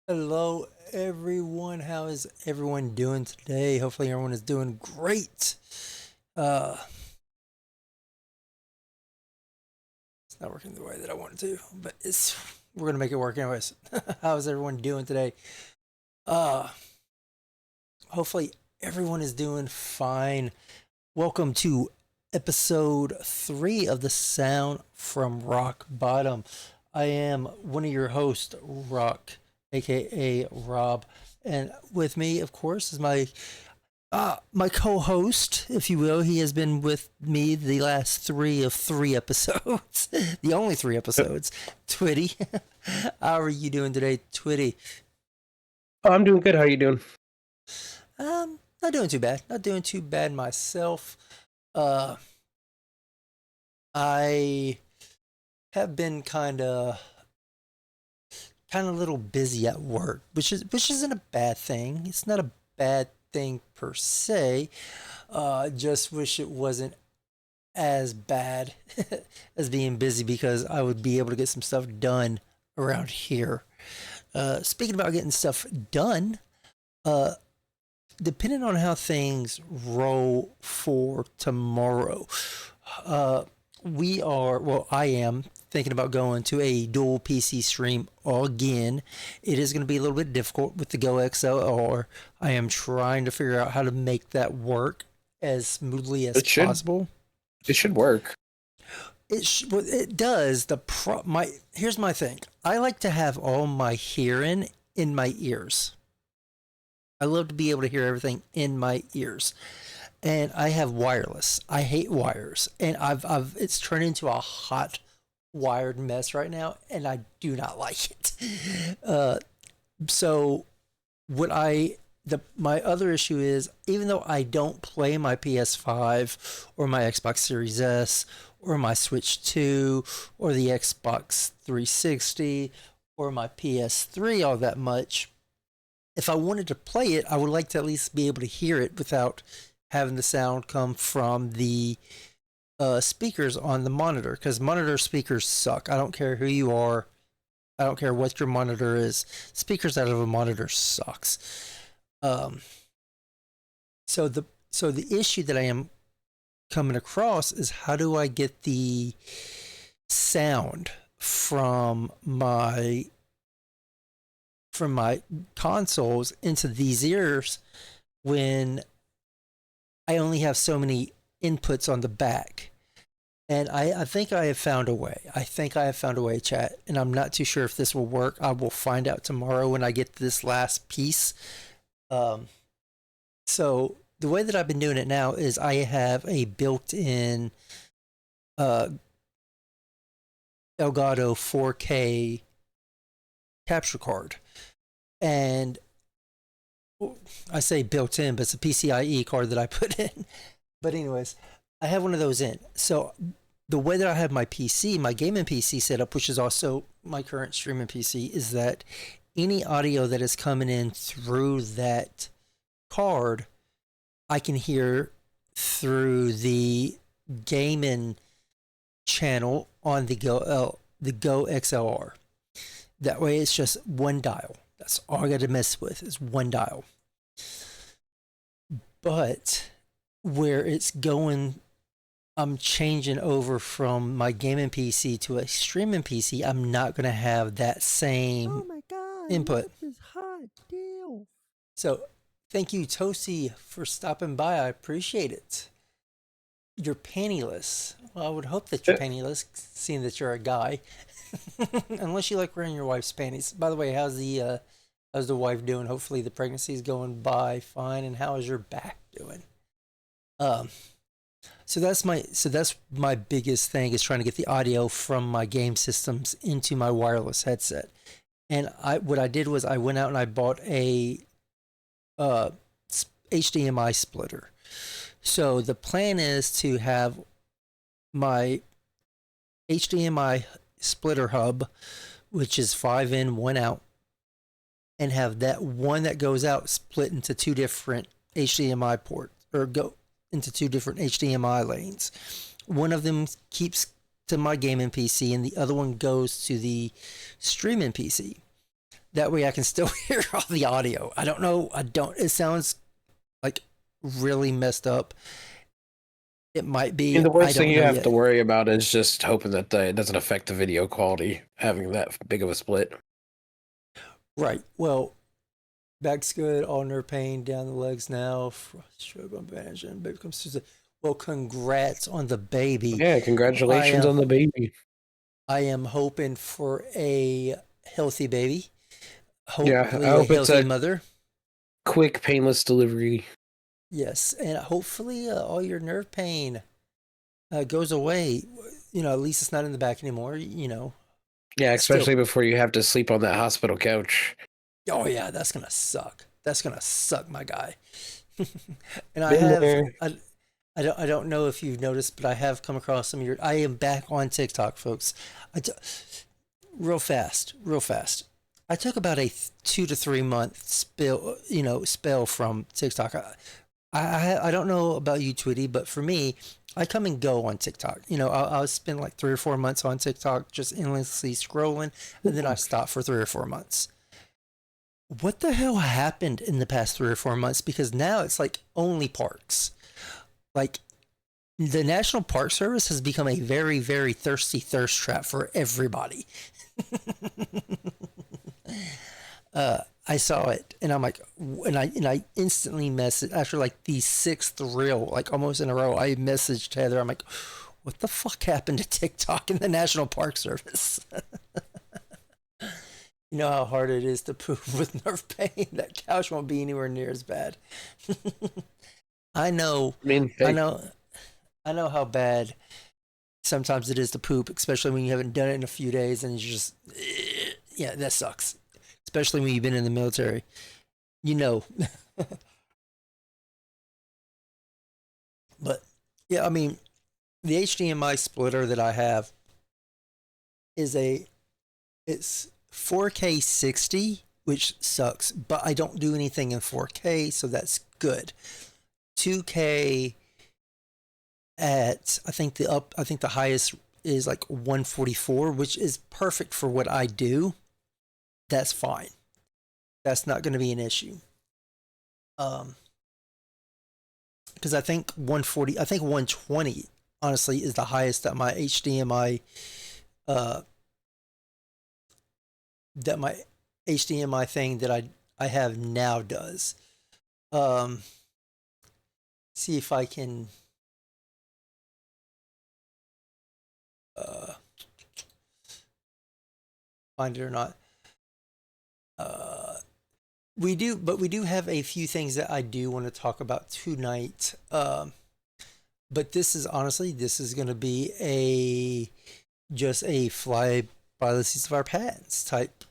Hello, everyone. How is everyone doing today? Hopefully, everyone is doing great. Uh, it's not working the way that I want it to, but we're gonna make it work anyways. How is everyone doing today? Uh, Hopefully, everyone is doing fine. Welcome to episode 3 of the Sound from Rock Bottom. I am one of your hosts, Rock, aka Rob, and with me, of course, is my co-host, if you will. He has been with me the last three of 3 episodes, the only 3 episodes. Twitty, how are you doing today, Twitty? Oh, I'm doing good. How are you doing? Not doing too bad. Not doing too bad myself. Uh, I have been kind of a little busy at work, which isn't a bad thing. It's not a bad thing per se. Just wish it wasn't as bad as being busy because I would be able to get some stuff done around here. Speaking about getting stuff done, uh, depending on how things roll for tomorrow, uh, I am thinking about going to a dual PC stream again. It is going to be a little bit difficult with the Go XLR. I am trying to figure out how to make that work as smoothly as It should possible. it should work. Well, it does. Here's my thing. I like to have all my hearing in my ears. I love to be able to hear everything in my ears. And I have wireless. I hate wires. And it's turned into a hot wired mess right now, and I do not like it. So what I the my other issue is, even though I don't play my PS5 or my Xbox Series S or my Switch 2 or the Xbox 360 or my PS3 all that much, if I wanted to play it, I would like to at least be able to hear it without having the sound come from the speakers on the monitor, because monitor speakers suck. I don't care who you are. I don't care what your monitor is. Speakers out of a monitor sucks. Um, so the issue that I am coming across is, how do I get the sound from my consoles into these ears when I only have so many inputs on the back? And I think I have found a way. I think I have found a way, chat. And I'm not too sure if this will work. I will find out tomorrow when I get this last piece. Um, so the way that I've been doing it now is I have a built-in uh, Elgato 4K capture card. And I say built-in, but it's a PCIe card that I put in. But anyways, I have one of those in. So the way that I have my PC, my gaming PC set up, which is also my current streaming PC, is that any audio that is coming in through that card, I can hear through the gaming channel on the Go XLR. That way, it's just one dial. That's all I got to mess with is one dial. But where it's going, I'm changing over from my gaming PC to a streaming PC. I'm not going to have that same Oh my god, input. look at this hot deal. So, thank you, Tosi, for stopping by. I appreciate it. You're pantyless. Well, I would hope that you're Uh, pantyless, seeing that you're a guy. Unless you like wearing your wife's panties. By the way, how's the wife doing? Hopefully the pregnancy is going by fine. And how is your back doing? Um, so that's my biggest thing, is trying to get the audio from my game systems into my wireless headset. And what I did was I went out and I bought a uh, HDMI splitter. So the plan is to have my HDMI splitter hub, which is 5 in, 1 out, and have that one that goes out split into two different HDMI ports, or go into two different HDMI lanes. One of them keeps to my gaming PC, and the other one goes to the streaming PC. That way I can still hear all the audio. I don't know. It sounds like really messed up. It might be. And the I worst thing don't you know have yet. to worry about is just hoping that it doesn't affect the video quality, having that big of a split. Right. Well, back's good. All nerve pain down the legs now. Stroke on bandage and baby comes Tuesday. Well, congrats on the baby. Yeah, congratulations on the baby. I am hoping for a healthy baby. Yeah, Hopefully I hope a it's healthy a mother. quick, painless delivery. Yes, and hopefully all your nerve pain goes away. You know, at least it's not in the back anymore. You know. Yeah, especially Still. before you have to sleep on that hospital couch. Oh yeah, that's gonna suck. That's gonna suck, my guy. And Been there. I don't know if you've noticed, but I have come across some of your. I am back on TikTok, folks. Real fast. I took about a 2 to 3 month spell from TikTok. I don't know about you, Twitty, but for me, I come and go on TikTok. You know, I'll spend like 3 or 4 months on TikTok, just endlessly scrolling, and then I stop for 3 or 4 months. What the hell happened in the past 3 or 4 months? Because now it's like only parks. Like the National Park Service has become a very, very thirsty thirst trap for everybody. I saw it and I'm like, and I instantly messaged after like the 6th reel, like almost in a row. I messaged Heather. I'm like, what the fuck happened to TikTok and the National Park Service? You know how hard it is to poop with nerve pain. That couch won't be anywhere near as bad. I know. I mean, I hey, know. I know how bad sometimes it is to poop, especially when you haven't done it in a few days and you just, yeah, that sucks. Especially when you've been in the military. You know. But yeah, I mean, the HDMI splitter that I have is it's 4K 60, which sucks, but I don't do anything in 4K, so that's good. 2K at I think the highest is like 144, which is perfect for what I do. That's fine. That's not going to be an issue. Because I think 120 honestly is the highest that my HDMI thing that I have now does. See if I can find it or not. We do have a few things that I do want to talk about tonight. But this is going to be just a fly by the seats of our pants type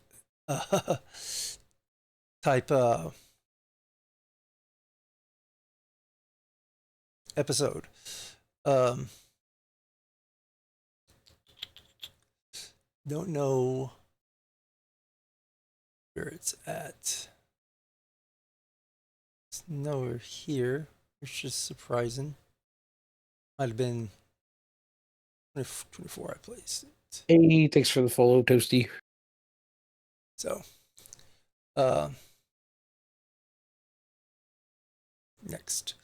episode. Don't know where it's at. It's nowhere here, which is surprising. Might have been 24 I placed it. hey, thanks for the follow, Toasty. So, next.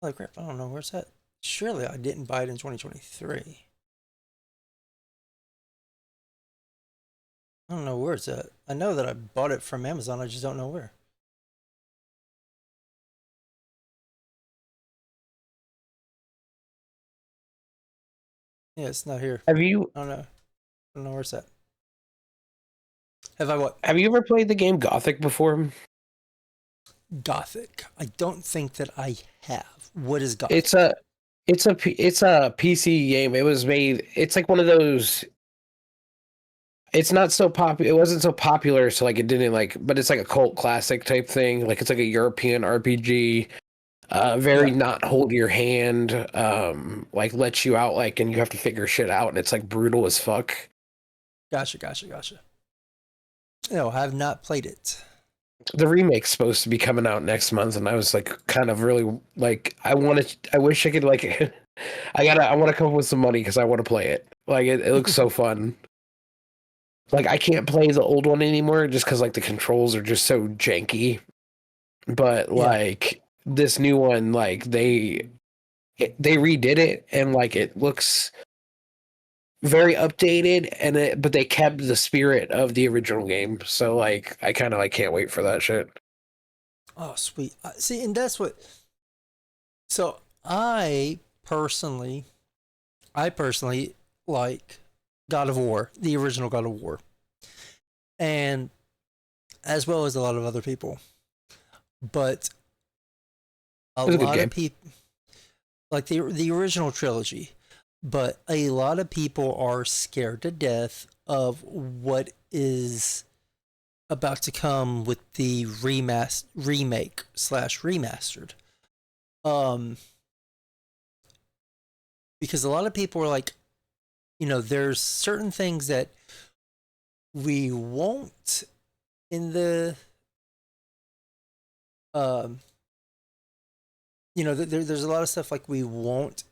Holy crap, I don't know where's that. Surely I didn't buy it in 2023. I don't know where it's at. I know that I bought it from Amazon, I just don't know where. Yeah, it's not here. Have you I don't know where it's at. Have I what? Have you ever played the game Gothic before? Gothic. I don't think that I have. What is Gothic? It's a PC game. It was made. It's like one of those. It's not so popular. It wasn't so popular, so like it didn't like. But it's like a cult classic type thing. Like it's like a European RPG. Very not hold your hand. Like lets you out like, and you have to figure shit out, and it's like brutal as fuck. Gotcha. No, I have not played it. The remake's supposed to be coming out next month, and I was like, kind of really like, I wish I could like, I want to come up with some money because I want to play it. Like it looks so fun. like I can't play the old one anymore just because like the controls are just so janky. But Yeah. like this new one, like they redid it and like it looks very updated but they kept the spirit of the original game. So like I kind of like can't wait for that shit. Oh, sweet. See, and that's what. So I personally like God of War, the original God of War, and as well as a lot of other people. But a It was a good lot of game. people like the original trilogy, but a lot of people are scared to death of what is about to come with the remake slash remastered. Um, because a lot of people are like, there's certain things that we won't in the um there's a lot of stuff like we want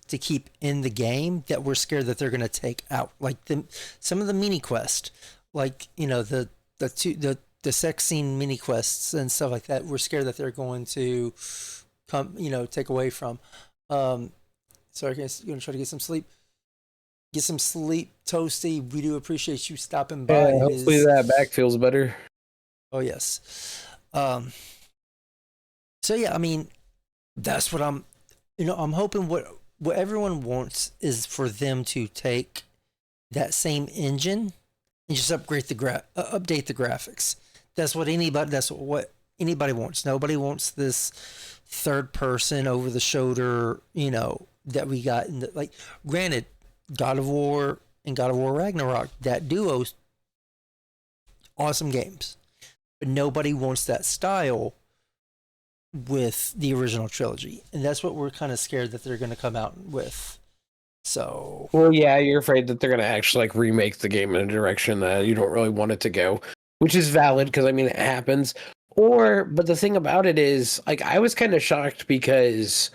to keep in the game that we're scared that they're going to take out, like some of the mini quest, like the sex scene mini quests and stuff like that. We're scared that they're going to come, take away from. Sorry, guys, you gonna try to get some sleep. Get some sleep, Toasty. We do appreciate you stopping by. Yeah, hopefully that back feels better. Oh yes. So yeah, I mean, that's what I'm hoping what everyone wants is for them to take that same engine and just update the graphics. That's what anybody wants. Nobody wants this third person over the shoulder, that we got in granted, God of War and God of War Ragnarok, that duo's awesome games. But nobody wants that style with the original trilogy. And that's what we're kind of scared that they're going to come out with. So, well, yeah, you're afraid that they're going to actually like remake the game in a direction that you don't really want it to go, which is valid because I mean it happens. But the thing about it is, like, I was kind of shocked because,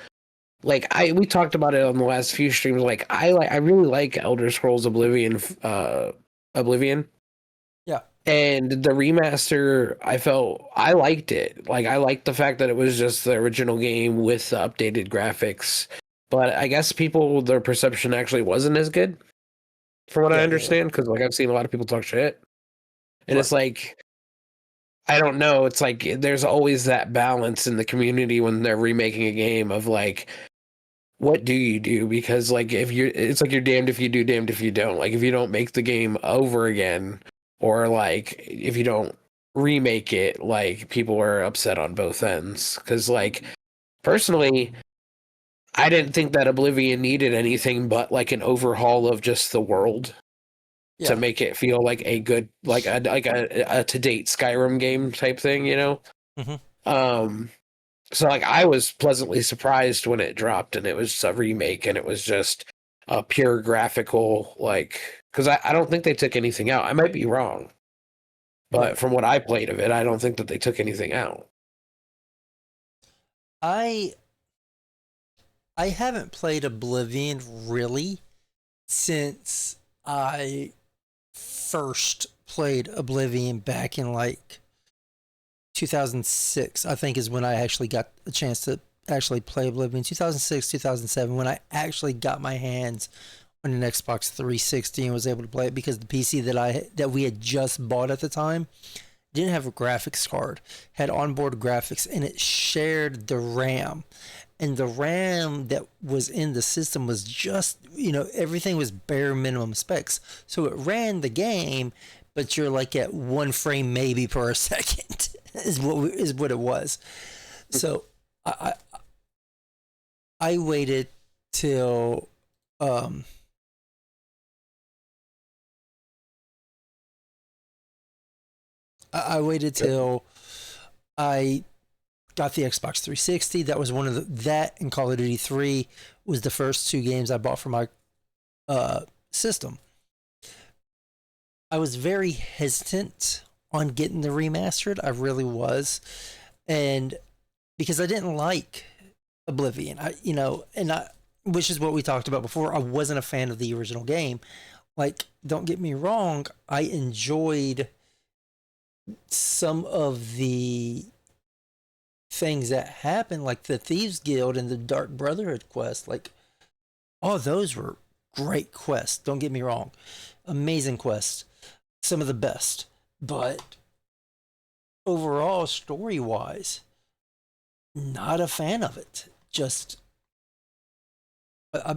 like, we talked about it on the last few streams. Like, I really like Elder Scrolls Oblivion. yeah, And the remaster, I liked it. Like, I liked the fact that it was just the original game with the updated graphics. But I guess their perception actually wasn't as good, from what I understand. Because, like, I've seen a lot of people talk shit. And right. it's like, I don't know. It's like, there's always that balance in the community when they're remaking a game of, like, what do you do? Because, like, it's like you're damned if you do, damned if you don't. Like, if you don't make the game over again, or like if you don't remake it, like people are upset on both ends. Because like personally, I didn't think that Oblivion needed anything but like an overhaul of just the world to make it feel like a good like a to date Skyrim game type thing, Mm-hmm. So like I was pleasantly surprised when it dropped and it was a remake and it was just a pure graphical, like, because I don't think they took anything out. I might be wrong, but from what I played of it, I don't think that they took anything out. I haven't played Oblivion really since I first played Oblivion back in like 2006, I think, is when I actually got a chance to actually play Oblivion. 2006, 2007, when I actually got my hands on an Xbox 360 and was able to play it, because the PC that we had just bought at the time didn't have a graphics card, had onboard graphics, and it shared the RAM. And the RAM that was in the system was just, everything was bare minimum specs. So it ran the game, but you're like at one frame maybe per second is what it was. So I waited till I waited till I got the Xbox 360. That was one of that and Call of Duty 3 was the first two games I bought for my system. I was very hesitant on getting the remastered. I really was. And because I didn't like Oblivion, which is what we talked about before. I wasn't a fan of the original game like, don't get me wrong, I enjoyed some of the things that happened, like the Thieves Guild and the Dark Brotherhood quest. Like, all those were great quests. Don't get me wrong, amazing quests, some of the best. But overall, story wise, not a fan of it. Just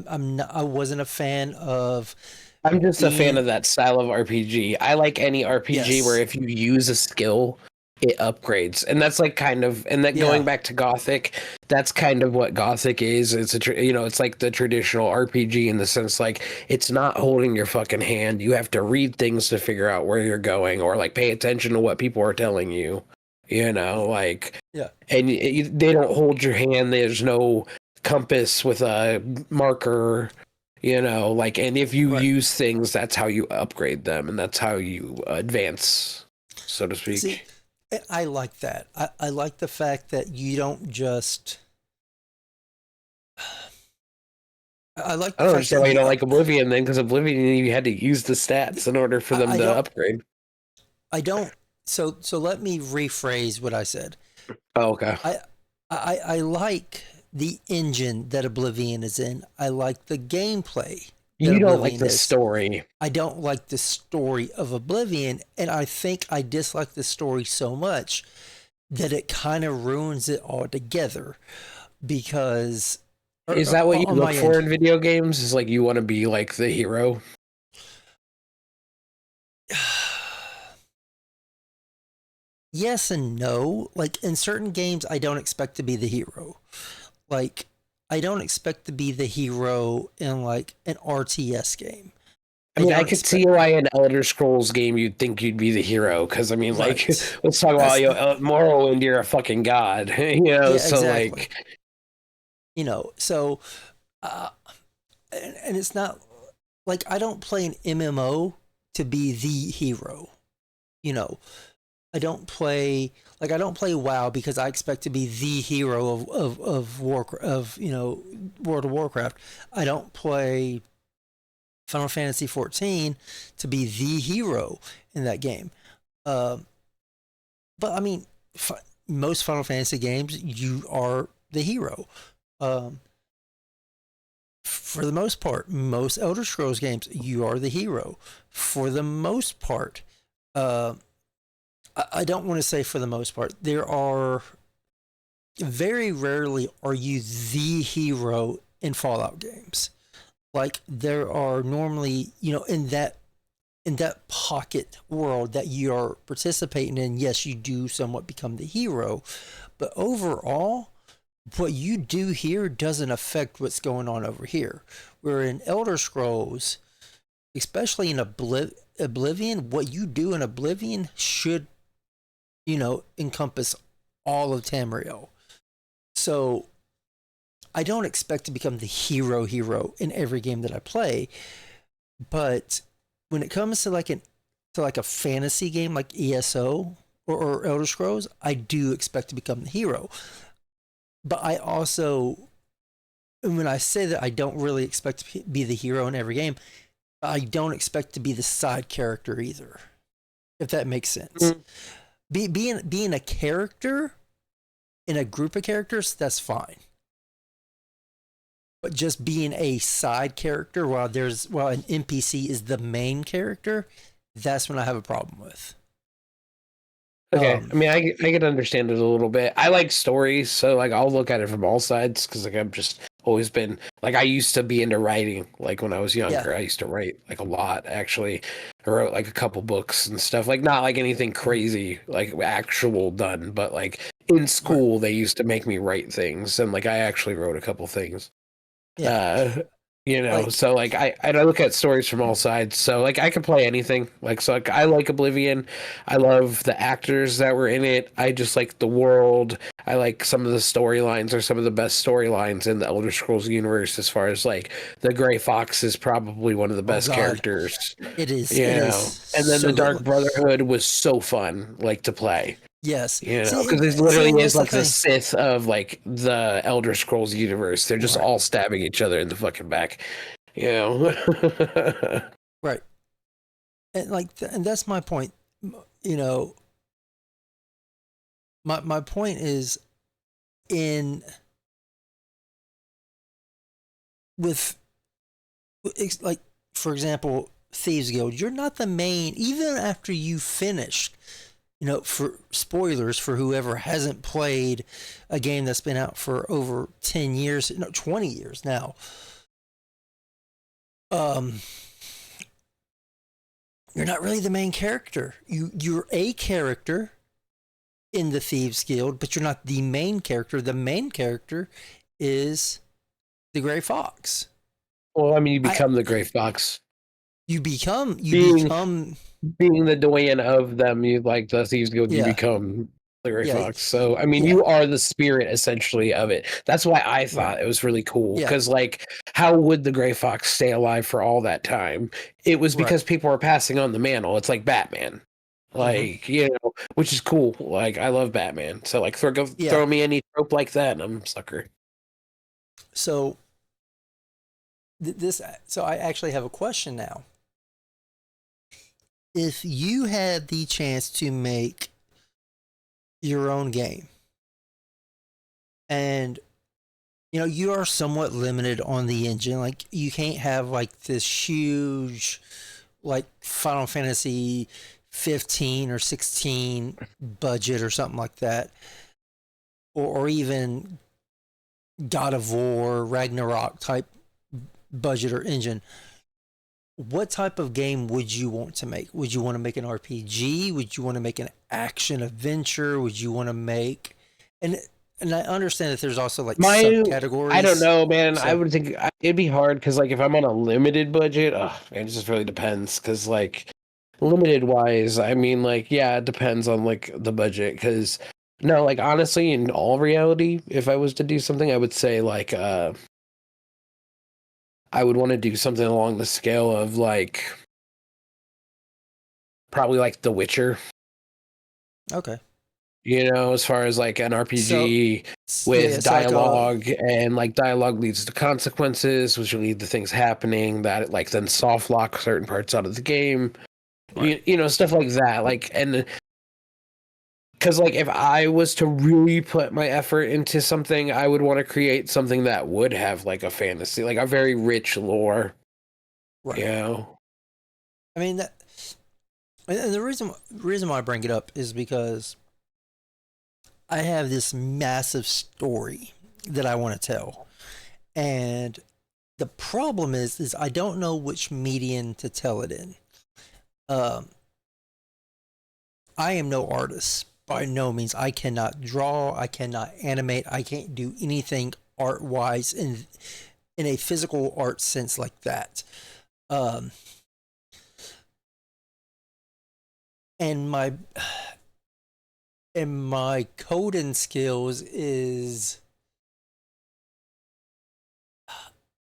I'm not, I wasn't a fan of I'm just a fan being, of that style of RPG. I like any RPG where yes, if you use a skill, it upgrades, and that's like kind of, and that going yeah, back to Gothic, that's kind of what Gothic is. It's it's like the traditional RPG in the sense like it's not holding your fucking hand. You have to read things to figure out where you're going, or like pay attention to what people are telling you. Like, yeah, and they don't hold your hand. There's no compass with a marker, like, and if you right. use things, that's how you upgrade them, and that's how you advance, so to See, speak. I like that. I like the fact that you don't just. I like I the don't fact understand that why you you don't up. like Oblivion then, because Oblivion you had to use the stats in order for them I to don't. upgrade. I don't. So let me rephrase what I said. Oh, okay. I like the engine that Oblivion is in. I like the gameplay that You don't like Oblivion the is. story. I don't like the story of Oblivion, and I think I dislike the story so much that it kind of ruins it altogether. Because Is that what you on look my for end, in video games? Is like you want to be like the hero? yes and no. Like, in certain games, I don't expect to be the hero. Like, I don't expect to be the hero in like an RTS game. I I mean, I don't could see expect. why in Elder Scrolls game you'd think you'd be the hero, because I mean, like, Right. let's talk about That's Morrowind. You're a fucking god, yeah, So exactly. like, So uh, and it's not like I don't play an MMO to be the hero. You know, I don't play WoW because I expect to be the hero of World of Warcraft. I don't play Final Fantasy 14 to be the hero in that game. Um, but I mean, most Final Fantasy games, you are the hero. Um, for the most part, most Elder Scrolls games, you are the hero. For the most part, uh, I don't want to say for the most part. There are very rarely are you the hero in Fallout games. Like, there are normally, in that pocket world that you are participating in, yes, you do somewhat become the hero, but overall, what you do here doesn't affect what's going on over here. Where in Elder Scrolls, especially in Oblivion, what you do in Oblivion should, encompass all of Tamriel. So I don't expect to become the hero in every game that I play, but when it comes to like a fantasy game like ESO or Elder Scrolls, I do expect to become the hero. But I also, when I say that I don't really expect to be the hero in every game, I don't expect to be the side character either. If that makes sense. mm, Being a character in a group of characters, that's fine. But just being a side character while an NPC is the main character, that's when I have a problem with. okay. I Um, mean, I can understand it a little bit. I like stories, so like I'll look at it from all sides because like I've just always been like I used to be into writing. Like when I was yeah, younger, I used to write like a lot actually. I wrote like a couple books and stuff. Like not like anything crazy, like actual done, but like in right, school they used to make me write things, and like I actually wrote a couple things. yeah. Uh, Like, so like I look at stories from all sides. So like I can play anything. Like so like I like Oblivion. I love the actors that were in it. I just like the world. I like some of the storylines are some of the best storylines in the Elder Scrolls universe as far as like the Gray Fox is probably one of the oh best God, characters. it is And then the so Dark good. Brotherhood was so fun like to play. Yes. Because it See, literally and is that's the like the thing. Sith of like the Elder Scrolls universe. They're just Right, all stabbing each other in the fucking back. You know? right. and and that's my point. You know, my point is in with like for example, Thieves Guild. You're not the main even after you finished. You know, for spoilers for whoever hasn't played a game that's been out for over 10 years, no, 20 years now. Um, you're not really the main character. You're a character in the Thieves Guild, but you're not the main character. The main character is the Gray Fox. Well, I mean, you I become the Gray Fox. you become Being the doyen of them, you like the Thieves Guild, you yeah, become the Gray yeah, Fox. So, I mean, yeah, you are the spirit essentially of it. That's why I right, thought it was really cool. yeah, Because, like, how would the Gray Fox stay alive for all that time? It was right. because people were passing on the mantle. It's like Batman. Hmm. Like, you know, which is cool. Like, I love Batman. So, like, Yeah. throw me any trope like that, and I'm a sucker. So so I actually have a question now. If you had the chance to make your own game and you are somewhat limited on the engine, like you can't have like this huge like Final Fantasy 15 or 16 budget or something like that, or even God of War Ragnarok type budget or engine. What type of game would you want to make? Would you want to make an RPG? Would you want to make an action adventure? Would you want to make and and I understand that there's also like I don't subcategories. know, man. I So would think it'd be hard because, like, if I'm on a limited budget, man, it just really depends. Because, like, limited wise, I mean, like, yeah, it depends on like the budget. Because, no, like, honestly, in all reality, if I was to do something, I would say like, I would want to do something along the scale of like, probably like The Witcher. okay. You know, as far as like an So RPG yeah, with it's like dialogue, and like dialogue leads to consequences, which will lead to things happening that like then soft lock certain parts out of the game. right. You know, stuff like that. Like, and because like if I was to really put my effort into something, I would want to create something that would have like a fantasy, like a very rich lore. You Right. know, I mean that and the reason why I bring it up is because I have this massive story that I want to tell. And the problem is I don't know which medium to tell it in. Um, I am no artist by no means. I cannot draw. I cannot animate. I can't do anything art wise in a physical art sense like that. Um, and my coding skills is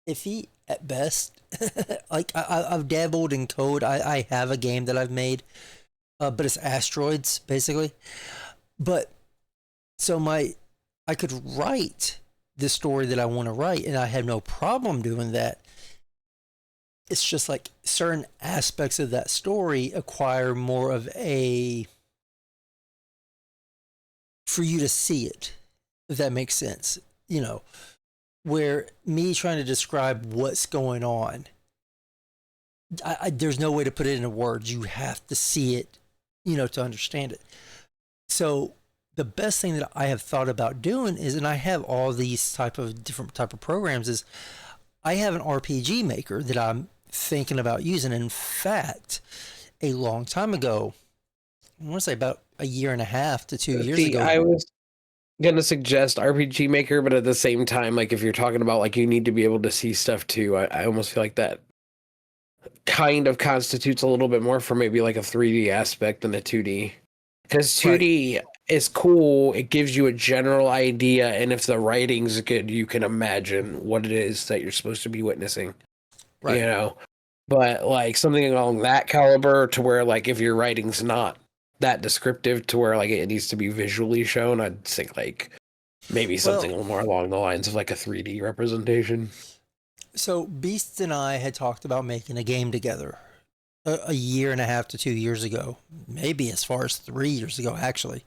iffy at best. Like I've dabbled in code. I have a game that I've made, but it's asteroids basically. But so I could write the story that I want to write, and I have no problem doing that. It's just like certain aspects of that story acquire more of a for you to see it, if that makes sense. You know, where me trying to describe what's going on, there's no way to put it into words. You have to see it, to understand it. So the best thing that I have thought about doing is, and I have all these different type of programs, is I have an RPG maker that I'm thinking about using. In fact, a long time ago, I want to say about a year and a half to 2 years see, ago. I was gonna suggest RPG Maker, but at the same time, like if you're talking about like you need to be able to see stuff too, I almost feel like that kind of constitutes a little bit more for maybe like a 3D aspect than a 2D. Because Right, 2D is cool, it gives you a general idea, and if the writing's good, you can imagine what it is that you're supposed to be witnessing. You right. know? But like something along that caliber to where like if your writing's not that descriptive to where like it needs to be visually shown, I'd think like maybe something Well, a little more along the lines of like a 3D representation. so Beasts and I had talked about making a game together. a year and a half to 2 years ago, maybe as far as 3 years ago, actually.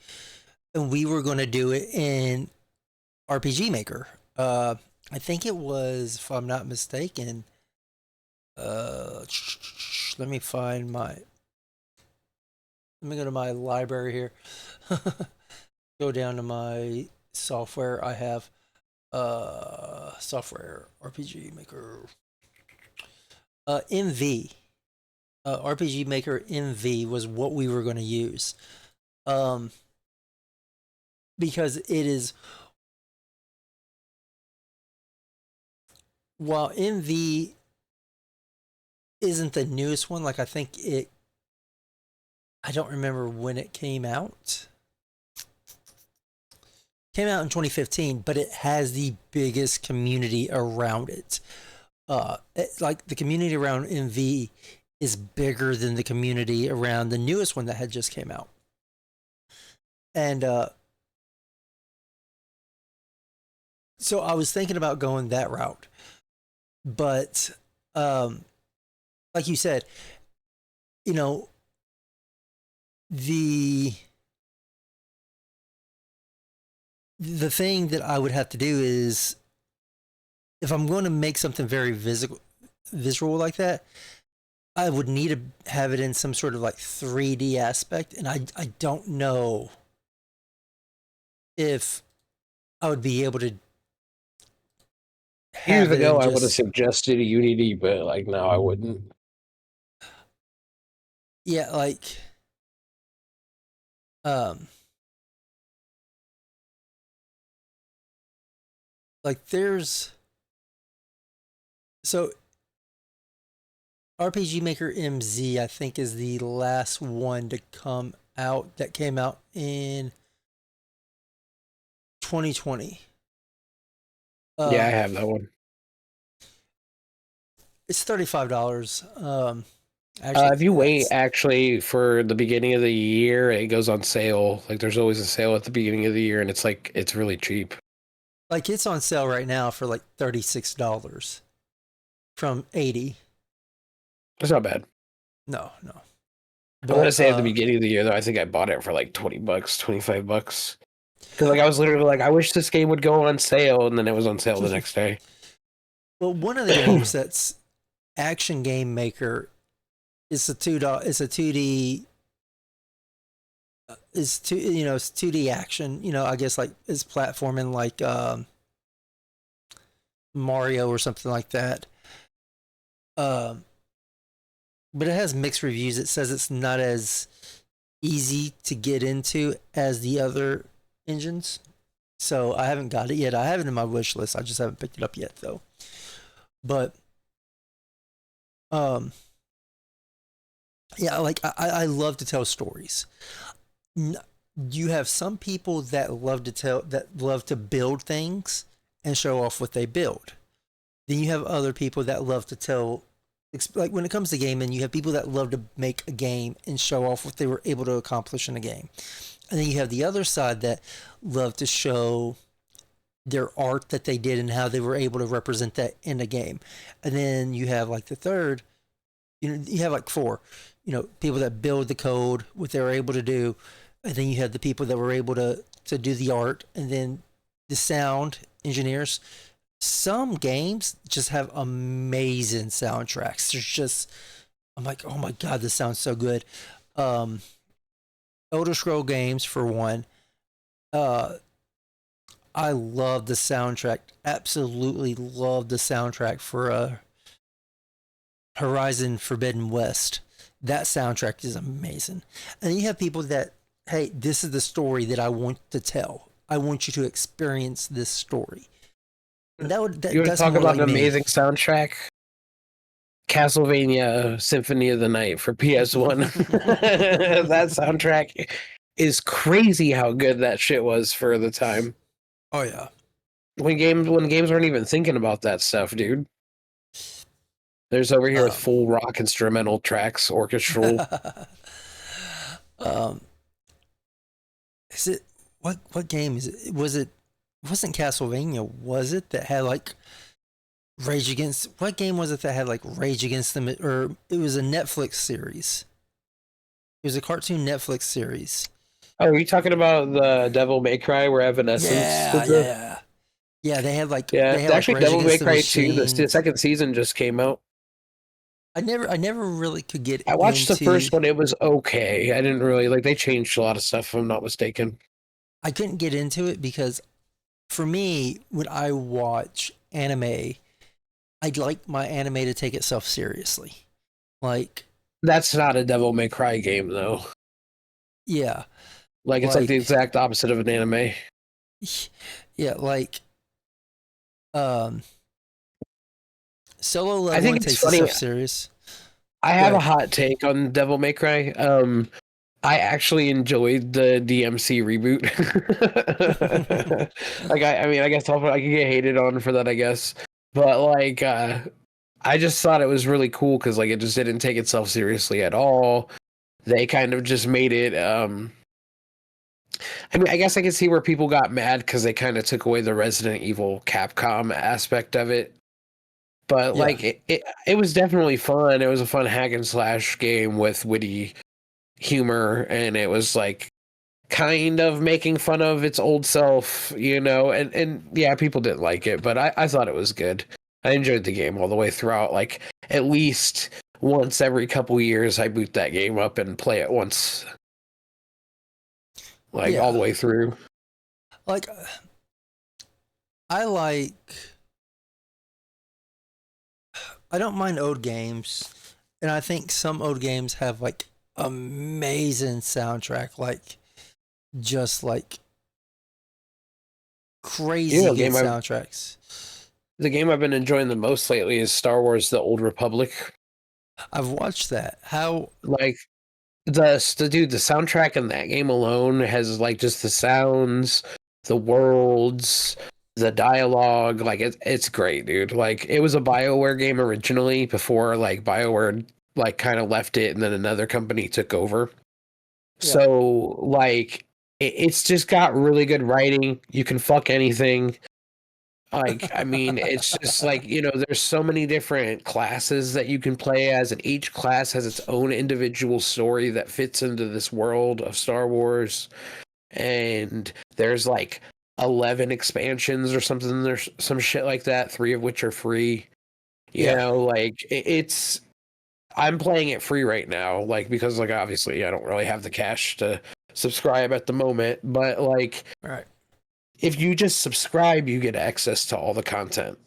And we were going to do it in RPG Maker. I think it was, if I'm not mistaken, let me find my, let me go to my library here. Go down to my software. I have software RPG Maker. MV. RPG Maker MV was what we were going to use. Because it is, while MV isn't the newest one, like I think it, I don't remember when it came out. Came out in 2015, but it has the biggest community around it. Like the community around MV is bigger than the community around the newest one that had just came out. And so I was thinking about going that route. But like you said, you know, the thing that I would have to do is, if I'm going to make something very visual like that, I would need to have it in some sort of like 3D aspect, and I don't know if I would be able to Years have it ago, in I would have just, suggested Unity, but like now I wouldn't. yeah, like there's, so RPG Maker MZ, I think, is the last one to come out, that came out in 2020. Yeah, I have that one. It's $35. Actually, If you wait actually for the beginning of the year, it goes on sale. Like there's always a sale at the beginning of the year, and it's like it's really cheap. like it's on sale right now for like $36 from 80. It's not bad. No, no. I want to say at the beginning of the year though, I think I bought it for like $20, $25. Because like I was literally like, I wish this game would go on sale, and then it was on sale the next day. Well, one of the games that's Action Game Maker is it's a 2D. It's it's 2D action. I guess like it's platforming like Mario or something like that. But it has mixed reviews. It says it's not as easy to get into as the other engines. So I haven't got it yet. I have it in my wish list. I just haven't picked it up yet though. But yeah, like I love to tell stories. You have some people that love to build things and show off what they build. Then you have other people that love to tell, like when it comes to gaming, you have people that love to make a game and show off what they were able to accomplish in a game. And then you have the other side that love to show their art that they did and how they were able to represent that in a game. And then you have like the third, you have like four, people that build the code, what they were able to do. And then you have the people that were able to do the art, and then the sound engineers. Some games just have amazing soundtracks. There's just, I'm like, oh my God, this sounds so good. Elder Scroll games, for one. I love the soundtrack. Absolutely love the soundtrack for Horizon Forbidden West. That soundtrack is amazing. And you have people that, hey, this is the story that I want to tell. I want you to experience this story. And you want to talk about an amazing soundtrack? Castlevania Symphony of the Night for PS1. That soundtrack is crazy how good that shit was for the time. Oh yeah. When games weren't even thinking about that stuff, dude. There's over here with full rock instrumental tracks, orchestral. Is it what game is it? It wasn't Castlevania, was it, that had like Rage Against, what game was it that had like Rage Against the, or it was a Netflix series. It was a cartoon Netflix series. Oh, are you talking about the Devil May Cry where Evanescence Yeah, did yeah, the? yeah. Yeah, Yeah, they had like actually, Rage Devil May Against the Cry 2, the Machines. second season just came out. I never really could get I watched the into. first one. It was okay. I didn't really like. They changed a lot of stuff, if I'm not mistaken. I couldn't get into it because for me, when I watch anime, I'd like my anime to take itself seriously. Like, That's not a Devil May Cry game, though. yeah, Like it's like the like, exact opposite of an anime. yeah, like, um, Solo I think Leveling it's takes funny. itself serious. I Go have a ahead. hot take on Devil May Cry. I actually enjoyed the DMC reboot. Like I mean, I guess I could get hated on for that, I guess. But like, I just thought it was really cool because like it just didn't take itself seriously at all. They kind of just made it. I mean, I guess I can see where people got mad because they kind of took away the Resident Evil Capcom aspect of it. But Yeah, like it was definitely fun. It was a fun hack and slash game with witty humor, and it was like kind of making fun of its old self, you know. And yeah, people didn't like it, but I thought it was good. I enjoyed the game all the way throughout. Like at least once every couple years, I boot that game up and play it once, like all yeah. the way through. Like, I like. I don't mind old games, and I think some old games have like amazing soundtrack, like just like You crazy know, good soundtracks. the game I've been enjoying the most lately is Star Wars: The Old Republic. I've watched that. How? Like the soundtrack in that game alone has like just the sounds, the worlds, the dialogue. Like it's great, dude. Like it was a BioWare game originally before like BioWare like kind of left it and then another company took over. Yeah. So like it's just got really good writing. You can fuck anything. Like, I mean, it's just like, you know, there's so many different classes that you can play as, and each class has its own individual story that fits into this world of Star Wars. And there's like 11 expansions or something. There's some shit like that, 3 of which are free. You Yeah. know, like it's, I'm playing it free right now, like, because, like, obviously I don't really have the cash to subscribe at the moment, but like, All right. if you just subscribe, you get access to all the content.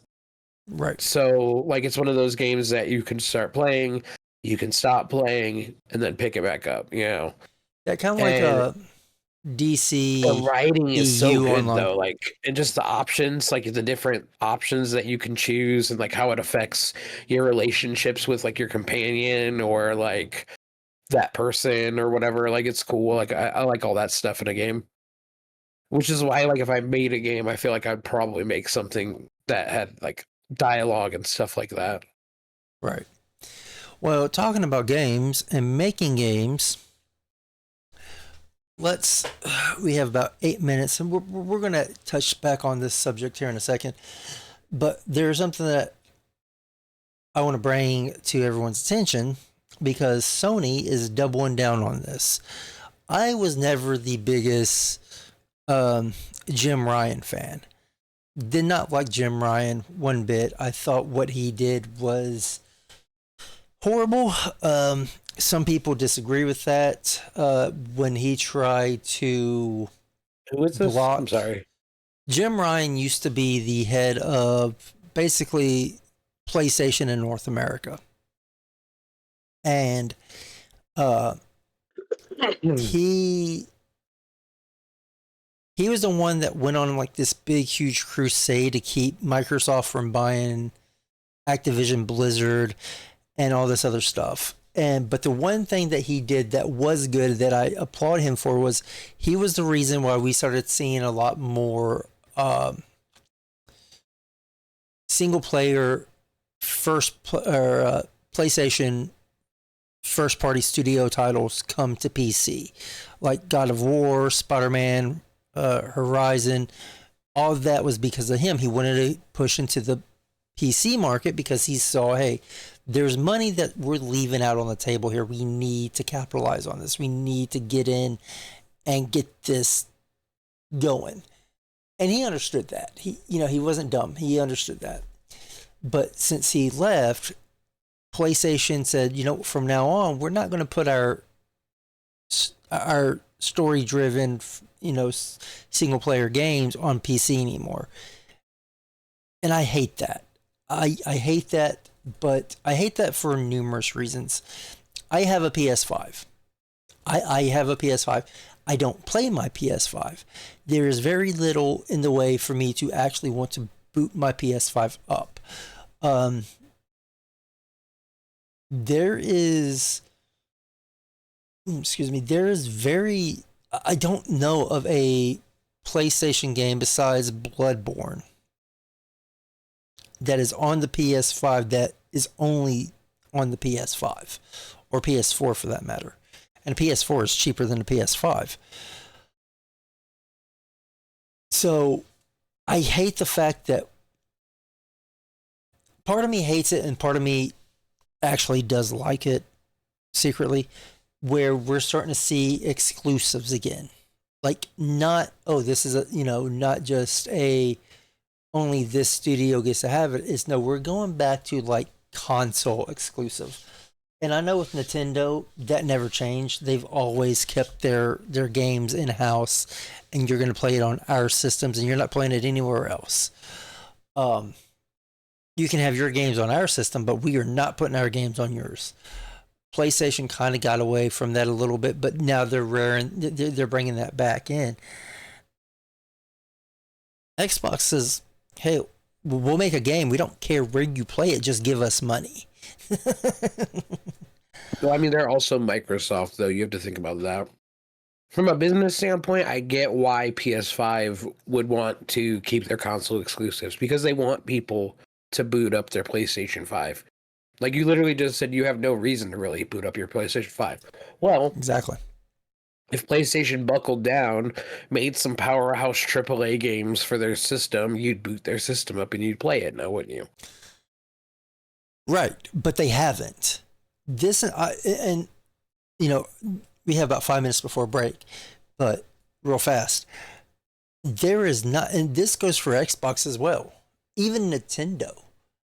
Right. So, like, it's one of those games that you can start playing, you can stop playing, and then pick it back up, you know? Yeah, kind of like And a the DC writing is so EU good, online. though. Like, and just the options, like, the different options that you can choose, and, like, how it affects your relationships with, like, your companion or, like, that person or whatever. Like, it's cool. Like, I like all that stuff in a game. Which is why, like, if I made a game, I feel like I'd probably make something that had, like, dialogue and stuff like that. Right. Well, talking about games and making games, let's. We have about 8 minutes, and we're gonna touch back on this subject here in a second. But there's something that I want to bring to everyone's attention because Sony is doubling down on this. I was never the biggest Jim Ryan fan. Did not like Jim Ryan one bit. I thought what he did was horrible. Some people disagree with that. When he tried to Who is this? I'm block, sorry. Jim Ryan used to be the head of basically PlayStation in North America, and uh, he he was the one that went on like this big huge crusade to keep Microsoft from buying Activision Blizzard and all this other stuff. And but the one thing that he did that was good that I applaud him for was he was the reason why we started seeing a lot more single player PlayStation first party studio titles come to PC, like God of War, Spider-Man, Horizon. All of that was because of him. He wanted to push into the PC market because he saw, hey, there's money that we're leaving out on the table here. We need to capitalize on this. We need to get in and get this going. And he understood that. He wasn't dumb. He understood that. But since he left, PlayStation said, from now on, we're not going to put our story-driven, single-player games on PC anymore. And I hate that. I hate that, but I hate that for numerous reasons. I have a PS5. I have a PS5. I don't play my PS5. There is very little in the way for me to actually want to boot my PS5 up. There is I don't know of a PlayStation game besides Bloodborne that is on the PS5 that is only on the PS5 or PS4 for that matter. And a PS4 is cheaper than a PS5. So I hate the fact that part of me hates it and part of me actually does like it secretly, where we're starting to see exclusives again. Like not, this is not just only this studio gets to have it. It's no, we're going back to like console exclusive. And I know with Nintendo, that never changed. They've always kept their games in-house, and you're going to play it on our systems, and you're not playing it anywhere else. You can have your games on our system, but we are not putting our games on yours. PlayStation kind of got away from that a little bit, but now they're bringing that back in. Xbox says, hey, we'll make a game. We don't care where you play it. Just give us money. Well, I mean, they're also Microsoft, though. You have to think about that. From a business standpoint, I get why PS5 would want to keep their console exclusives, because they want people to boot up their PlayStation 5. Like, you literally just said you have no reason to really boot up your PlayStation 5. Well, exactly. If PlayStation buckled down, made some powerhouse AAA games for their system, you'd boot their system up and you'd play it now, wouldn't you? Right, but they haven't. We have about 5 minutes before break, but real fast. There is not, and this goes for Xbox as well, even Nintendo.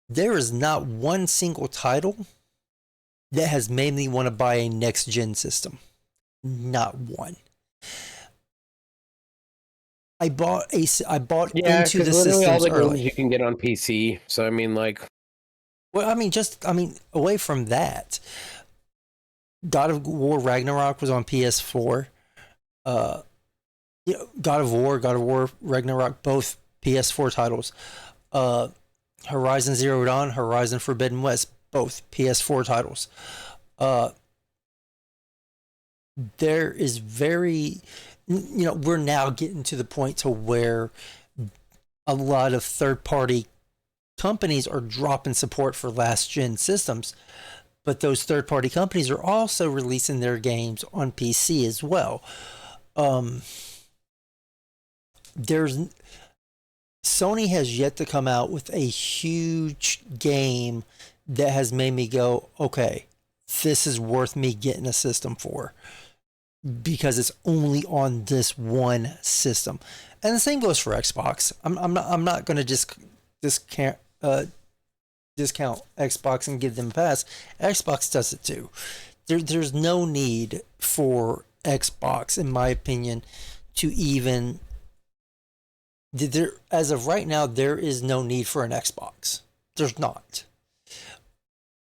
There is not one single title that has made me want to buy a next-gen system. Not one. I bought into the systems all the early. games you can get on PC. So I mean, away from that, God of War Ragnarok was on PS4. God of War Ragnarok, both PS4 titles. Horizon Zero Dawn, Horizon Forbidden West, both PS4 titles. There is we're now getting to the point to where a lot of third-party companies are dropping support for last-gen systems, but those third-party companies are also releasing their games on PC as well. Sony has yet to come out with a huge game that has made me go, okay, this is worth me getting a system for, because it's only on this one system. And the same goes for Xbox. I'm not going to discount Xbox and give them a pass. Xbox does it too. There's no need for Xbox, in my opinion, to even. As of right now, there is no need for an Xbox. There's not.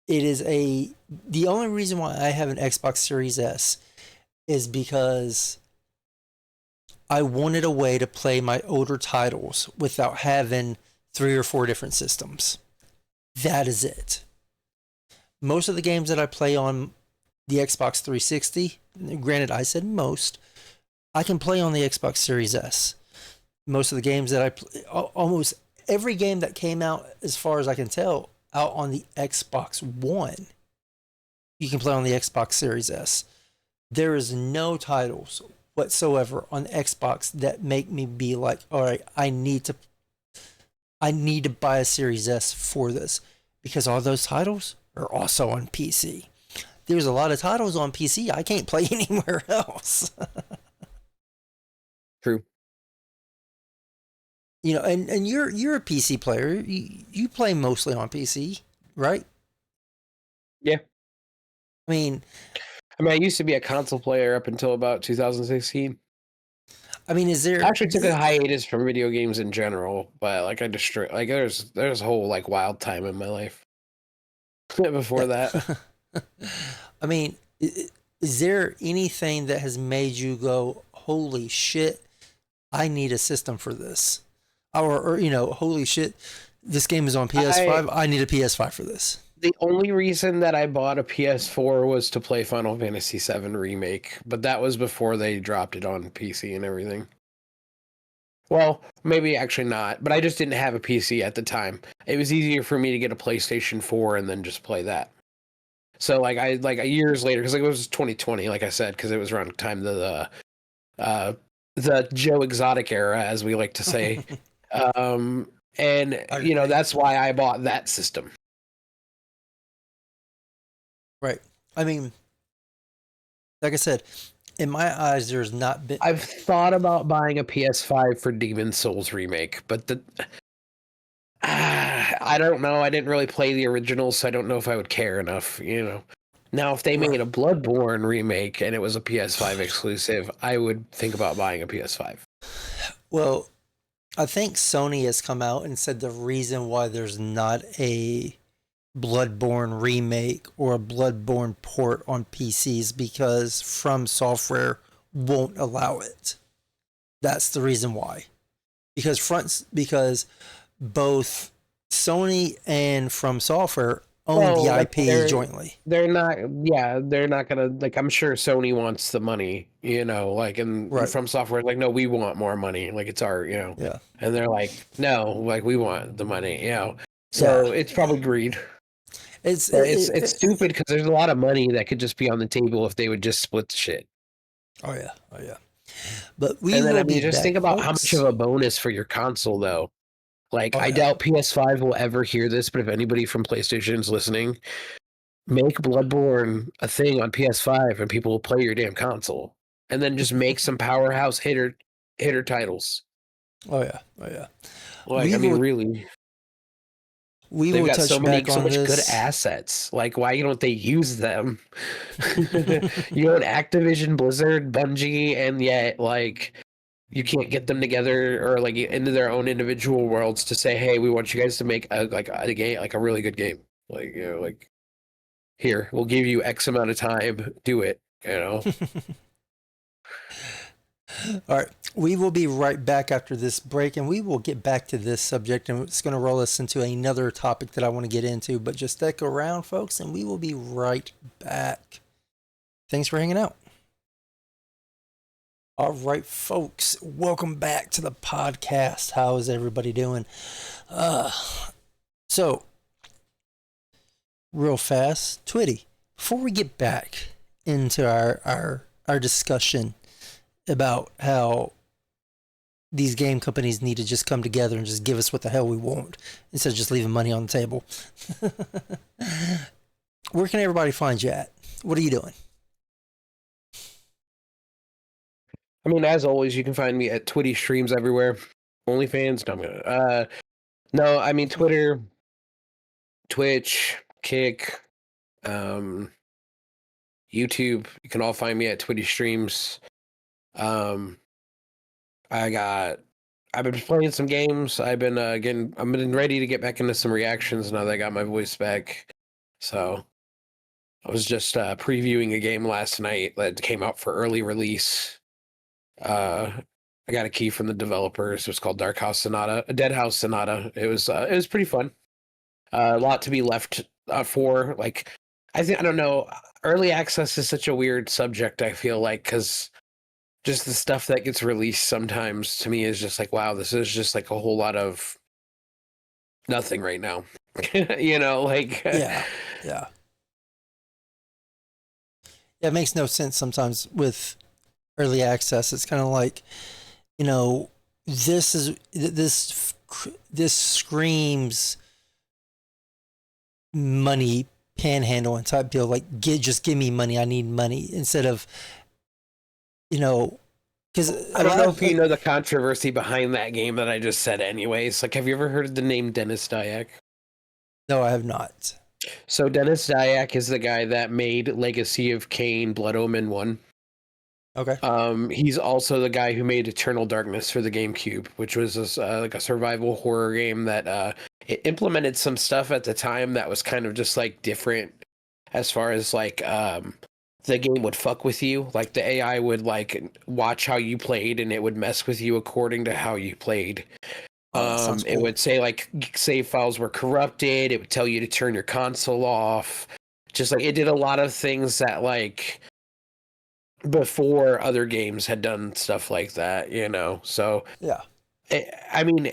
The only reason why I have an Xbox Series S is because I wanted a way to play my older titles without having 3 or 4 different systems. That is it. Most of the games that I play on the Xbox 360, granted I said most, I can play on the Xbox Series S. Most of the games that I play, almost every game that came out, as far as I can tell, out on the Xbox One, you can play on the Xbox Series S. There is no titles whatsoever on Xbox that make me be like, all right, I need I need to buy a Series S for this because all those titles are also on PC. There's a lot of titles on PC I can't play anywhere else. True. You know, and you're a PC player. You play mostly on PC, right? Yeah. I mean, I used to be a console player up until about 2016. is there I actually took a hiatus from video games in general, but like there's a whole like wild time in my life before that. I mean, is there anything that has made you go, holy shit, I need a system for this? Or you know, holy shit, this game is on PS5. I need a PS5 for this. The only reason that I bought a PS4 was to play Final Fantasy VII Remake, but that was before they dropped it on PC and everything. Well, maybe actually not, but I just didn't have a PC at the time. It was easier for me to get a PlayStation 4 and then just play that. So like years later, because like it was 2020, like I said, because it was around the time of the Joe Exotic era, as we like to say. And you know, that's why I bought that system. Right. I mean, like I said, in my eyes, there's not been. I've thought about buying a PS5 for Demon's Souls remake, but I don't know. I didn't really play the originals, so I don't know if I would care enough, you know. Now, if they made a Bloodborne remake and it was a PS5 exclusive, I would think about buying a PS5. Well, I think Sony has come out and said the reason why there's not a Bloodborne remake or a Bloodborne port on PCs because From Software won't allow it. That's the reason why. Because both Sony and From Software own the IP jointly. They're not gonna, like, I'm sure Sony wants the money, you know, like, and From Software, like, no, we want more money, like, it's our, you know. Yeah. And they're like, no, like, we want the money, you know. So it's probably greed. It's stupid because there's a lot of money that could just be on the table if they would just split the shit. Oh yeah. But just think about how much of a bonus for your console, though. Like, I doubt PS5 will ever hear this, but if anybody from PlayStation is listening, make Bloodborne a thing on PS5 and people will play your damn console. And then just make some powerhouse hitter titles. Oh yeah. Like, really. They've got so much good assets. Like, why don't they use them? You know, Activision, Blizzard, Bungie, and yet, like, you can't get them together or like into their own individual worlds to say, "Hey, we want you guys to make a game, like a really good game." Like, you know, like, here, we'll give you X amount of time, do it. You know. All right, we will be right back after this break, and we will get back to this subject, and it's going to roll us into another topic that I want to get into. But just stick around, folks, and we will be right back. Thanks for hanging out. All right, folks, welcome back to the podcast. How is everybody doing? So, real fast, Twitty, before we get back into our discussion about how these game companies need to just come together and just give us what the hell we want instead of just leaving money on the table. Where can everybody find you at? What are you doing? I mean, as always, you can find me at TwittyStreams everywhere. OnlyFans? No, I mean, Twitter, Twitch, Kick, YouTube. You can all find me at TwittyStreams. I've been playing some games. I've been ready to get back into some reactions now that I got my voice back. So I was just previewing a game last night that came out for early release. I got a key from the developers. It was called Dead House Sonata. It was pretty fun. A lot to be left for. Like, I don't know. Early access is such a weird subject, I feel like, because just the stuff that gets released sometimes to me is just like, wow, this is just like a whole lot of nothing right now. You know, like Yeah. It makes no sense sometimes with early access. It's kind of like, you know, this this screams money panhandling type deal. Like, just give me money. I need money instead of, because I don't know if you know the controversy behind that game that I just said anyways. Like, have you ever heard of the name Dennis Dyack? No, I have not. So Dennis Dyack is the guy that made Legacy of Kain, Blood Omen 1. Okay. He's also the guy who made Eternal Darkness for the GameCube, which was like a survival horror game that it implemented some stuff at the time that was kind of just like different as far as like the game would fuck with you. Like the AI would like watch how you played and it would mess with you according to how you played. Sounds cool. It would say like save files were corrupted. It would tell you to turn your console off. Just like it did a lot of things that like before other games had done stuff like that, So Yeah. I mean,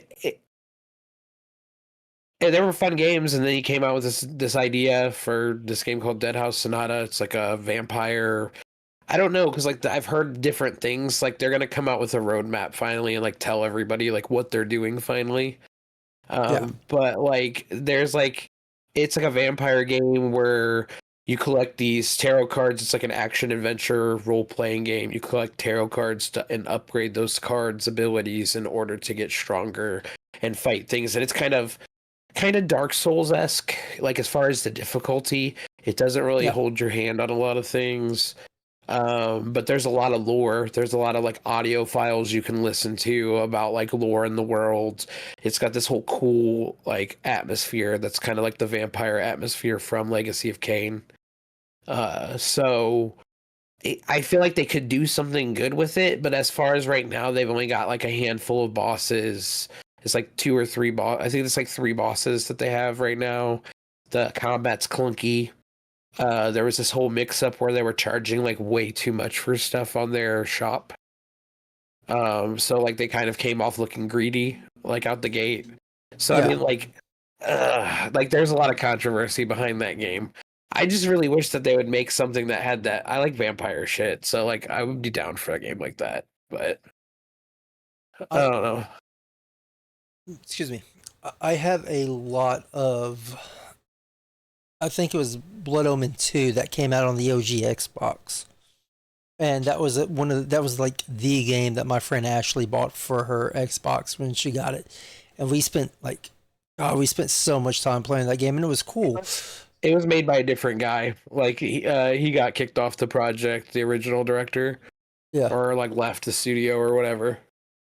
they were fun games, and then he came out with this idea for this game called Dead House Sonata. It's like a vampire. I don't know, because like I've heard different things. Like they're gonna come out with a roadmap finally and like tell everybody like what they're doing finally. But like there's like it's like a vampire game where you collect these tarot cards. It's like an action adventure role playing game. You collect tarot cards and upgrade those cards' abilities in order to get stronger and fight things. And it's kind of Dark Souls-esque, like as far as the difficulty. It doesn't really hold your hand on a lot of things. But there's a lot of lore. There's a lot of like audio files you can listen to about like lore in the world. It's got this whole cool like atmosphere that's kind of like the vampire atmosphere from Legacy of Kain. So I feel like they could do something good with it, but as far as right now, they've only got like a handful of bosses. It's like 2 or 3 I think it's like 3 bosses that they have right now. The combat's clunky. There was this whole mix-up where they were charging like way too much for stuff on their shop. So like they kind of came off looking greedy, like out the gate. So I mean, like there's a lot of controversy behind that game. I just really wish that they would make something that had that. I like vampire shit, so like I would be down for a game like that. But I don't know. Excuse me. I have a lot of. I think it was Blood Omen 2 that came out on the OG Xbox. And that was that was like the game that my friend Ashley bought for her Xbox when she got it. And we spent so much time playing that game, and it was cool. It was made by a different guy. Like he got kicked off the project, the original director. Yeah. Or like left the studio or whatever.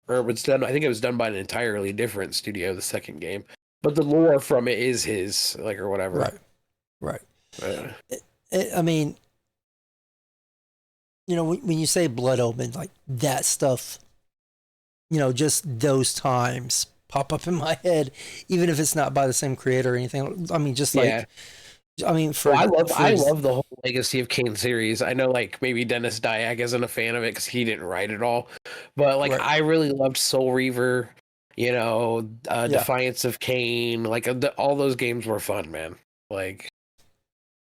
Or it was done, I think it was done by an entirely different studio, the second game. But the lore from it is his, like, or whatever. Right. I mean, when you say Blood Omen, like that stuff, just those times pop up in my head, even if it's not by the same creator or anything. I mean, just like, I mean, I love the whole Legacy of Kain series. I know, like, maybe Dennis Dyack isn't a fan of it because he didn't write it all, but like, I really loved Soul Reaver. Defiance of Kain. Like, all those games were fun, man. Like,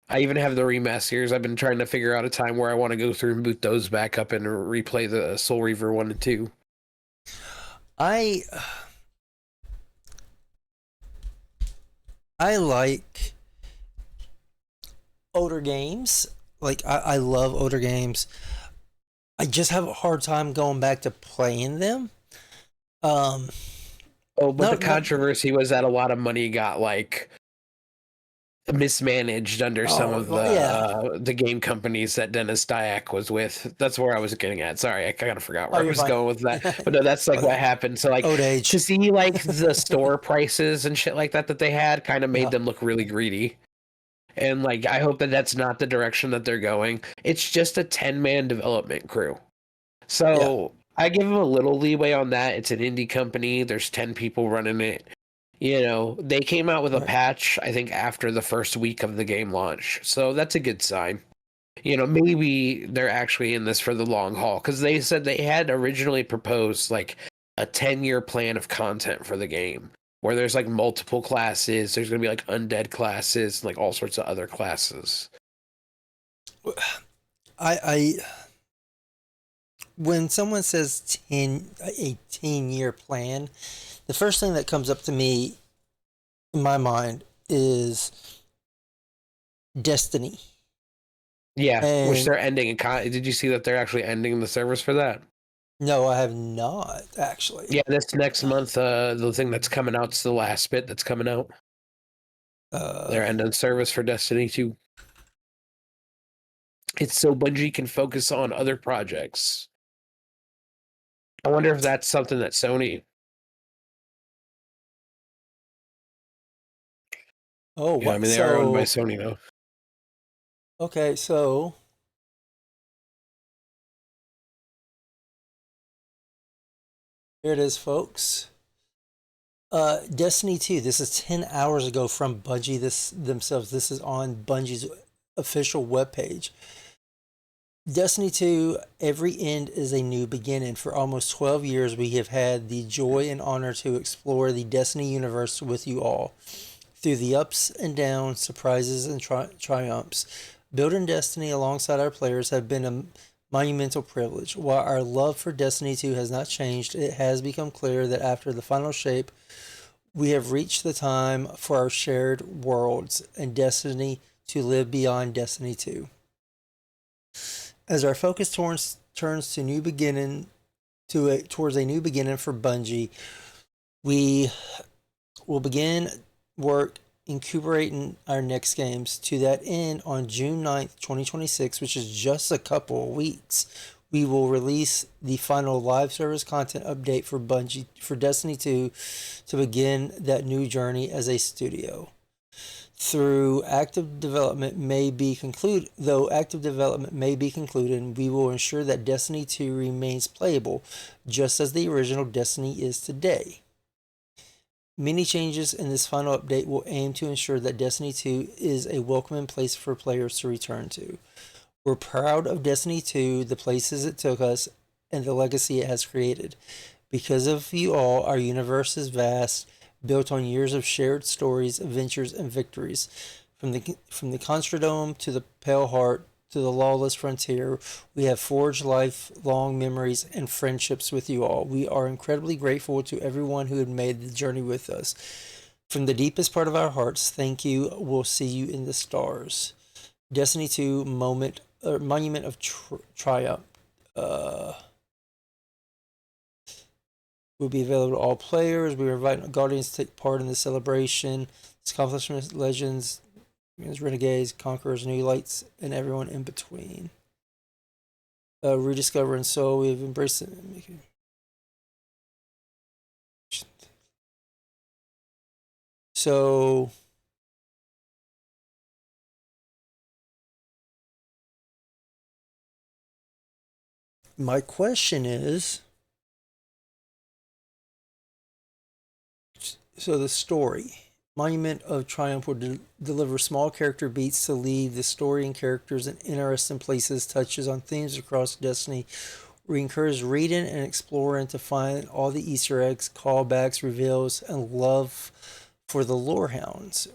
I even have the remasters. I've been trying to figure out a time where I want to go through and boot those back up and replay the Soul Reaver 1 and 2. I like older games. Like I love older games. I just have a hard time going back to playing them. The controversy was that a lot of money got like mismanaged under some of the game companies that Dennis Dyack was with. That's where I was getting at. Sorry, I kind of forgot where I was going with that. But no, that's like what happened. So like to see like the store prices and shit like that they had kind of made them look really greedy. And like I hope that that's not the direction that they're going. It's just a 10-man development crew. So I give them a little leeway on that. It's an indie company. There's 10 people running it. They came out with a patch, I think, after the first week of the game launch. So that's a good sign. Maybe they're actually in this for the long haul. Because they said they had originally proposed, like, a 10-year plan of content for the game. Where there's, like, multiple classes. There's going to be, like, undead classes. And, like, all sorts of other classes. when someone says a 10-year plan, the first thing that comes up to me in my mind is Destiny. Yeah, which And they're ending. Did you see that they're actually ending the service for that? no, I have not actually. Yeah, this next month, the thing that's coming out is the last bit that's coming out. They're ending service for Destiny 2. It's so Bungie can focus on other projects. I wonder if that's something that Sony. Oh, Yeah, I what? mean, they are owned by So Sony now. okay, so here it is, folks. Destiny 2. This is 10 hours ago from Bungie themselves. This is on Bungie's official webpage. Destiny 2, every end is a new beginning. For almost 12 years, we have had the joy and honor to explore the Destiny universe with you all. Through the ups and downs, surprises, and triumphs, building Destiny alongside our players have been a monumental privilege. While our love for Destiny 2 has not changed, it has become clear that after the final shape, we have reached the time for our shared worlds and Destiny to live beyond Destiny 2. As our focus turns to new beginning towards a new beginning for Bungie, we will begin work incubating our next games. To that end, on June 9th, 2026, which is just a couple of weeks, we will release the final live service content update for Bungie for Destiny 2 to begin that new journey as a studio. Though active development may be concluded, we will ensure that Destiny 2 remains playable just as the original Destiny is today. Many changes in this final update will aim to ensure that Destiny 2 is a welcoming place for players to return to. We're proud of Destiny 2, the places it took us, and the legacy it has created. Because of you all, our universe is vast, built on years of shared stories, adventures, and victories. From the Constradome to the Pale Heart to the Lawless Frontier, we have forged lifelong memories and friendships with you all. We are incredibly grateful to everyone who had made the journey with us. From the deepest part of our hearts, thank you. We'll see you in the stars. Destiny 2 Monument of Triumph will be available to all players. We are inviting Guardians to take part in the celebration. Accomplishments, legends, renegades, conquerors, new lights, and everyone in between. Rediscovering soul. We've embraced it. So my question is, so the story. Monument of Triumph will deliver small character beats to lead the story and characters in interesting places, touches on themes across Destiny. We encourage reading and exploring to find all the Easter eggs, callbacks, reveals, and love for the lore hounds.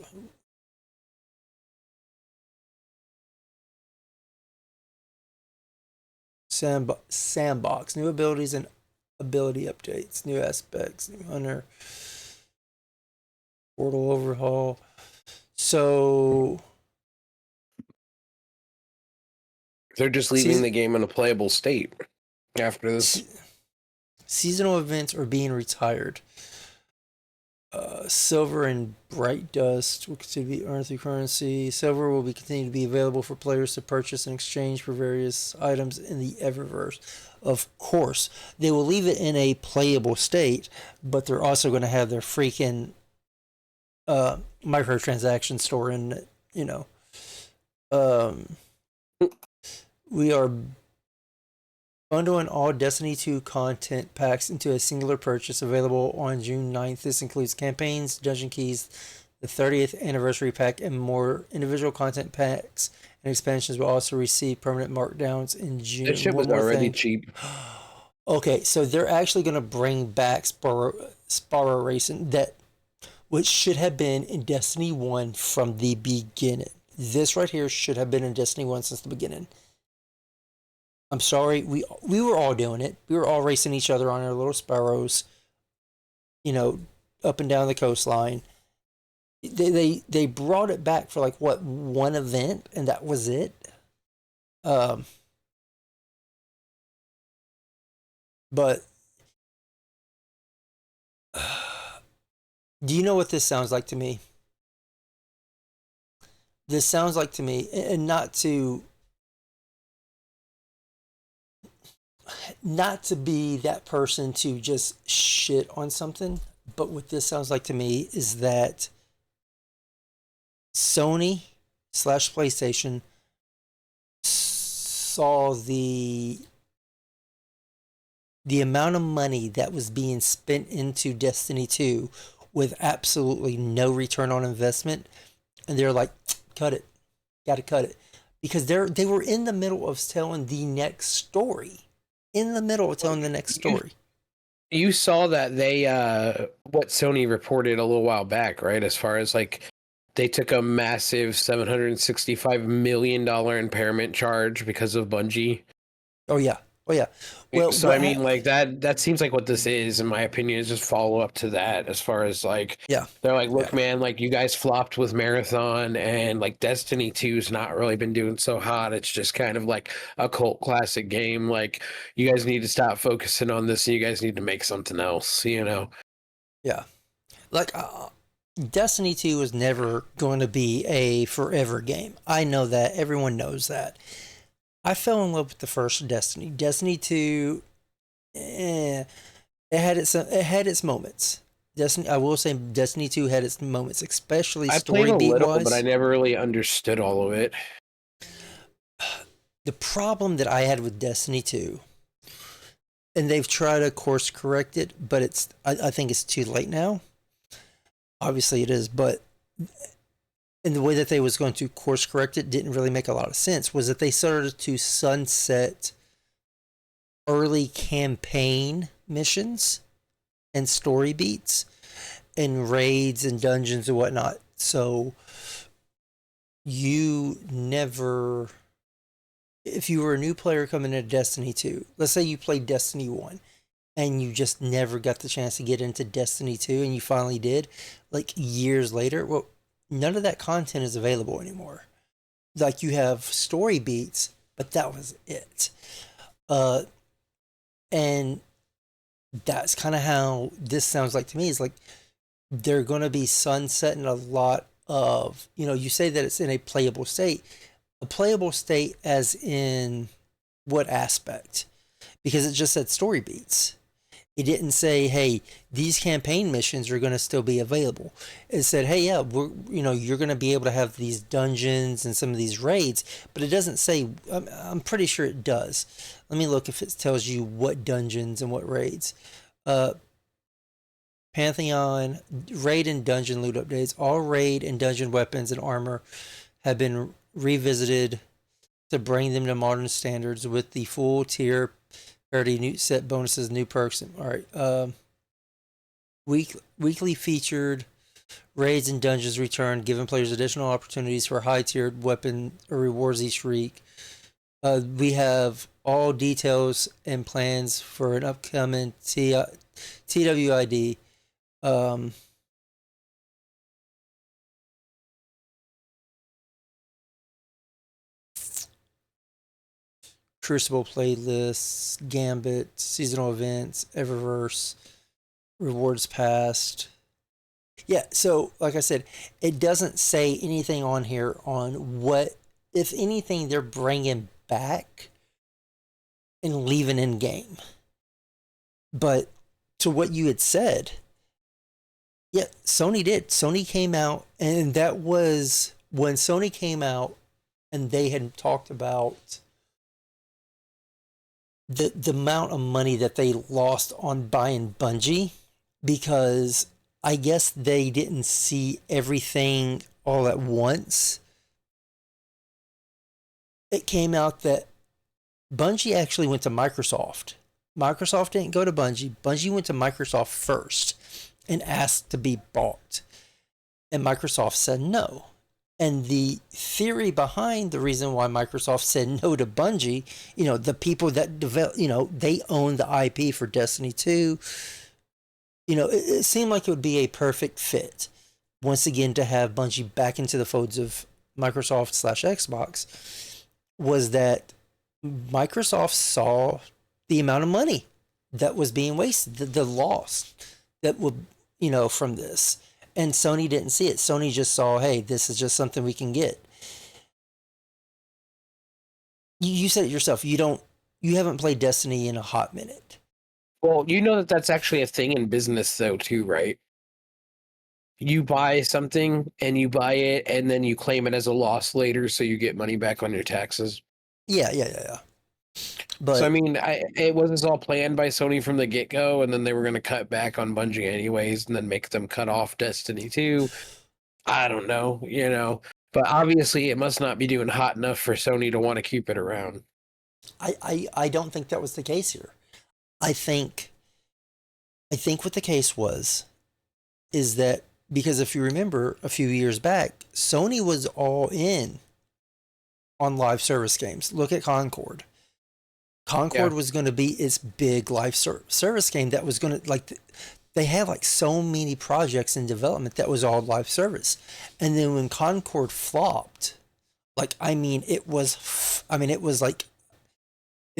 Sandbox, new abilities and ability updates, new aspects, new hunter, portal overhaul. So They're just leaving the game in a playable state after this. Seasonal events are being retired. Silver and Bright Dust will continue to be earned through currency. Silver will be continue to be available for players to purchase and exchange for various items in the Eververse. Of course, they will leave it in a playable state, but they're also going to have their freaking microtransaction store in it. We are bundling all Destiny 2 content packs into a singular purchase available on June 9th. This includes campaigns, dungeon keys, the 30th anniversary pack, and more. Individual content packs and expansions will also receive permanent markdowns in June. That shit was already cheap. Okay, so they're actually going to bring back Sparrow Racing, which should have been in Destiny 1 from the beginning. This right here should have been in Destiny 1 since the beginning. I'm sorry. We were all doing it. We were all racing each other on our little sparrows, you know, up and down the coastline. They brought it back for like what, one event, and that was it. Um, but do you know what this sounds like to me? This sounds like to me, and not to be that person to just shit on something, but what this sounds like to me is that Sony slash PlayStation saw the amount of money that was being spent into Destiny 2 with absolutely no return on investment, and they're like, cut it, gotta cut it, because they were in the middle of telling the next story, in the middle of telling the next story. You saw that they what Sony reported a little while back, right? As far as like they took a massive $765 million impairment charge because of Bungie. Oh yeah, oh yeah. Well, so I mean, like that seems like what this is, in my opinion, is just follow up to that. As far as like, yeah, they're like, look, man, like you guys flopped with Marathon, and like Destiny 2's not really been doing so hot. It's just kind of like a cult classic game. Like you guys need to stop focusing on this, and you guys need to make something else. You know? Yeah, like Destiny 2 is never going to be a forever game. I know that. Everyone knows that. I fell in love with the first Destiny. Destiny 2, it had its moments. Destiny, I will say, Destiny 2 had its moments, especially I story played a beat little, wise. but I never really understood all of it. The problem that I had with Destiny 2, and they've tried to course correct it, but I think it's too late now. Obviously it is, but in the way that they was going to course correct it didn't really make a lot of sense, was that they started to sunset early campaign missions and story beats and raids and dungeons and whatnot. So you never, if you were a new player coming into Destiny 2, let's say you played Destiny 1 and you just never got the chance to get into Destiny 2 and you finally did, like years later, well, none of that content is available anymore. Like you have story beats, but that was it. And that's kind of how this sounds like to me. Is like they're going to be sunsetting a lot of, you say that it's in a playable state. A playable state as in what aspect? Because it just said story beats. It didn't say, hey, these campaign missions are going to still be available. It said, hey, yeah, you're going to be able to have these dungeons and some of these raids, but it doesn't say, I'm pretty sure it does. Let me look if it tells you what dungeons and what raids. Pantheon, raid and dungeon loot updates. All raid and dungeon weapons and armor have been revisited to bring them to modern standards with the full tier parity, new set bonuses, new perks. All right. Weekly featured raids and dungeons return, giving players additional opportunities for high-tiered weapon or rewards each week. We have all details and plans for an upcoming TWID. Crucible playlists, Gambit, seasonal events, Eververse, rewards past. Yeah, so like I said, it doesn't say anything on here on what, if anything, they're bringing back and leaving in game. But to what you had said, yeah, Sony did. Sony came out, and that was when Sony came out and they had talked about the amount of money that they lost on buying Bungie, because I guess they didn't see everything all at once. It came out that Bungie actually went to Microsoft. Microsoft didn't go to Bungie. Bungie went to Microsoft first and asked to be bought. And Microsoft said no. And the theory behind the reason why Microsoft said no to Bungie, the people that develop, they own the IP for Destiny 2. It seemed like it would be a perfect fit once again to have Bungie back into the folds of Microsoft slash Xbox. Was that Microsoft saw the amount of money that was being wasted, the loss that would, from this. And Sony didn't see it. Sony just saw, hey, this is just something we can get. You said it yourself. You haven't played Destiny in a hot minute. Well, you know that's actually a thing in business though too, right? You buy something and you buy it and then you claim it as a loss later so you get money back on your taxes. Yeah. But so I mean, it was all planned by Sony from the get-go, and then they were going to cut back on Bungie anyways, and then make them cut off Destiny 2. I don't know, but obviously it must not be doing hot enough for Sony to want to keep it around. I don't think that was the case here. I think what the case is that because if you remember a few years back, Sony was all in on live service games. Look at Concord. Concord was going to be its big live service game that was going to they had like so many projects in development that was all live service. And then when Concord flopped, it was like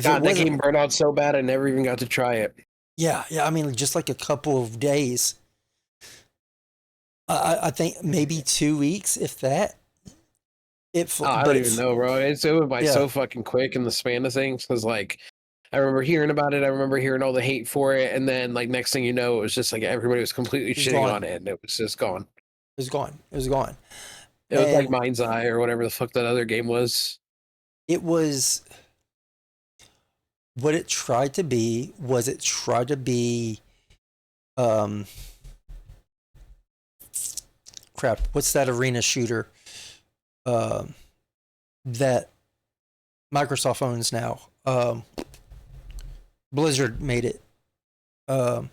God, that game burned out so bad I never even got to try it. Yeah, just like a couple of days. I think maybe 2 weeks, if that. I don't even know, bro. It went by so fucking quick in the span of things. Because, I remember hearing about it. I remember hearing all the hate for it. And then, next thing you know, it was just everybody was completely shitting on it. And it was just gone. It was gone. It was like Mind's Eye or whatever the fuck that other game was. It was... What it tried to be was crap, what's that arena shooter that Microsoft owns now? Blizzard made it. Overwatch?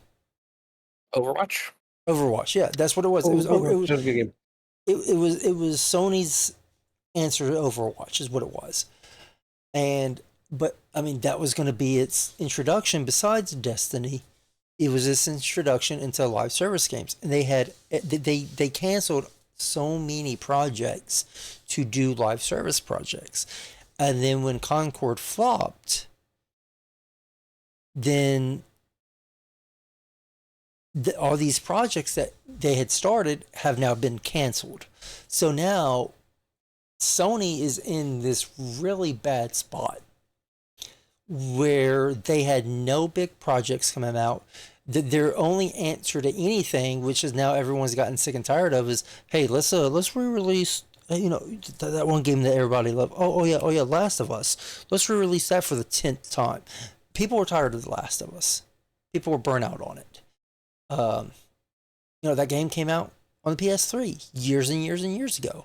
Overwatch, yeah, that's what it was. It was a good game. It was Sony's answer to Overwatch is what it was. But that was going to be its introduction besides Destiny. It was this introduction into live service games. And they canceled so many projects to do live service projects. And then when Concord flopped, then all these projects that they had started have now been canceled. So now Sony is in this really bad spot where they had no big projects coming out. Their only answer to anything, which is now everyone's gotten sick and tired of, is, hey, let's re-release that one game that everybody loved. Oh yeah, Last of Us. Let's re-release that for the 10th time. People were tired of The Last of Us. People were burnt out on it. That game came out on the PS3 years and years and years ago.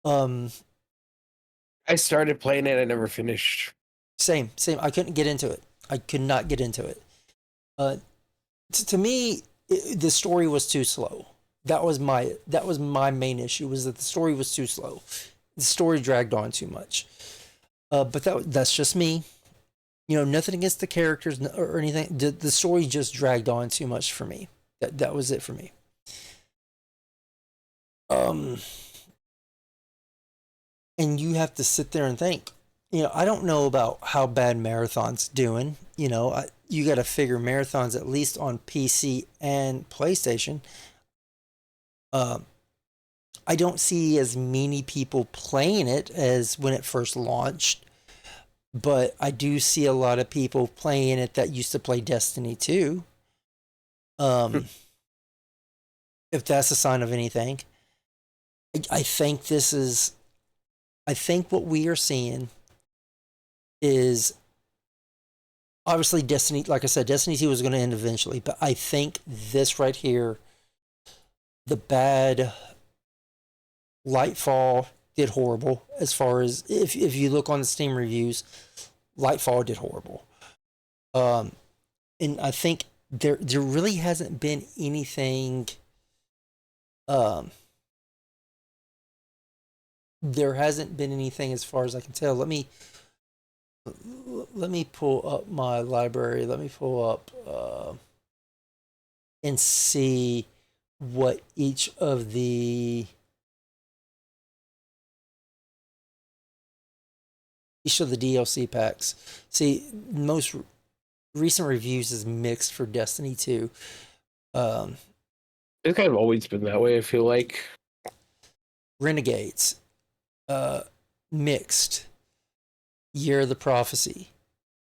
I started playing it. I never finished. Same. I couldn't get into it. I could not get into it. To me, the story was too slow. That was my main issue, was that the story was too slow. The story dragged on too much. But that's just me. Nothing against the characters or anything. The story just dragged on too much for me. That was it for me. And you have to sit there and think. I don't know about how bad Marathon's doing. You got to figure Marathon's at least on PC and PlayStation. I don't see as many people playing it as when it first launched, but I do see a lot of people playing it that used to play Destiny 2. If that's a sign of anything, I think what we are seeing is obviously Destiny, like I said, Destiny 2 was going to end eventually, but I think this right here, the bad Lightfall did horrible. As far as if you look on the Steam reviews, Lightfall did horrible. And I think there really hasn't been anything there hasn't been anything as far as I can tell. Let me pull up my library. Let me pull up and see what each of the DLC packs. See, most recent reviews is mixed for Destiny 2. It's kind of always been that way, I feel like. Renegades, mixed. Year of the Prophecy,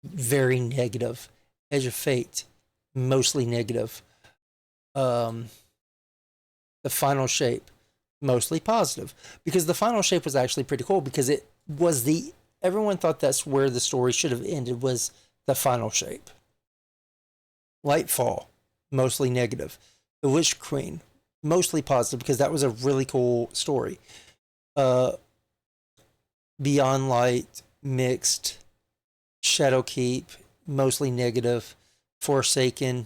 very negative. Edge of Fate, mostly negative. The Final Shape, mostly positive. Because the Final Shape was actually pretty cool because it was everyone thought that's where the story should have ended, was the Final Shape. Lightfall, mostly negative. The Witch Queen, mostly positive because that was a really cool story. Beyond Light, mixed. Shadowkeep, mostly negative. Forsaken,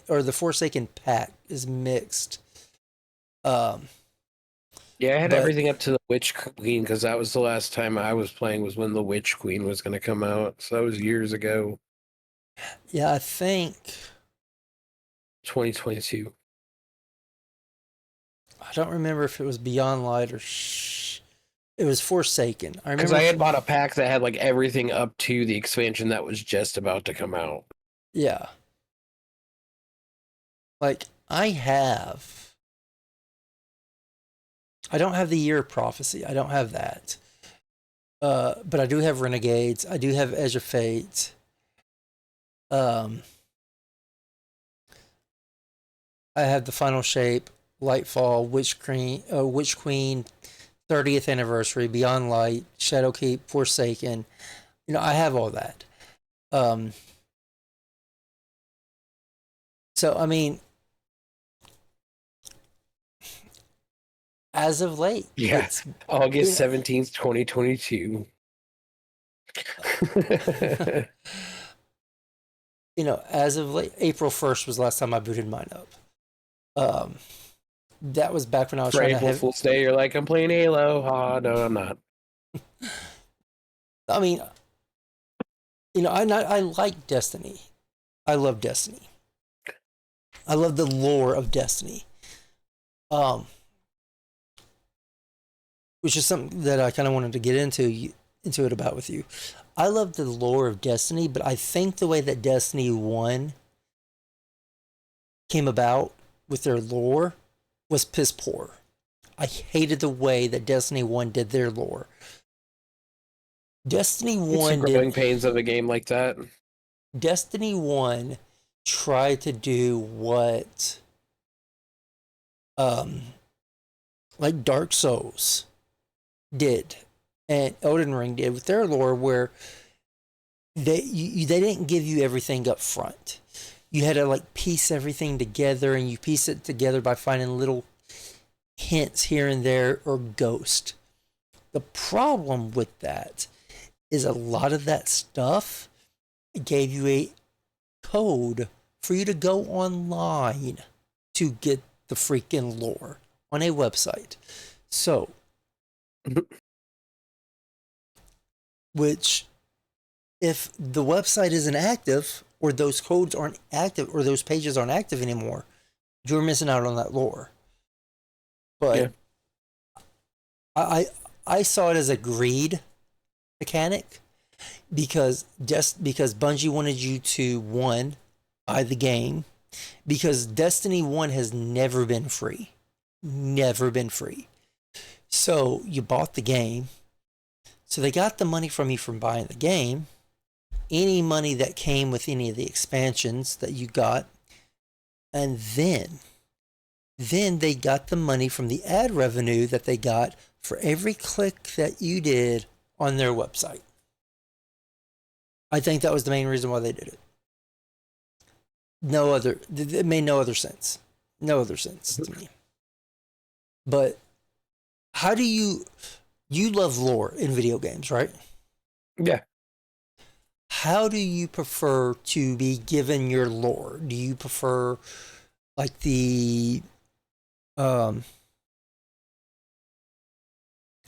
or the Forsaken pack is mixed. Yeah, I had But- everything up to the Witch Queen because that was the last time I was playing was when the Witch Queen was going to come out. So that was years ago, Yeah, I think 2022. I don't remember if it was Beyond Light or it was Forsaken. I Because remember I had bought a pack that had like everything up to the expansion that was just about to come out. Yeah. Like I don't have the Year of Prophecy. I don't have that. But I do have Renegades. I do have Edge of Fate. I have the Final Shape, Lightfall, Witch Queen, 30th Anniversary, Beyond Light, Shadowkeep, Forsaken. You know, I have all that. So, I mean, as of late, Yeah. it's, August 17th, 2022. you know, as of late, April 1st was the last time I booted mine up. That was back when I was For trying to April have. Fool's Day, you're like, I'm playing Halo. Oh, no, I'm not. I mean, you know, I like Destiny. I love Destiny. I love the lore of Destiny. Which is something that I kind of wanted to get into it about with you. I love the lore of Destiny, but I think the way that Destiny 1 came about with their lore was piss poor. I hated the way that Destiny 1 did their lore. Destiny It's the 1 growing pains of a game like that. Destiny 1 tried to do what like Dark Souls did and Elden Ring did with their lore, where they didn't give you everything up front. You had to like piece everything together, and you piece it together by finding little hints here and there or ghost. The problem with that is a lot of that stuff gave you a code for you to go online to get the freaking lore on a website. So, which, if the website isn't active, or those codes aren't active, or those pages aren't active anymore, you're missing out on that lore. But Yeah. I saw it as a greed mechanic, because Bungie wanted you to, one, buy the game, because Destiny 1 has never been free. Never been free. So you bought the game. So they got the money from you from buying the game. Any money that came with any of the expansions that you got. And then they got the money from the ad revenue that they got for every click that you did on their website. I think that was the main reason why they did it. It made no other sense. No other sense to me. But how do you love lore in video games, right? Yeah. How do you prefer to be given your lore? Do you prefer like the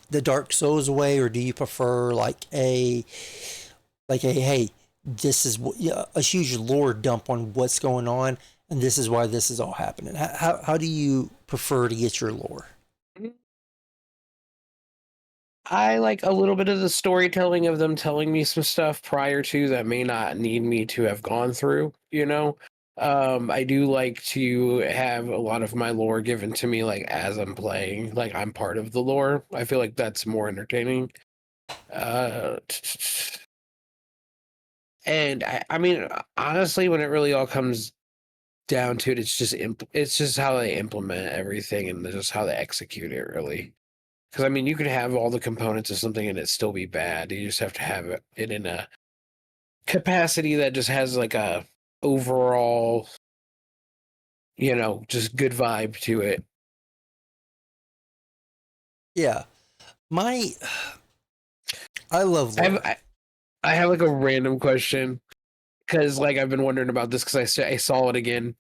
the Dark Souls way, or do you prefer like a hey, this is a huge lore dump on what's going on, and this is why this is all happening? How do you prefer to get your lore? I like a little bit of the storytelling of them telling me some stuff prior to that may not need me to have gone through, you know. I do like to have a lot of my lore given to me like as I'm playing, like I'm part of the lore. I feel like that's more entertaining. Uh and I mean honestly when it really all comes down to it, it's just how they implement everything and just how they execute it really. Because I mean, you could have all the components of something and it still be bad. You just have to have it in a capacity that just has like a overall, just good vibe to it. Yeah, my I love lore. I have like a random question because like I've been wondering about this because I saw it again.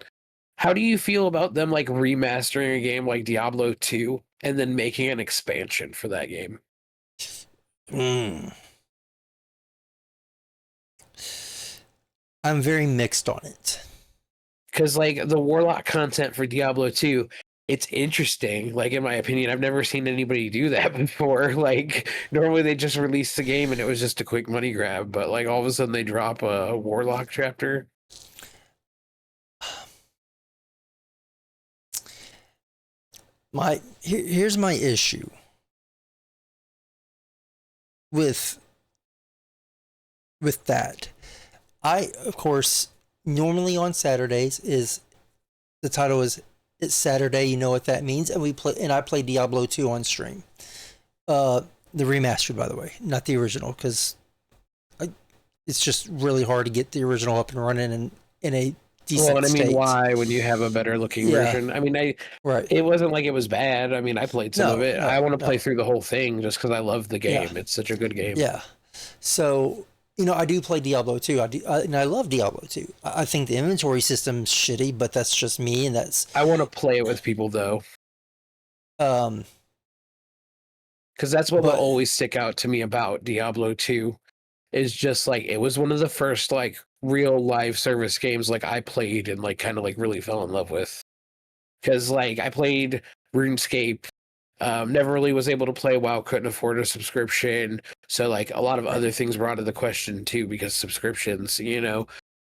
How do you feel about them like remastering a game like Diablo 2 and then making an expansion for that game? Mm. I'm very mixed on it. Because like the Warlock content for Diablo 2, it's interesting. Like in my opinion, I've never seen anybody do that before. Like normally they just release the game and it was just a quick money grab, but like all of a sudden they drop a Warlock chapter. Here's my issue with that. I, of course, normally on Saturdays is the title is it's Saturday. You know what that means, and I play Diablo 2 on stream. The remastered, by the way, not the original, because it's just really hard to get the original up and running in a decent Well, and I mean, state. why when you have a better looking version? I mean, right. It wasn't like it was bad. I mean, I played some of it. I want to play through the whole thing just because I love the game. Yeah. It's such a good game. Yeah. So, I do play Diablo 2. And I love Diablo 2. I think the inventory system's shitty, but that's just me, and that's... I want to play it with people, though. Because that's what will always stick out to me about Diablo 2 is just, like, it was one of the first, like, real live service games, like, I played and, like, kind of, like, really fell in love with. Because, like, I played RuneScape, never really was able to play WoW, couldn't afford a subscription. So, like, a lot of other things were out of the question, too, because subscriptions,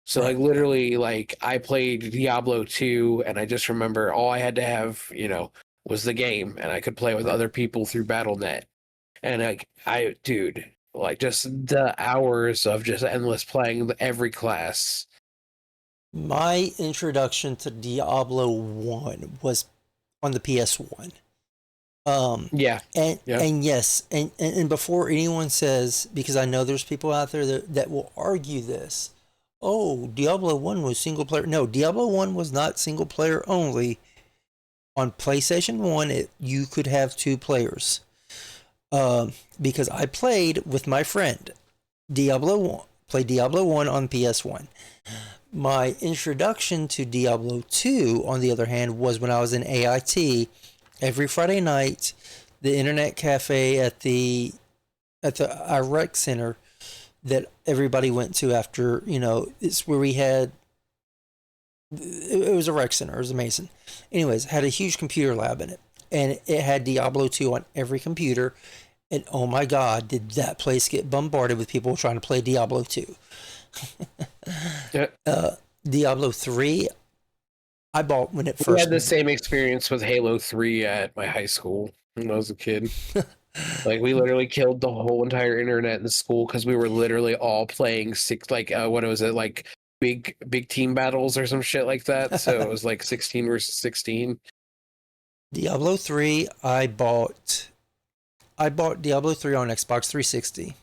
So, like, literally, like, I played Diablo 2, and I just remember all I had to have, was the game, and I could play with other people through Battle.net. And, like, dude, like, just the hours of just endless playing every class. My introduction to Diablo 1 was on the PS1. And yes, and before anyone says, because I know there's people out there that will argue this, oh, Diablo 1 was single player. No, Diablo 1 was not single player only. On PlayStation 1, you could have 2 players. Because I played with my friend played Diablo 1 on PS1. My introduction to Diablo 2, on the other hand, was when I was in AIT. Every Friday night, the internet cafe at the rec center that everybody went to after, it's where we had, it was a rec center, it was amazing. Anyways, had a huge computer lab in it, and it had Diablo 2 on every computer, and oh my god, did that place get bombarded with people trying to play Diablo 2. Diablo 3, I bought when it first... We had the same experience with Halo 3 at my high school when I was a kid. Like, we literally killed the whole entire internet in the school because we were literally all playing what was it, like big team battles or some shit like that. So it was like 16 versus 16. Diablo 3, I bought Diablo 3 on Xbox 360.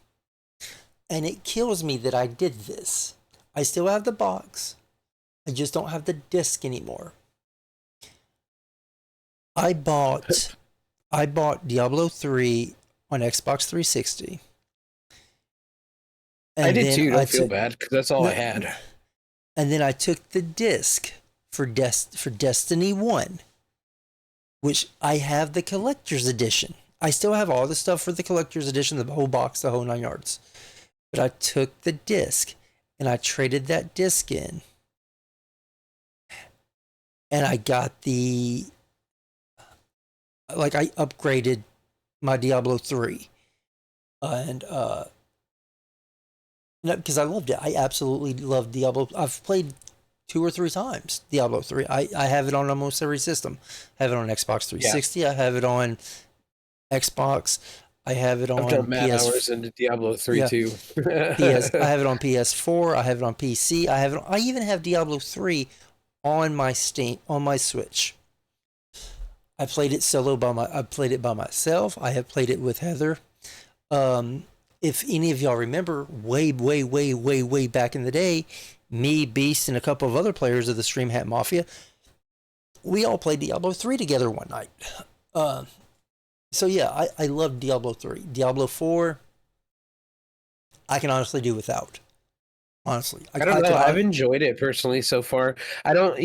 And it kills me that I did this. I still have the box. I just don't have the disc anymore. I bought Diablo 3 on Xbox 360. And I did too, don't feel bad, because that's all I had. And then I took the disc for Destiny 1, which I have the collector's edition. I still have all the stuff for the collector's edition, the whole box, the whole 9 yards. But I took the disc and I traded that disc in, and I got I upgraded my Diablo 3. And because I loved it. I absolutely loved Diablo. I've played 2 or 3 times Diablo 3. I have it on almost every system. I have it on Xbox 360. I have it on Xbox. I have it I've on done mad PS. hours into Diablo 3 Yeah. too. I have it on PS4. I have it on PC. I even have Diablo 3 on my Switch. I played it I played it by myself. I have played it with Heather. If any of y'all remember, way back in the day, me, Beast, and a couple of other players of the Stream Hat Mafia, we all played Diablo 3 together one night. So yeah, I love Diablo 3. Diablo 4, I can honestly do without. Honestly, I don't know. I've enjoyed it personally so far. I don't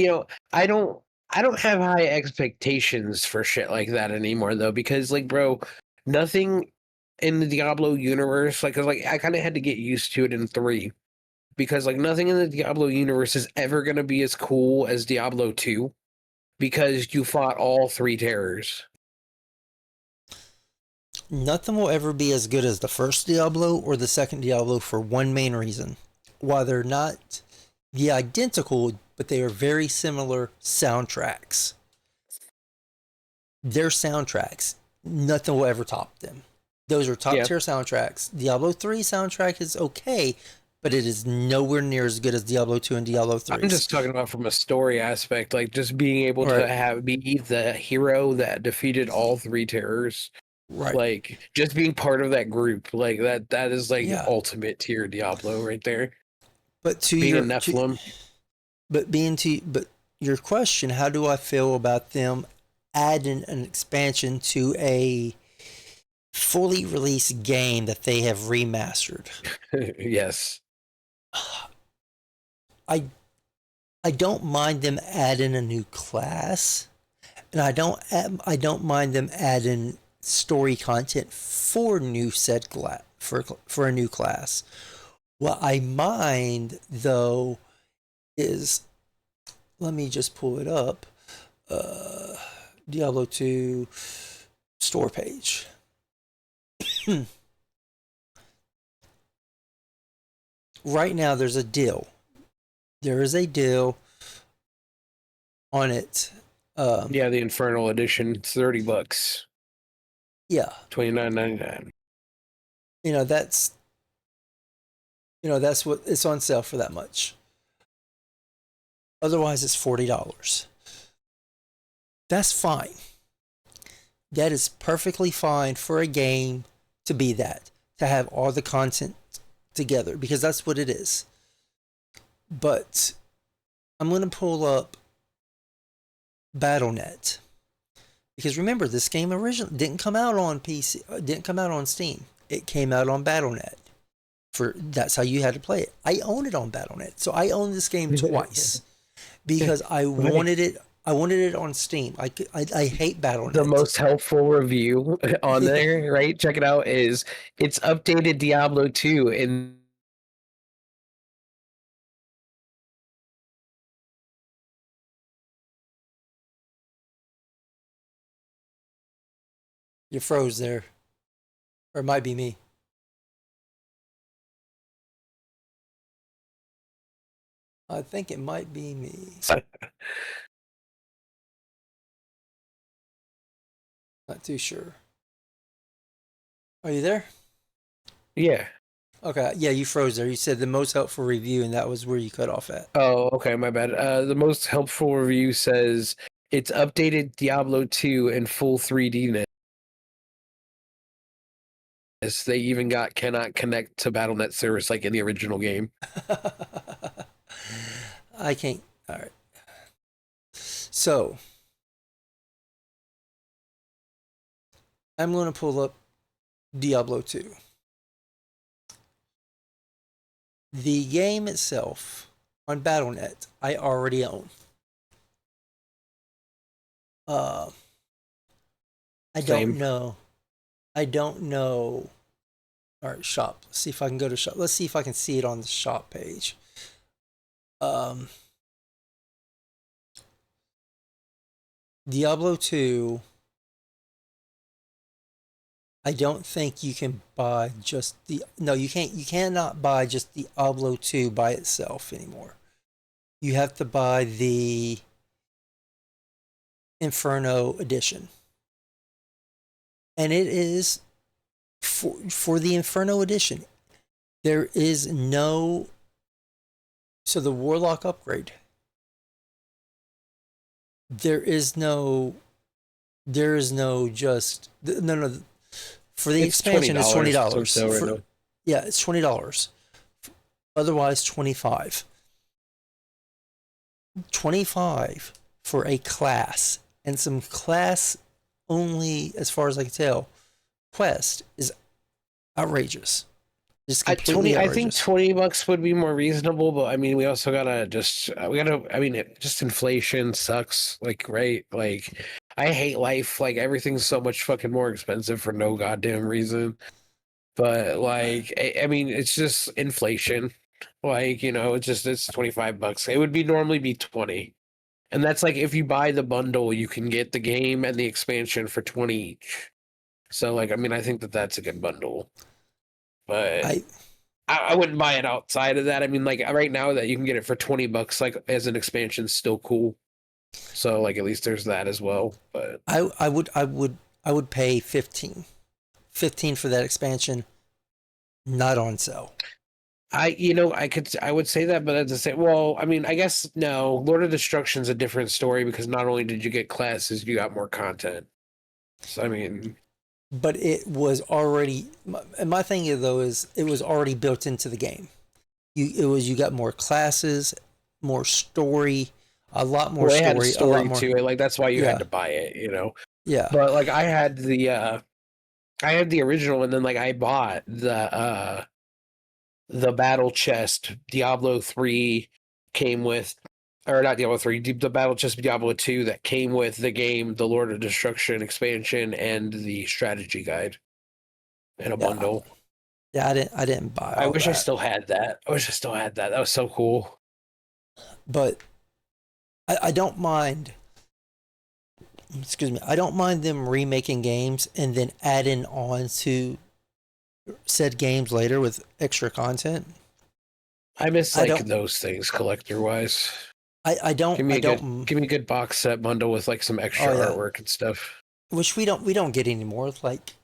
have high expectations for shit like that anymore though, because like, bro, nothing in the Diablo universe, like, 'cause, like, I kind of had to get used to it in 3, because like nothing in the Diablo universe is ever gonna be as cool as Diablo 2, because you fought all 3 terrors. Nothing will ever be as good as the first Diablo or the second Diablo for one main reason. While they're not identical, but they are very similar soundtracks. Their soundtracks, nothing will ever top them. Those are top tier soundtracks. Diablo 3 soundtrack is okay, but it is nowhere near as good as Diablo 2 and Diablo 3. I'm just talking about from a story aspect, like just being able to be the hero that defeated all 3 terrors. Right. Like just being part of that group, like that is like ultimate tier Diablo right there. But to being a Nephilim. But your question, how do I feel about them adding an expansion to a fully released game that they have remastered? Yes. I don't mind them adding a new class, and I don't mind them adding story content for new for a new class. What I mind though is, let me just pull it up. Diablo 2 store page. Right now there's a deal. There is a deal on it. The Infernal Edition, $30. Yeah. $29.99. That's what it's on sale for, that much. Otherwise it's $40. That's fine. That is perfectly fine for a game to be that, to have all the content together, because that's what it is. But I'm going to pull up Battle.net, because remember, this game originally didn't come out on PC, didn't come out on Steam. It came out on Battle.net. That's how you had to play it. I own it on Battle.net, so I own this game twice because I wanted it. I wanted it on Steam. I hate Battle.net. The most helpful review on there, right? Check it out. It's updated Diablo 2 in. You froze there, or it might be me. I think it might be me. Not too sure. Are you there? Yeah. Okay. Yeah, you froze there. You said the most helpful review, and that was where you cut off at. Oh, okay. My bad. The most helpful review says it's updated Diablo 2 in full 3D-ness. They even cannot connect to Battle.net service like in the original game. I can't. All right. So I'm going to pull up Diablo 2. The game itself on Battle.net, I already own. I don't know. I don't know. All right, shop. Let's see if I can go to shop. Let's see if I can see it on the shop page. Um, Diablo 2. I don't think you can buy just the no, you can't you cannot buy just the Diablo 2 by itself anymore. You have to buy the Inferno edition. And it is for the Inferno edition. There is no so the Warlock upgrade. There is no just no for the expansion it's $20. Yeah, it's $20. Otherwise 25. 25 for a class and some class only, as far as I can tell, quest is outrageous. Just completely outrageous. I think $20 would be more reasonable, but I mean, we also gotta just I mean, just inflation sucks. Like, right? Like, I hate life. Like, everything's so much fucking more expensive for no goddamn reason. But like, I mean, it's just inflation. Like, it's $25. It would normally be 20. And that's like if you buy the bundle, you can get the game and the expansion for 20 each. So like, I mean, I think that's a good bundle. But I wouldn't buy it outside of that. I mean, like right now that you can get it for $20, like as an expansion, still cool. So like, at least there's that as well. But I would pay 15 for that expansion, not on sale. I would say that, but at the same, well, I mean, I guess no. Lord of Destruction's a different story because not only did you get classes, you got more content. So I mean, but it was already. And my thing though is it was already built into the game. You got more classes, more story, a lot more story. Had a story to it. Like that's why you had to buy it. Yeah. But like I had the original, and then like I bought the battle chest. Diablo 3 came with, or not Diablo 3, the battle chest of Diablo 2 that came with the game, the Lord of Destruction expansion, and the strategy guide in a bundle. Yeah, I didn't buy I wish I still had that. That was so cool. But I don't mind. Excuse me. I don't mind them remaking games and then adding on to said games later with extra content. I miss those things collector wise. I don't give me a good box set bundle with like some extra artwork and stuff. Which we don't get anymore. Like,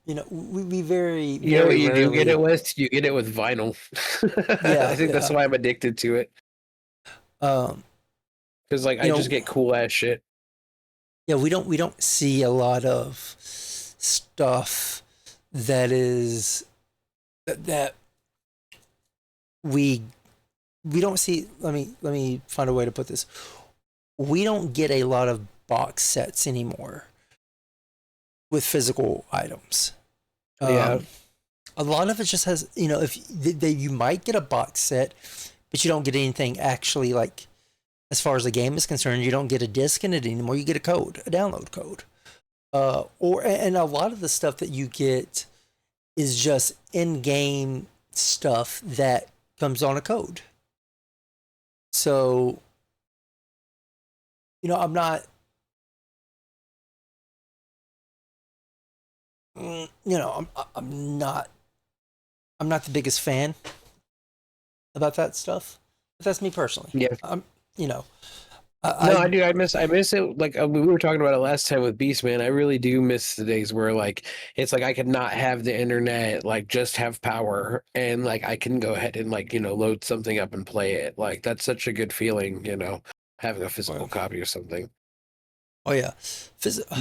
we very you know what you do get it with? You get it with vinyl. Yeah, I think that's why I'm addicted to it. Because like I just get cool ass shit. Yeah, we don't see a lot of stuff that we don't see. Let me find a way to put this. We don't get a lot of box sets anymore with physical items. Yeah. A lot of it just has, if you might get a box set, but you don't get anything actually, like, as far as the game is concerned, you don't get a disc in it anymore. You get a download code. And a lot of the stuff that you get is just in-game stuff that comes on a code. So, I'm not, I'm not the biggest fan about that stuff. But that's me personally. Yeah. I do. I miss it. Like we were talking about it last time with Beastman. I really do miss the days where like it's like I could not have the internet, like just have power, and like I can go ahead and like load something up and play it. Like that's such a good feeling, having a physical copy or something. Oh yeah,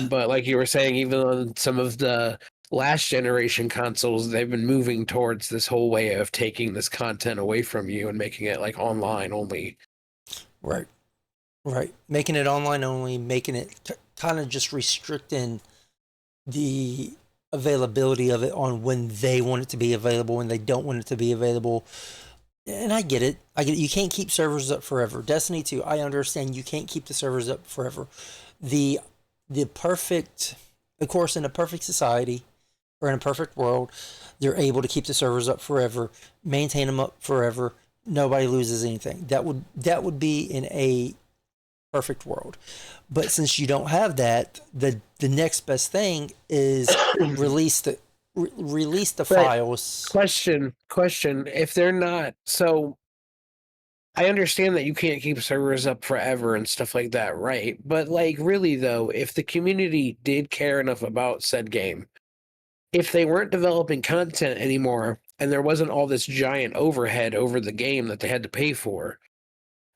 but like you were saying, even on some of the last generation consoles, they've been moving towards this whole way of taking this content away from you and making it like online only. Right. Making it online only, making it kind of just restricting the availability of it on when they want it to be available, when they don't want it to be available. And I get it. You can't keep servers up forever. Destiny 2, I understand you can't keep the servers up forever. Of course, in a perfect society, or in a perfect world, they're able to keep the servers up forever, maintain them up forever. Nobody loses anything. That would be in a perfect world. But since you don't have that, the next best thing is release the release the But files. question, if they're not, so I understand that you can't keep servers up forever and stuff like that, right? But like really though, if the community did care enough about said game, if they weren't developing content anymore and there wasn't all this giant overhead over the game that they had to pay for,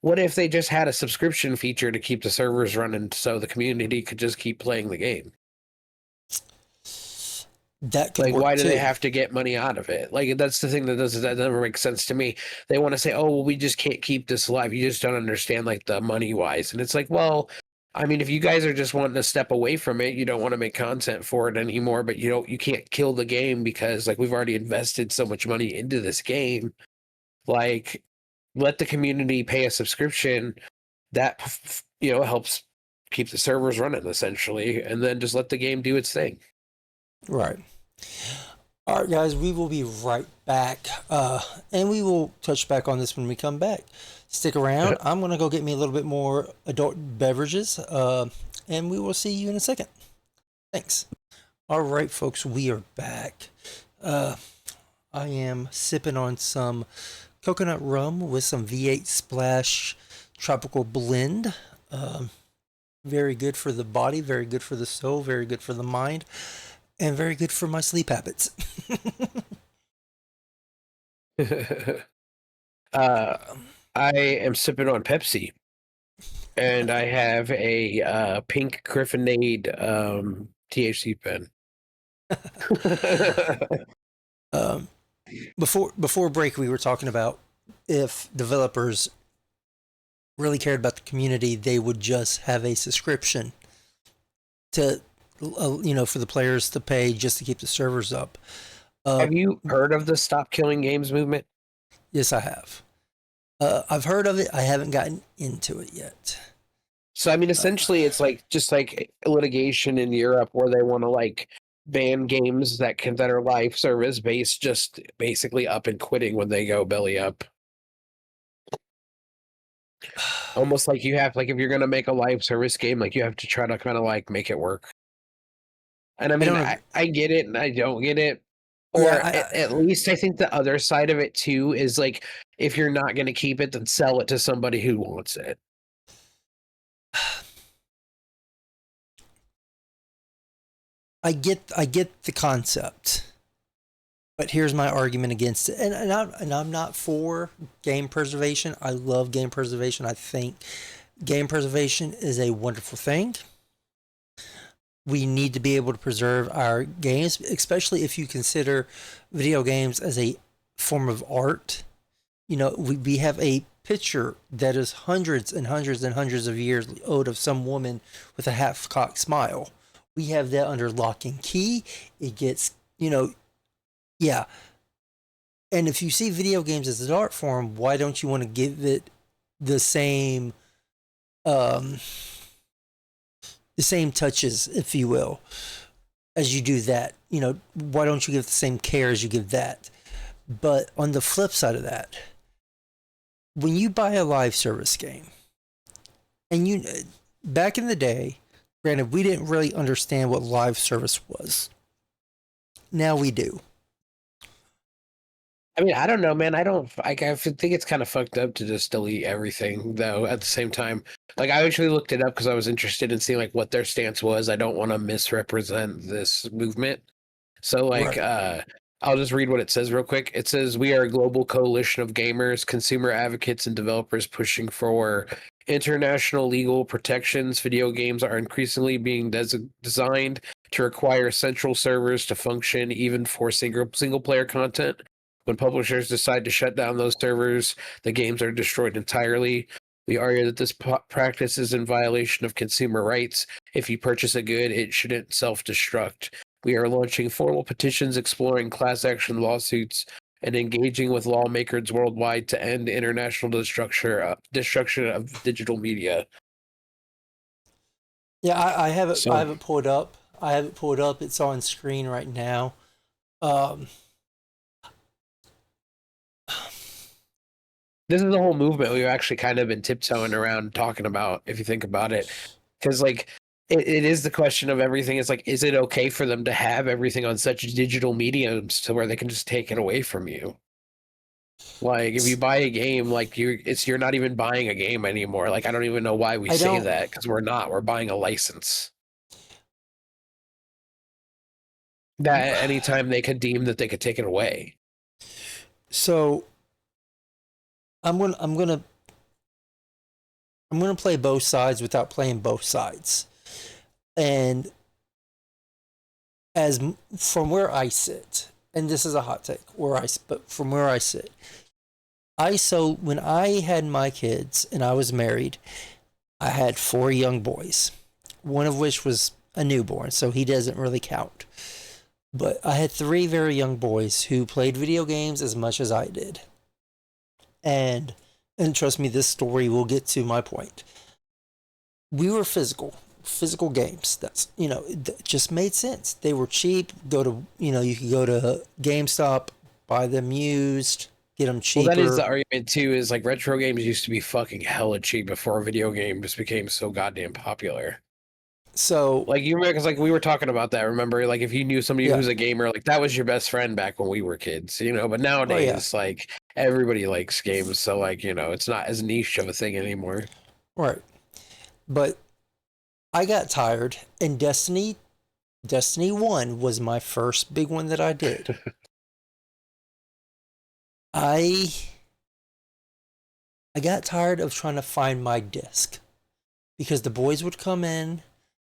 what if they just had a subscription feature to keep the servers running so the community could just keep playing the game? That could Like, work why do too. they have to get money out of it? Like, that's the thing that never makes sense to me. They want to say, "Oh, well, we just can't keep this alive." You just don't understand, like, the money wise. And it's like, well, I mean, if you guys are just wanting to step away from it, you don't want to make content for it anymore. But you can't kill the game because, like, we've already invested so much money into this game. Like, let the community pay a subscription that helps keep the servers running essentially, and then just let the game do its thing. Right. All right, guys, we will be right back. And we will touch back on this when we come back. Stick around. I'm going to go get me a little bit more adult beverages. And we will see you in a second. Thanks. All right, folks, we are back. I am sipping on some coconut rum with some V8 Splash Tropical Blend. Very good for the body, very good for the soul, very good for the mind. And very good for my sleep habits. I am sipping on Pepsi, and I have a pink Griffinade THC pen. Before break, we were talking about if developers really cared about the community, they would just have a subscription to, for the players to pay just to keep the servers up. Have you heard of the Stop Killing Games movement? Yes, I have. I've heard of it. I haven't gotten into it yet. So, I mean, essentially, it's like just like litigation in Europe where they want to like ban games that are live service based, just basically up and quitting when they go belly up. Almost like you have, like, if you're going to make a live service game, like you have to try to kind of like make it work. And I mean, I get it and I don't get it. Or Yeah, at least I think the other side of it too is like, if you're not going to keep it, then sell it to somebody who wants it. I get the concept, but here's my argument against it. And I'm not for game preservation. I love game preservation. I think game preservation is a wonderful thing. We need to be able to preserve our games, especially if you consider video games as a form of art. We have a picture that is hundreds and hundreds and hundreds of years old of some woman with a half-cocked smile. We have that under lock and key. It gets, yeah. And if you see video games as an art form, why don't you want to give it the same touches, if you will, as you do that? Why don't you give the same care as you give that? But on the flip side of that, when you buy a live service game, and back in the day, granted, we didn't really understand what live service was. Now we do. I mean, I don't know, man. I think it's kind of fucked up to just delete everything, though, at the same time. Like, I actually looked it up because I was interested in seeing, like, what their stance was. I don't want to misrepresent this movement. So, like, right. I'll just read what it says real quick. It says, "We are a global coalition of gamers, consumer advocates, and developers pushing for international legal protections. Video games are increasingly being designed to require central servers to function, even for single player content. When publishers decide to shut down those servers, the games are destroyed entirely. We argue that this practice is in violation of consumer rights. If you purchase a good, it shouldn't self-destruct. We are launching formal petitions exploring class action lawsuits and engaging with lawmakers worldwide to end international destruction of digital media." Yeah, I have it. So, I have it pulled up. It's on screen right now. Um, This is the whole movement we've actually kind of been tiptoeing around talking about, if you think about it. Because, like, it is the question of everything. It's like, is it okay for them to have everything on such digital mediums to where they can just take it away from you? Like, if you buy a game, like, you're not even buying a game anymore. Like, I don't even know why we I say don't. that, because we're not. We're buying a license. That anytime they could deem that they could take it away. So I'm gonna play both sides without playing both sides, and as from where I sit, and this is a hot take, but from where I sit, when I had my kids and I was married, I had 4 young boys, one of which was a newborn, so he doesn't really count. But I had 3 very young boys who played video games as much as I did. And trust me, this story will get to my point. We were physical games. That's, it just made sense. They were cheap. You could go to GameStop, buy them used, get them cheaper. Well, that is the argument too, is like retro games used to be fucking hella cheap before video games became so goddamn popular. So, like, you remember, because like we were talking about that, remember, like if you knew somebody Yeah. who's a gamer, like that was your best friend back when we were kids, but nowadays, like everybody likes games, so like, it's not as niche of a thing anymore. Right. But I got tired, and Destiny 1 was my first big one that I did. I got tired of trying to find my disc, because the boys would come in,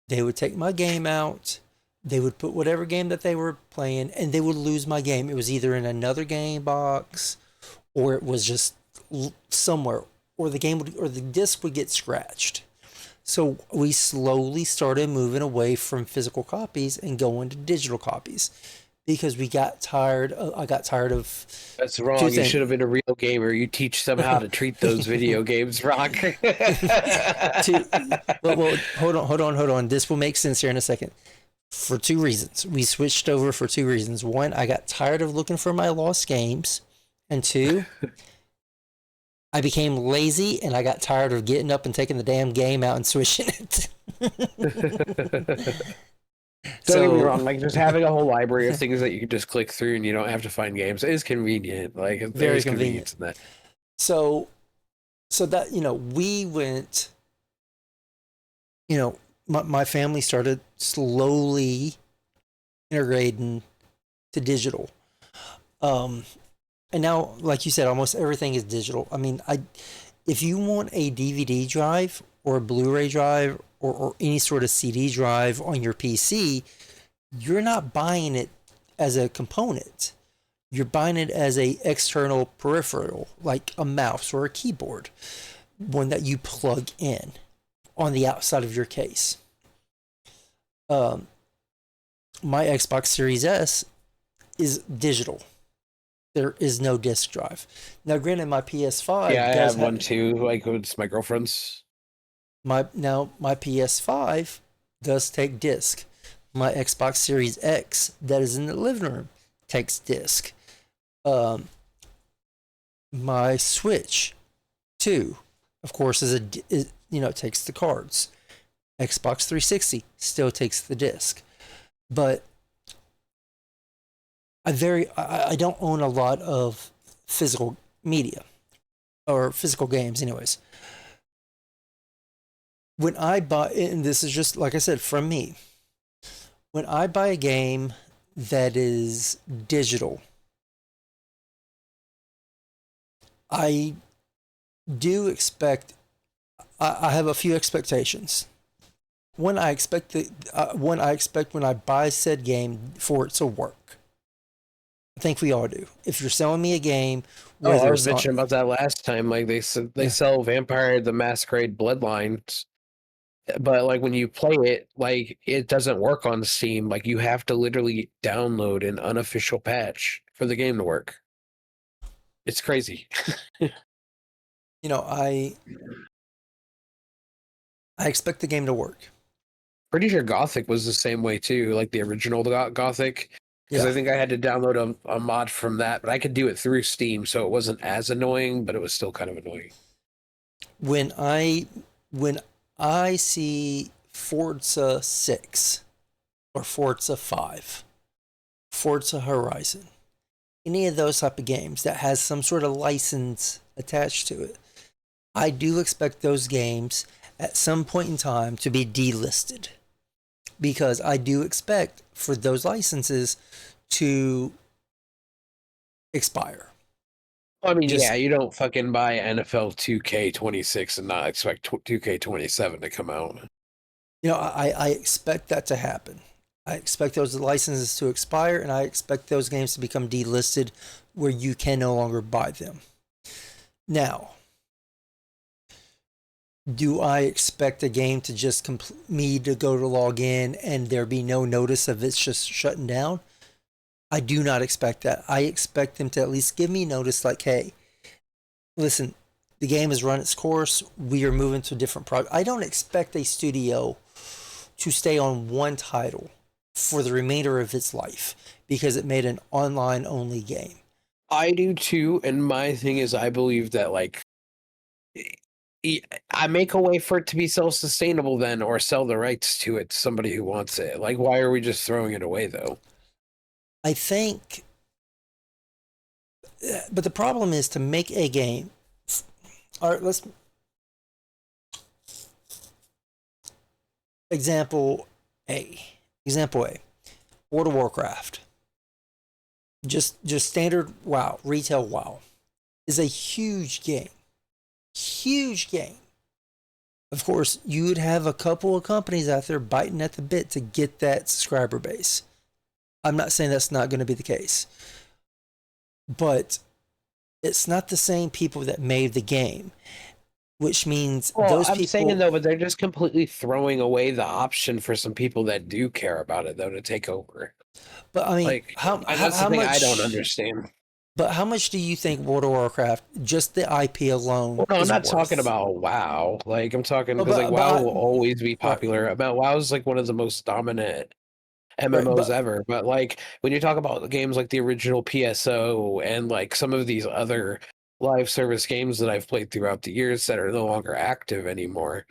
they would take my game out, they would put whatever game that they were playing, and they would lose my game. It was either in another game box, or it was just somewhere, or the disc would get scratched. So we slowly started moving away from physical copies and going to digital copies, because I got tired of. That's wrong. You should have been a real gamer. You teach them how to treat those video games, Rock. Well, hold on. This will make sense here in a second. For 2 reasons. We switched over for 2 reasons. 1, I got tired of looking for my lost games. And 2, I became lazy and I got tired of getting up and taking the damn game out and switching it. Don't get me wrong, like just having a whole library of things that you can just click through and you don't have to find games is convenient. Like, very convenient. In that. So that, we went, my family started slowly integrating to digital. And now, like you said, almost everything is digital. I mean, if you want a DVD drive or a Blu-ray drive or any sort of CD drive on your PC, you're not buying it as a component. You're buying it as a external peripheral, like a mouse or a keyboard, one that you plug in on the outside of your case. My Xbox Series S is digital. There is no disc drive. Now, granted, my PS5. Yeah, I have one too. Like, it's my girlfriend's. My PS5 does take disc. My Xbox Series X that is in the living room takes disc. My Switch 2, of course, takes the cards. Xbox 360 still takes the disc, but I don't own a lot of physical media or physical games, anyways. When I buy, and this is just like I said from me, when I buy a game that is digital, I do expect. I have a few expectations. One, I expect when I buy said game for it to work. I think we all do. If you're selling me a game, I was bitching about that last time. Like they sell Vampire the Masquerade Bloodlines, but like when you play it, like it doesn't work on Steam. Like you have to literally download an unofficial patch for the game to work. It's crazy. I expect the game to work. Pretty sure Gothic was the same way too. Like the original Gothic, because Yeah. I think I had to download a mod from that, but I could do it through Steam, so it wasn't as annoying, but it was still kind of annoying. When I see Forza 6 or Forza 5, Forza Horizon, any of those type of games that has some sort of license attached to it, I do expect those games at some point in time to be delisted, because I do expect for those licenses to expire. I mean, Just, yeah, you don't fucking buy NFL 2K26 and not expect 2K27 to come out. I expect that to happen. I expect those licenses to expire, and I expect those games to become delisted where you can no longer buy them. Now, do I expect a game to just me to go to log in and there be no notice of it's just shutting down? I do not expect that. I expect them to at least give me notice like, hey, listen, the game has run its course. We are moving to a different project. I don't expect a studio to stay on one title for the remainder of its life because it made an online only game. I do too, and my thing is I believe that like I make a way for it to be self-sustainable then, or sell the rights to it to somebody who wants it. Like, why are we just throwing it away though? I think, but the problem is to make a game. All right, let's example A. World of Warcraft. Just standard WoW, retail WoW is a huge game. Huge game. Of course, you would have a couple of companies out there biting at the bit to get that subscriber base. I'm not saying that's not going to be the case, but it's not the same people that made the game, which means those people. I'm saying though, but they're just completely throwing away the option for some people that do care about it though to take over. But I mean, like, how much? I don't understand. But how much do you think World of Warcraft, just the IP alone? Well, no, I'm not worth? talking about WoW. Like, I'm talking because like WoW will always be popular. Right. WoW is like one of the most dominant MMOs ever. But like when you talk about games like the original PSO and like some of these other live service games that I've played throughout the years that are no longer active anymore.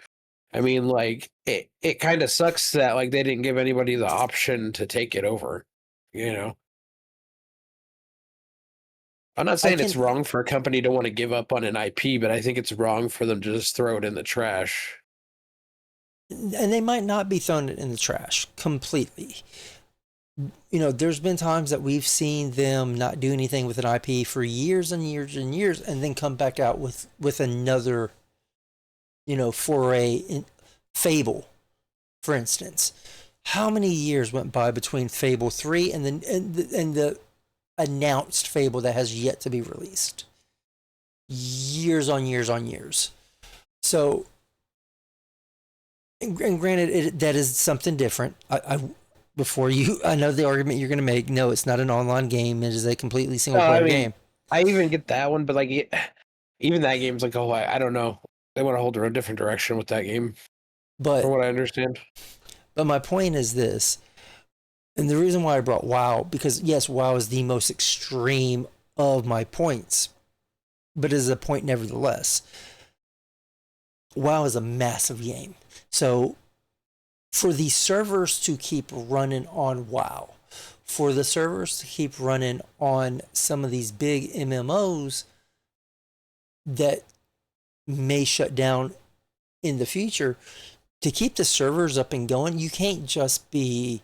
I mean, like it kind of sucks that like they didn't give anybody the option to take it over, you know. I'm not saying it's wrong for a company to want to give up on an IP, but I think it's wrong for them to just throw it in the trash. And they might not be throwing it in the trash completely. You know, there's been times that we've seen them not do anything with an IP for years and years and years, and then come back out with another, you know, foray in Fable, for instance. How many years went by between Fable 3 and the announced Fable that has yet to be released? Years on years on years. So, and granted, that is something different. I know the argument you're going to make. No, it's not an online game. It is a completely single player game. I even get that one, but like, even that game's like, oh, I don't know. They want to hold a different direction with that game, but from what I understand. But my point is this. And the reason why I brought WoW, because yes, WoW is the most extreme of my points, but it is a point nevertheless. WoW is a massive game. So for the servers to keep running on WoW, for the servers to keep running on some of these big MMOs that may shut down in the future, to keep the servers up and going, you can't just be,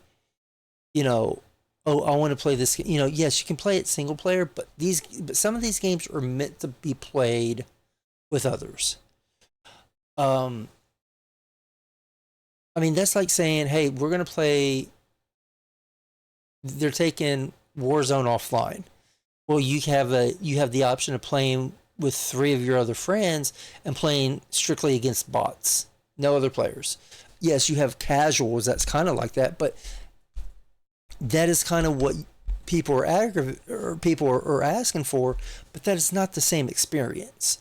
you know, oh, I want to play this. You know, yes, you can play it single player, but some of these games are meant to be played with others. I mean, that's like saying, hey, we're going to play. They're taking Warzone offline. Well, you have the option of playing with 3 of your other friends and playing strictly against bots, no other players. Yes, you have casuals. That's kind of like that, but that is kind of what people are asking for, but that is not the same experience.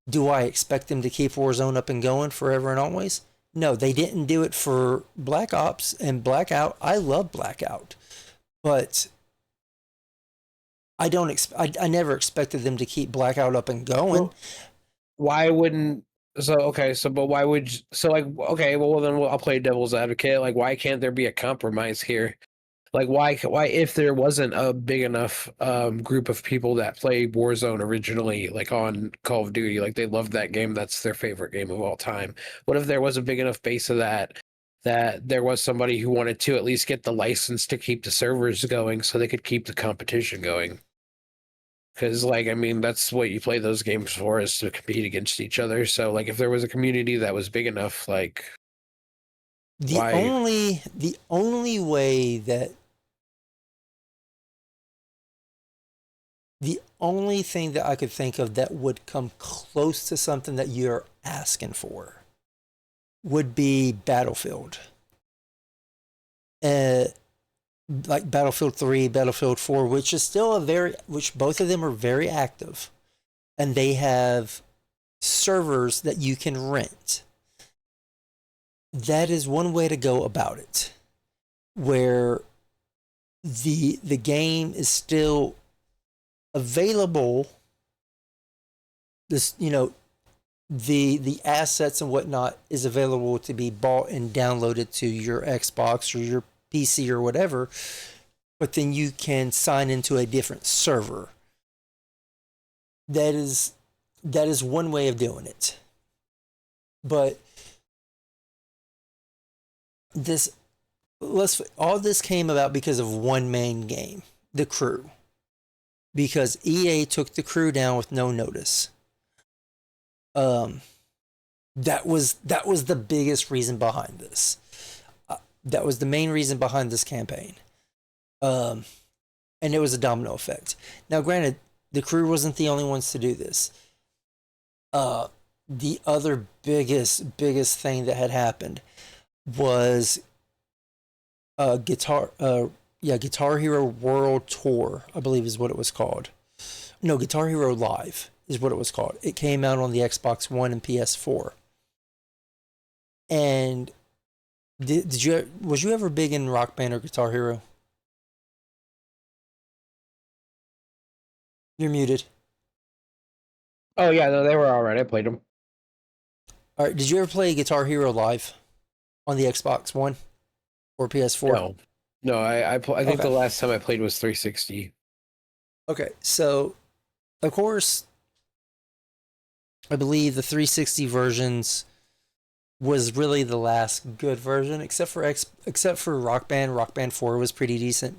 Do I expect them to keep Warzone up and going forever and always? No, they didn't do it for Black Ops and Blackout. I love Blackout, but I never expected them to keep Blackout up and going. Well, why wouldn't so okay so but why would so like okay well then I'll play devil's advocate. Like, why can't there be a compromise here? Like, why if there wasn't a big enough group of people that played Warzone originally, like on Call of Duty, like they loved that game, that's their favorite game of all time. What if there was a big enough base of that there was somebody who wanted to at least get the license to keep the servers going so they could keep the competition going? Because, like, I mean, that's what you play those games for, is to compete against each other. So, like, if there was a community that was big enough, like, The why? only way that the only thing that I could think of that would come close to something that you're asking for would be Battlefield. Like Battlefield 3, Battlefield 4, which is still which both of them are very active. And they have servers that you can rent. That is one way to go about it, where the game is still available. This, the assets and whatnot is available to be bought and downloaded to your Xbox or your PC or whatever, but then you can sign into a different server. That is one way of doing it. But all this came about because of one main game, The Crew. Because EA took The Crew down with no notice. That was the biggest reason behind this. That was the main reason behind this campaign. And it was a domino effect. Now, granted, The Crew wasn't the only ones to do this. The other biggest thing that had happened was Guitar Hero World Tour, I believe is what it was called. No, Guitar Hero Live is what it was called. It came out on the Xbox One and PS4. And was you ever big in Rock Band or Guitar Hero? You're muted. Oh yeah, no, they were all right. I played them. All right, did you ever play Guitar Hero Live on the Xbox One or PS4? No, I think the last time I played was 360. Okay, so of course, I believe the 360 versions was really the last good version, except for Rock Band. Rock Band 4 was pretty decent,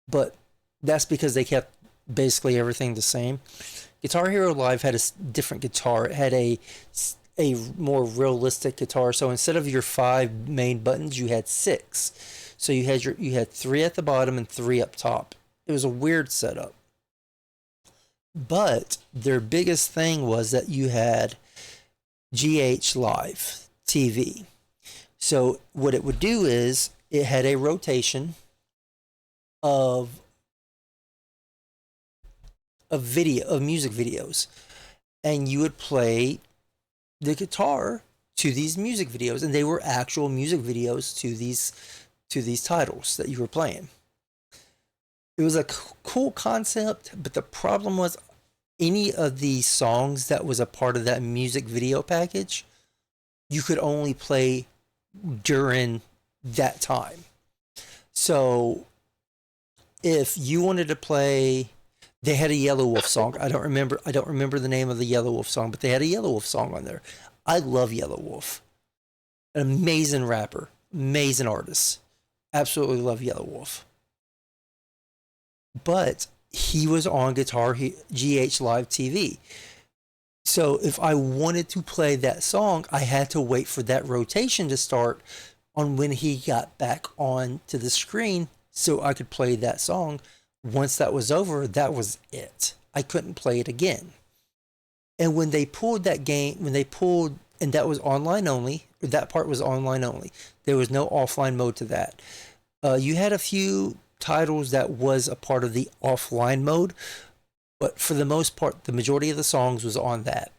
but that's because they kept basically everything the same. Guitar Hero Live had a different guitar. It had a more realistic guitar. So instead of your 5 main buttons, you had 6. So you had 3 at the bottom and 3 up top. It was a weird setup. But their biggest thing was that you had GH Live TV. So what it would do is it had a rotation of music videos, and you would play the guitar to these music videos, and they were actual music videos to these titles that you were playing. It was a cool concept, but the problem was any of the songs that was a part of that music video package, you could only play during that time. So if you wanted to play, they had a Yellow Wolf song. I don't remember the name of the Yellow Wolf song, but they had a Yellow Wolf song on there. I love Yellow Wolf. An amazing rapper, amazing artist. Absolutely love Yellow Wolf. But he was on GH Live TV. So if I wanted to play that song, I had to wait for that rotation to start on when he got back on to the screen so I could play that song. Once that was over, that was it. I couldn't play it again. And when they pulled that game, and that was online only, or that part was online only. There was no offline mode to that. You had a few titles that was a part of the offline mode, but for the most part, the majority of the songs was on that.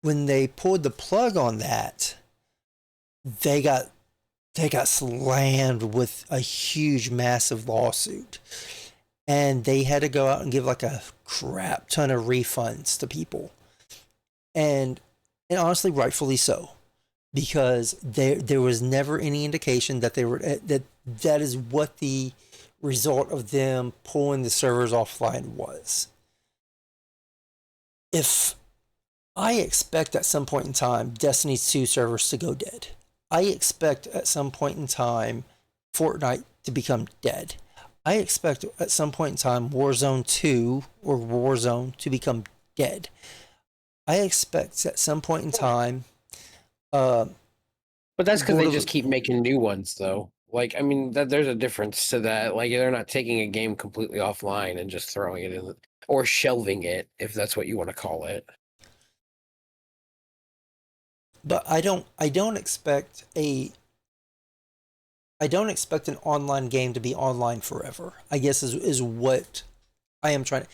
When they pulled the plug on that, they got slammed with a huge, massive lawsuit. and they had to go out and give like a crap ton of refunds to people, and honestly, rightfully so, because there was never any indication that they were that is what the result of them pulling the servers offline was. If I expect at some point in time Destiny 2 servers to go dead. I expect at some point in time Fortnite to become dead. I expect at some point in time Warzone 2 or Warzone to become dead. I expect at some point in time But that's because Lord they of- just keep making new ones, though. Like, I mean, there's a difference to that. Like, they're not taking a game completely offline and just throwing it in, or shelving it, if that's what you want to call it. but I don't expect an online game to be online forever. I guess is what I am trying to.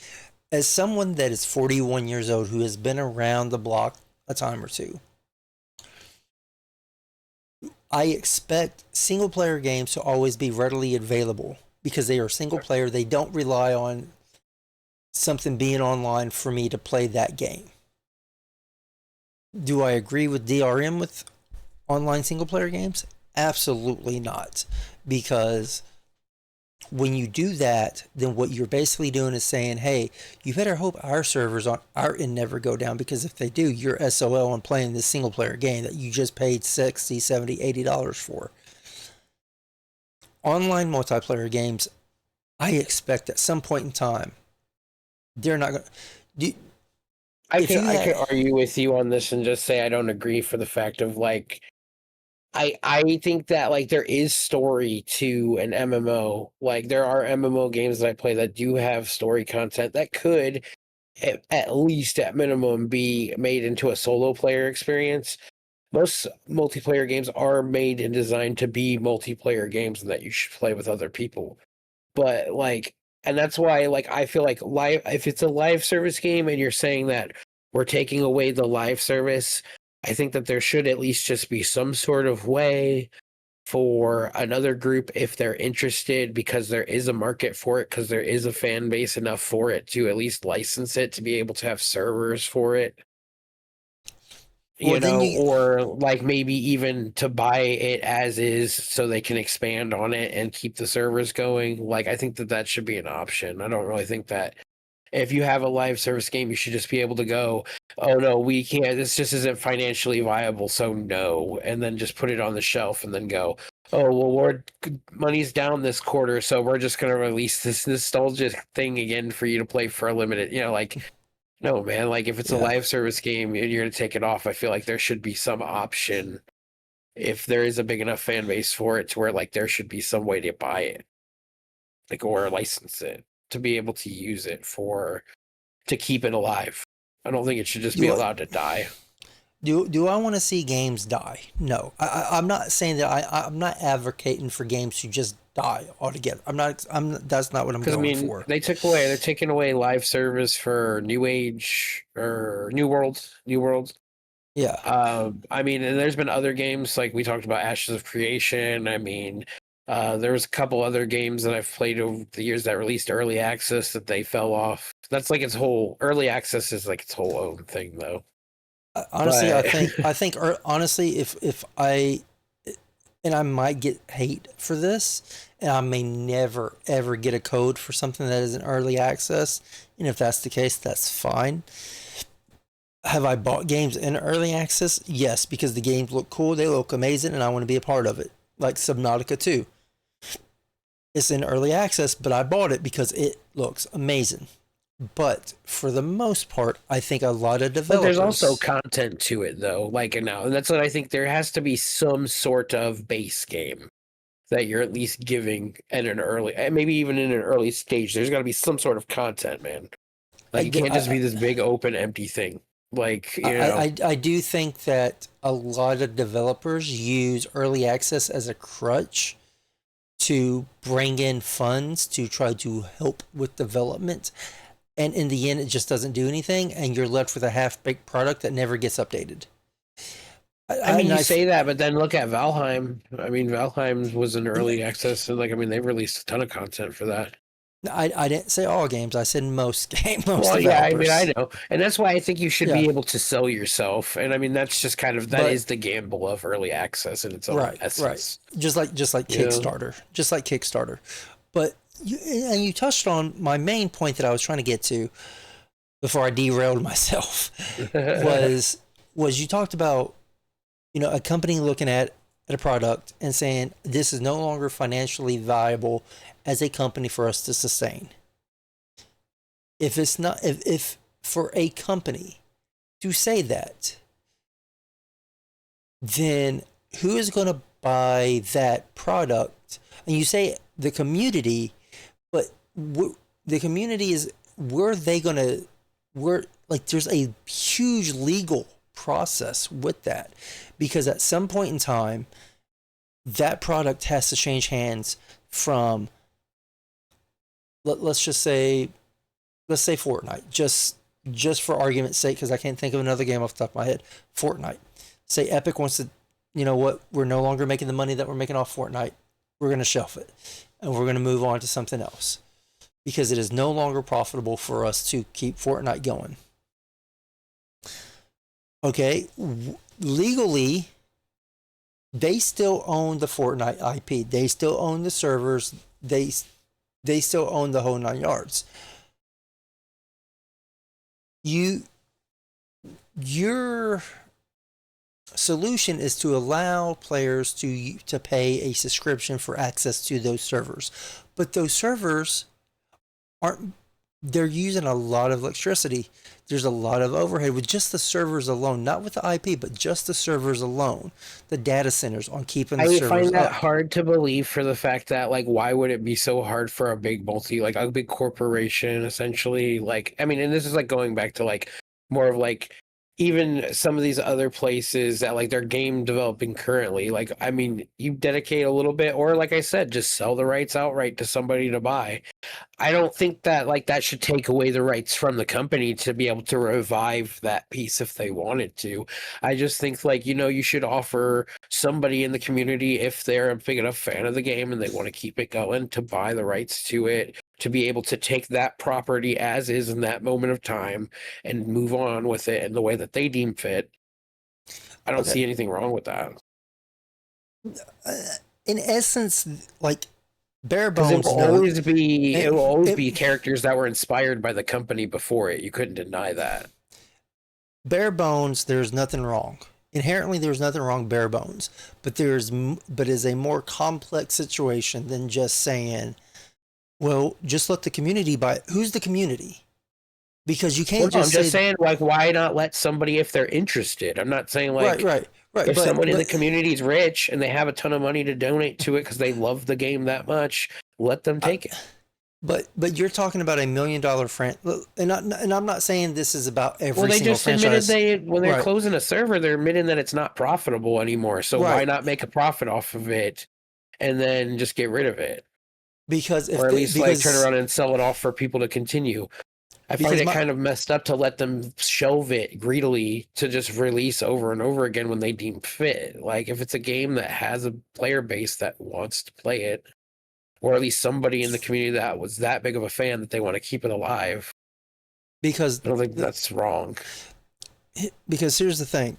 As someone that is 41 years old who has been around the block a time or two, I expect single player games to always be readily available because they are single player. They don't rely on something being online for me to play that game. Do I agree with DRM with online single player games? Absolutely not. Because when you do that, then what you're basically doing is saying, hey, you better hope our servers on our end never go down, because if they do, you're SOL on playing this single player game that you just paid $60, $70, $80 for. Online multiplayer games, I expect at some point in time, they're not going to. I can argue with you on this and just say I don't agree for the fact of, like, I think that, like, there is story to an MMO. Like, there are MMO games that I play that do have story content that could, at least at minimum, be made into a solo player experience. Most multiplayer games are made and designed to be multiplayer games and that you should play with other people. But, like, and that's why, like, I feel like if it's a live service game and you're saying that we're taking away the live service, I think that there should at least just be some sort of way for another group, if they're interested, because there is a market for it, because there is a fan base enough for it, to at least license it, to be able to have servers for it. Or like maybe even to buy it as is so they can expand on it and keep the servers going. Like, I think that should be an option. I don't really think that if you have a live service game, you should just be able to go, oh no, we can't, this just isn't financially viable, so no, and then just put it on the shelf and then go, oh well, money's down this quarter, so we're just going to release this nostalgia thing again for you to play for a limited, like, no, man, like, if it's a live service game and you're going to take it off, I feel like there should be some option, if there is a big enough fan base for it, to where, like, there should be some way to buy it, like, or license it to be able to use it to keep it alive. I don't think it should just be allowed to die. Do I want to see games die? No, I'm not saying that. I'm not advocating for games to just die altogether. That's not what I'm going for. They're taking away live service for New Age or New World. Yeah. I mean, and there's been other games, like we talked about Ashes of Creation. I mean, there was a couple other games that I've played over the years that released early access that they fell off. That's like its whole early access is like its whole own thing, though. Honestly, I think honestly, if I, and I might get hate for this, and I may never ever get a code for something that isn't early access, and if that's the case, that's fine. Have I bought games in early access? Yes, because the games look cool, they look amazing, and I want to be a part of it. Like Subnautica 2. It's in early access, but I bought it because it looks amazing. But for the most part, I think a lot of developers... But there's also content to it, though. Like, now, and that's what I think. There has to be some sort of base game that you're at least giving at an early, maybe even in an early stage. There's got to be some sort of content, man. Like, it can't just be this big, open, empty thing. Like, I do think that a lot of developers use early access as a crutch to bring in funds to try to help with development. And in the end, it just doesn't do anything, and you're left with a half-baked product that never gets updated. I mean, you say that, but then look at Valheim. I mean, Valheim was in early access, and, like, I mean, they've released a ton of content for that. I didn't say all games. I said most most Well, yeah, I mean, developers. I know, and that's why I think you should Yeah, be able to sell yourself. And I mean, that's just kind of that but is the gamble of early access in its own right, right. essence. Just like Yeah. Kickstarter. But you touched on my main point that I was trying to get to before I derailed myself was you talked about, a company looking at a product and saying this is no longer financially viable as a company for us to sustain. If it's not, if for a company to say that, then who is going to buy that product? And you say the community, but the community is, where are they going to, where, like, there's a huge legal process with that, because at some point in time, that product has to change hands from, let's just say, Fortnite, just for argument's sake, because I can't think of another game off the top of my head. Fortnite. Say Epic wants to, you know what, we're no longer making the money that we're making off Fortnite. We're going to shelf it, and we're going to move on to something else because it is no longer profitable for us to keep Fortnite going. Okay, legally, they still own the Fortnite IP. They still own the servers. They still own the whole 9 yards. Your solution is to allow players to pay a subscription for access to those servers, but those servers aren't, they're using a lot of electricity. There's a lot of overhead with just the servers alone, not with the IP, but just the servers alone, the data centers on keeping the I servers find that up. hard to believe for the fact that, like, why would it be so hard for a big like a big corporation, essentially? Like, I mean, and this is like going back to like more of like even some of these other places that like they're game developing currently. Like, I mean, you dedicate a little bit, or like I said, just sell the rights outright to somebody to buy. I don't think that like that should take away the rights from the company to be able to revive that piece if they wanted to. I just think like, you should offer somebody in the community, if they're a big enough fan of the game and they want to keep it going, to buy the rights to it, to be able to take that property as is in that moment of time and move on with it in the way that they deem fit. I don't Okay. see anything wrong with that. In essence, like, bare Because bones, no. it will always It, be characters that were inspired by the company before it. You couldn't deny that. bare bones, there's nothing wrong. Inherently, there's nothing wrong bare bones, but is a more complex situation than just saying, well, just let the community buy. Who's the community? Because you Well, can't no, I'm just just say, saying, like, why not let somebody if they're interested? I'm not saying right, like right, right, if someone in the but community is rich and they have a ton of money to donate to it because they love the game that much, let them I, take it. but you're talking about $1 million and I'm not saying this is about Well, every they single just admitted franchise. when they're Right, closing a server, they're admitting that it's not profitable anymore. So why right. not make a profit off of it and then just get rid of it? Because Or at least like turn around and sell it off for people to continue. I find because it my kind of messed up to let them shelve it greedily to just release over and over again when they deem fit. Like if it's a game that has a player base that wants to play it, or at least somebody in the community that was that big of a fan that they want to keep it alive, because I don't think that's wrong. because here's the thing.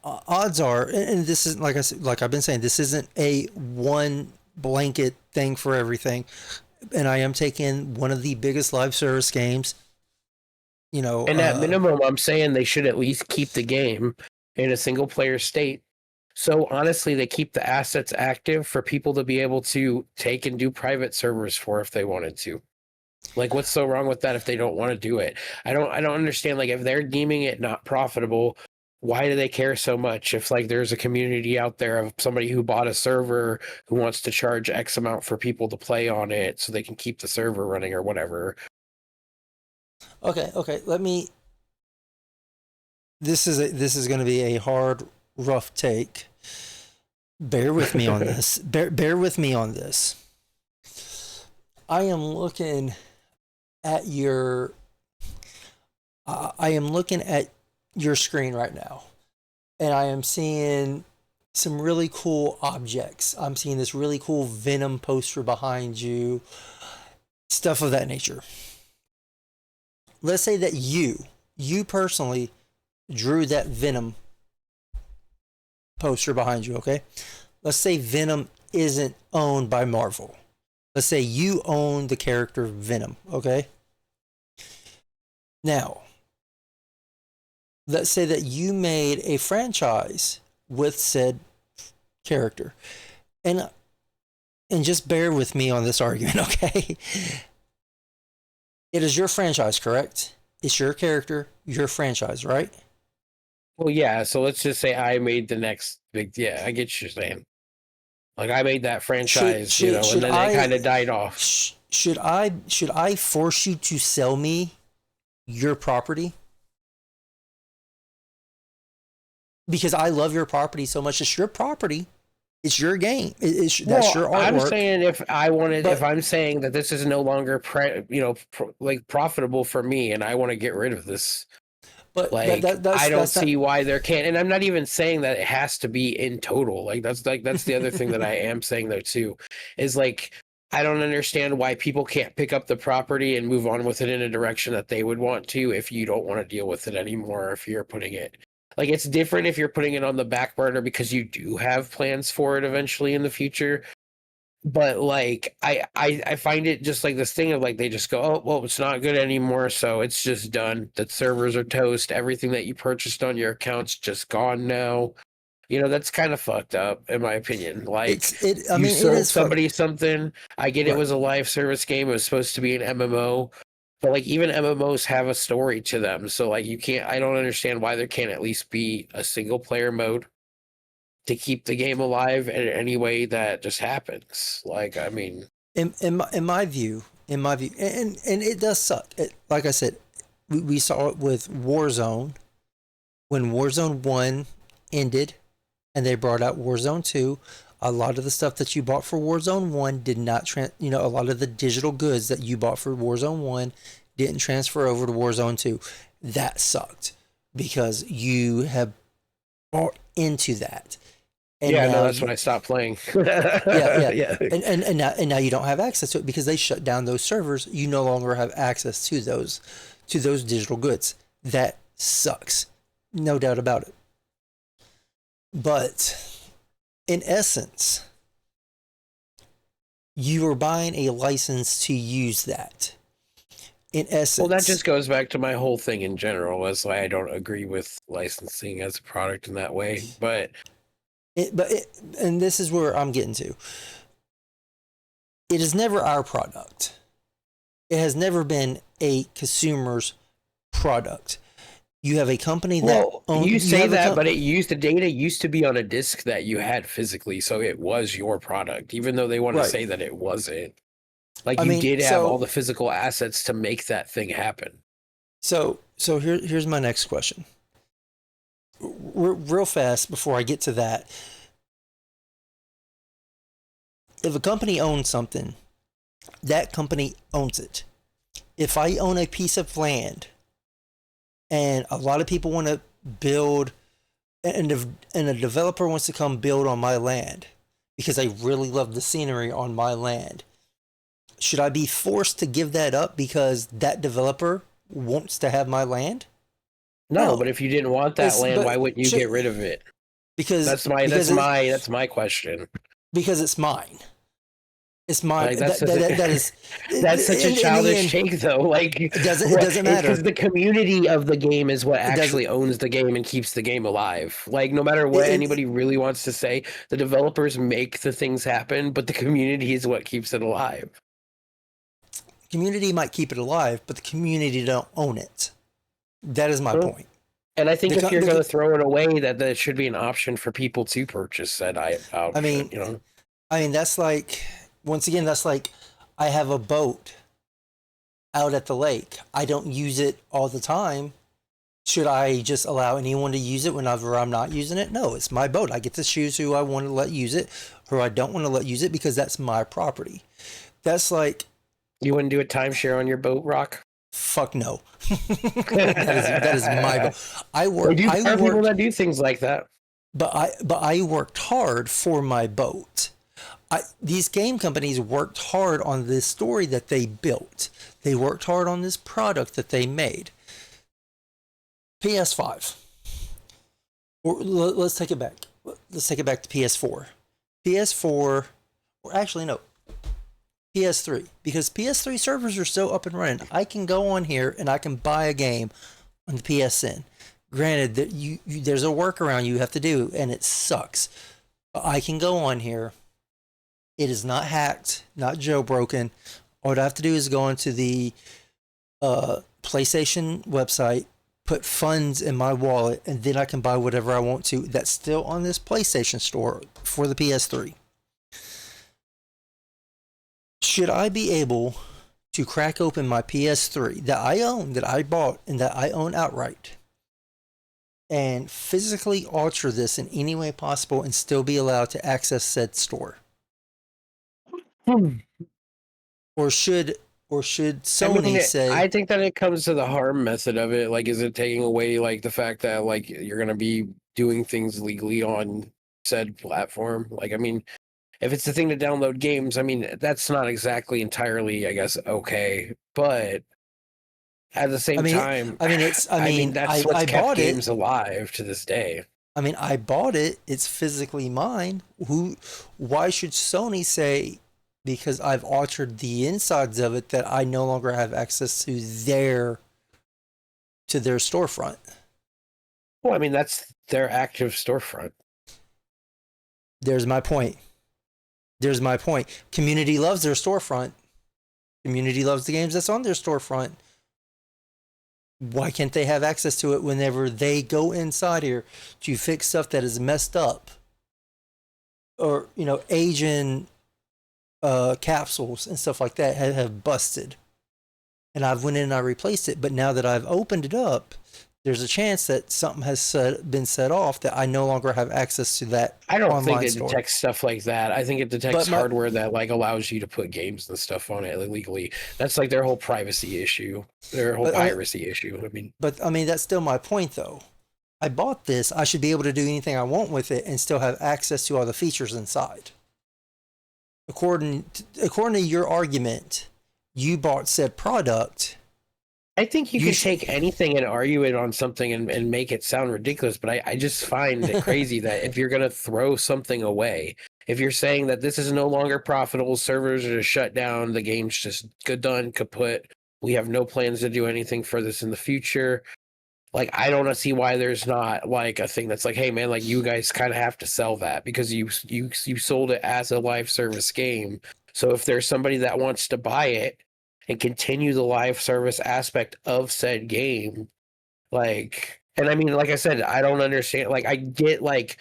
Odds are, and this is like I said, like I've been saying, this isn't a one blanket thing for everything. And I am taking one of the biggest live service games. You know, And at minimum, I'm saying they should at least keep the game in a single player state. So honestly, they keep the assets active for people to be able to take and do private servers for if they wanted to. Like, what's so wrong with that if they don't want to do it? I don't understand. Like, if they're deeming it not profitable, why do they care so much? If like there's a community out there of somebody who bought a server who wants to charge X amount for people to play on it so they can keep the server running or whatever. okay. Let me. This is going to be a hard, rough take. Bear with me on this. Bear with me on this. I am looking at your. I am looking at your screen right now, and I am seeing some really cool objects. I'm seeing this really cool Venom poster behind you, stuff of that nature. Let's say that you personally drew that Venom poster behind you, okay? Let's say Venom isn't owned by Marvel. Let's say you own the character Venom, okay? Now, let's say that you made a franchise with said character. And just bear with me on this argument, okay? It is your franchise, correct? It's your character, your franchise, right? Well, yeah. So let's just say I made the next big. Yeah, I get what you're saying. Like I made that franchise, and then it kind of died off. Should I force you to sell me your property? Because I love your property so much. It's your property. It's your game. That's your artwork. I'm saying if I'm saying that this is no longer profitable for me, and I want to get rid of this. But like, I don't see why there can't. And I'm not even saying that it has to be in total. That's the other thing that I am saying though too, is like I don't understand why people can't pick up the property and move on with it in a direction that they would want to if you don't want to deal with it anymore. If you're putting it. Like, it's different if you're putting it on the back burner because you do have plans for it eventually in the future. But, like, I find it just like this thing of, like, they just go, oh, well, it's not good anymore, so it's just done. The servers are toast. Everything that you purchased on your account's just gone now. That's kind of fucked up, in my opinion. Like, you sold somebody something. I get it was a live service game. It was supposed to be an MMO. But like even MMOs have a story to them, so like I don't understand why there can't at least be a single player mode to keep the game alive in any way that just happens. Like, I mean, in my view, and it does suck. Like I said, we saw it with Warzone when Warzone 1 ended, and they brought out Warzone 2. A lot of the stuff that you bought for Warzone 1 did not a lot of the digital goods that you bought for Warzone 1 didn't transfer over to Warzone 2. That sucked because you have bought into that. And that's when I stopped playing. yeah. And now you don't have access to it because they shut down those servers. You no longer have access to those digital goods. That sucks. No doubt about it. But in essence, you are buying a license to use that. In essence. Well, that just goes back to my whole thing in general, as why I don't agree with licensing as a product in that way. And this is where I'm getting to. It is never our product. It has never been a consumer's product. You have a company that owns. You say that, but the data used to be on a disc that you had physically, so it was your product, even though they want to say that it wasn't. Like you did have all the physical assets to make that thing happen. So here's my next question. Real fast before I get to that. If a company owns something, that company owns it. If I own a piece of land and a lot of people want to build and a developer wants to come build on my land because I really love the scenery on my land, should I be forced to give that up because that developer wants to have my land? No, but if you didn't want that land, why wouldn't you get rid of it? Because that's my question. Because it's mine. It's mine. Like, that's such a childish take, though. Like it doesn't matter because the community of the game is what actually owns the game and keeps the game alive. Like no matter what anybody really wants to say, the developers make the things happen, but the community is what keeps it alive. Community might keep it alive, but the community don't own it. That is my point. And I think if you're going to throw it away, that should be an option for people to purchase that. I mean, that's like, once again, that's like I have a boat out at the lake. I don't use it all the time. Should I just allow anyone to use it whenever I'm not using it? No, it's my boat. I get to choose who I want to let use it, who I don't want to let use it because that's my property. That's like... You wouldn't do a timeshare on your boat, Rock? Fuck no. that is my boat. There are people that do things like that. but I worked hard for my boat. These game companies worked hard on this story that they built. They worked hard on this product that they made. PS5. Or let's take it back. Let's take it back to PS4. PS4, or actually no, PS3, because PS3 servers are still up and running. I can go on here and I can buy a game on the PSN. Granted, that there's a workaround you have to do, and it sucks. But I can go on here. It is not hacked, not jailbroken. All I have to do is go into the PlayStation website, put funds in my wallet, and then I can buy whatever I want to. That's still on this PlayStation store for the PS3. Should I be able to crack open my PS3 that I own, that I bought, and that I own outright, and physically alter this in any way possible and still be allowed to access said store? Or should Sony say? I think that it comes to the harm method of it. Like, is it taking away like the fact that like you're gonna be doing things legally on said platform? Like, I mean, if it's the thing to download games, I mean, that's not exactly entirely, I guess, okay. But at the same time, that's what's kept games alive to this day. I mean, I bought it. It's physically mine. Why should Sony say, because I've altered the insides of it, that I no longer have access to their storefront? Well, I mean, that's their active storefront. There's my point. Community loves their storefront. Community loves the games that's on their storefront. Why can't they have access to it whenever they go inside here to fix stuff that is messed up? Or, Asian capsules and stuff like that have busted. And I've went in and I replaced it. But now that I've opened it up, there's a chance that something has been set off that I no longer have access to that. I don't think it detects stuff like that. I think it detects hardware that like allows you to put games and stuff on it illegally. That's like their whole privacy issue, their whole piracy issue. But that's still my point, though. I bought this. I should be able to do anything I want with it and still have access to all the features inside. According to your argument, you bought said product. I think you can take anything and argue it on something and make it sound ridiculous, but I just find it crazy that if you're going to throw something away, if you're saying that this is no longer profitable, servers are shut down, the game's just done, kaput, we have no plans to do anything for this in the future, like, I don't see why there's not like a thing that's like, hey man, like you guys kind of have to sell that because you sold it as a live service game. So if there's somebody that wants to buy it and continue the live service aspect of said game, like, and I mean, like I said, I don't understand. Like, I get like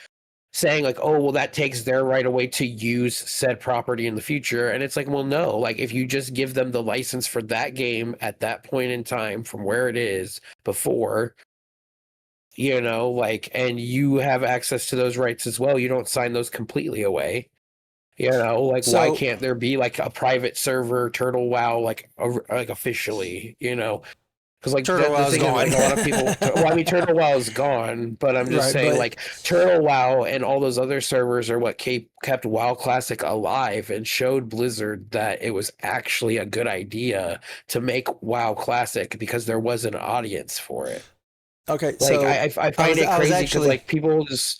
saying like, oh, well, that takes their right away to use said property in the future. And it's like, well, no, like if you just give them the license for that game at that point in time from where it is before, like, and you have access to those rights as well, you don't sign those completely away. Like, so, why can't there be like a private server Turtle WoW, like officially, because like Turtle WoW is gone. Like, a lot of people, well, I mean, Turtle WoW is gone, but I'm just saying, like, Turtle WoW and all those other servers are what kept WoW Classic alive and showed Blizzard that it was actually a good idea to make WoW Classic because there was an audience for it. Okay, like, so I find it crazy because like people just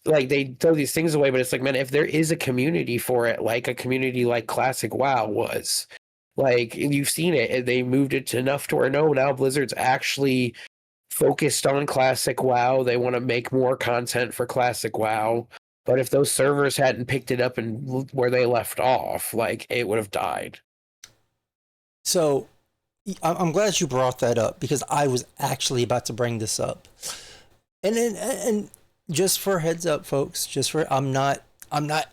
like they throw these things away, but it's like, man, if there is a community for it, like a community like Classic WoW was. Like, you've seen it. They moved it to enough to where, no, now Blizzard's actually focused on Classic WoW. They want to make more content for Classic WoW. But if those servers hadn't picked it up and where they left off, like, it would have died. So, I'm glad you brought that up because I was actually about to bring this up. And just for heads up, folks, I'm not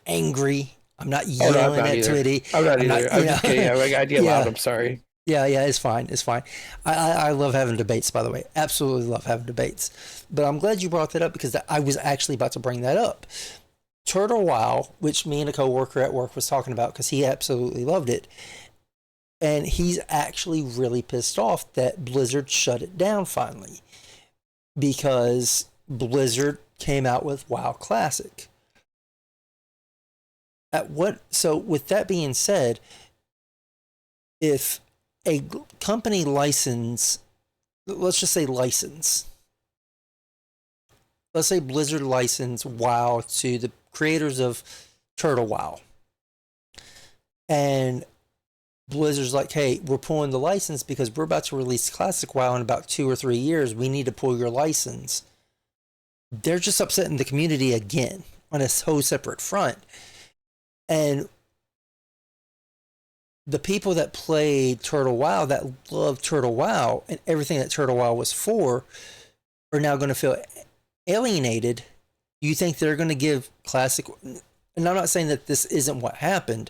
angry. I'm not yelling at Twitty. I'm not either. I'm just kidding. I get loud. I'm sorry. Yeah, it's fine. It's fine. I love having debates, by the way. Absolutely love having debates. But I'm glad you brought that up because I was actually about to bring that up. Turtle WoW, which me and a coworker at work was talking about because he absolutely loved it. And he's actually really pissed off that Blizzard shut it down finally. Because Blizzard came out with WoW Classic. So with that being said, if a company let's just say let's say Blizzard license WoW to the creators of Turtle WoW, and Blizzard's like, hey, we're pulling the license because we're about to release Classic WoW in about 2 or 3 years. We need to pull your license. They're just upsetting the community again on a whole separate front. And the people that played Turtle WoW, that love Turtle WoW and everything that Turtle WoW was for, are now going to feel alienated. You think they're going to give Classic? And I'm not saying that this isn't what happened.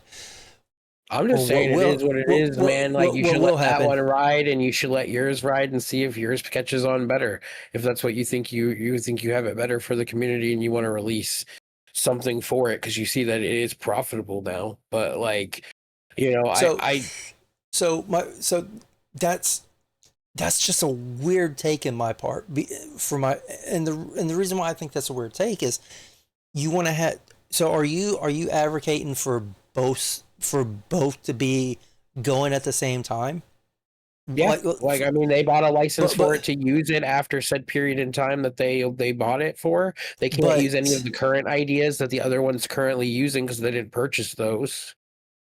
I'm just saying it is what it is, man. Like, you should let that one ride, and you should let yours ride, and see if yours catches on better. If that's what you think, you think you have it better for the community, and you want to release something for it because you see that it is profitable now. But like, you know, so that's just a weird take in my part. And the reason why I think that's a weird take is you want to have. So are you advocating for both to be going at the same time? Yeah, like I mean, they bought a license for it to use it after said period in time that they bought it for. They can't use any of the current ideas that the other one's currently using because they didn't purchase those.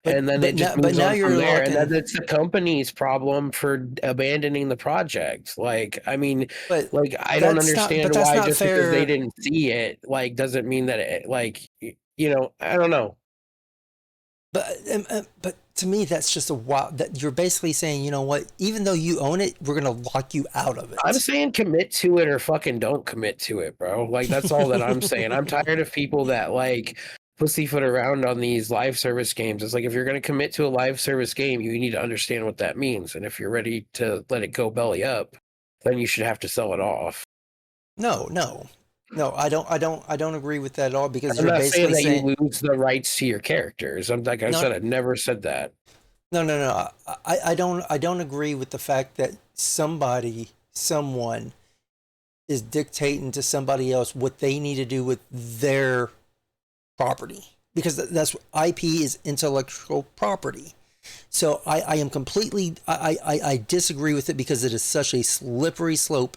And then it just moves on from there. And then it's the company's problem for abandoning the project. Like, I mean, like, I don't understand why just because they didn't see it, like, doesn't mean that it, like, you know, I don't know. But to me, that's just that you're basically saying, you know what, even though you own it, we're going to lock you out of it. I'm saying commit to it or fucking don't commit to it, bro. Like, that's all that I'm saying. I'm tired of people that, like, pussyfoot around on these live service games. It's like, if you're going to commit to a live service game, you need to understand what that means. And if you're ready to let it go belly up, then you should have to sell it off. No, I don't agree with that at all, because I'm you're not basically saying that you lose the rights to your characters. I said, I never said that. No. I don't agree with the fact that someone is dictating to somebody else what they need to do with their property, because that's IP is intellectual property. So I am completely I disagree with it, because it is such a slippery slope.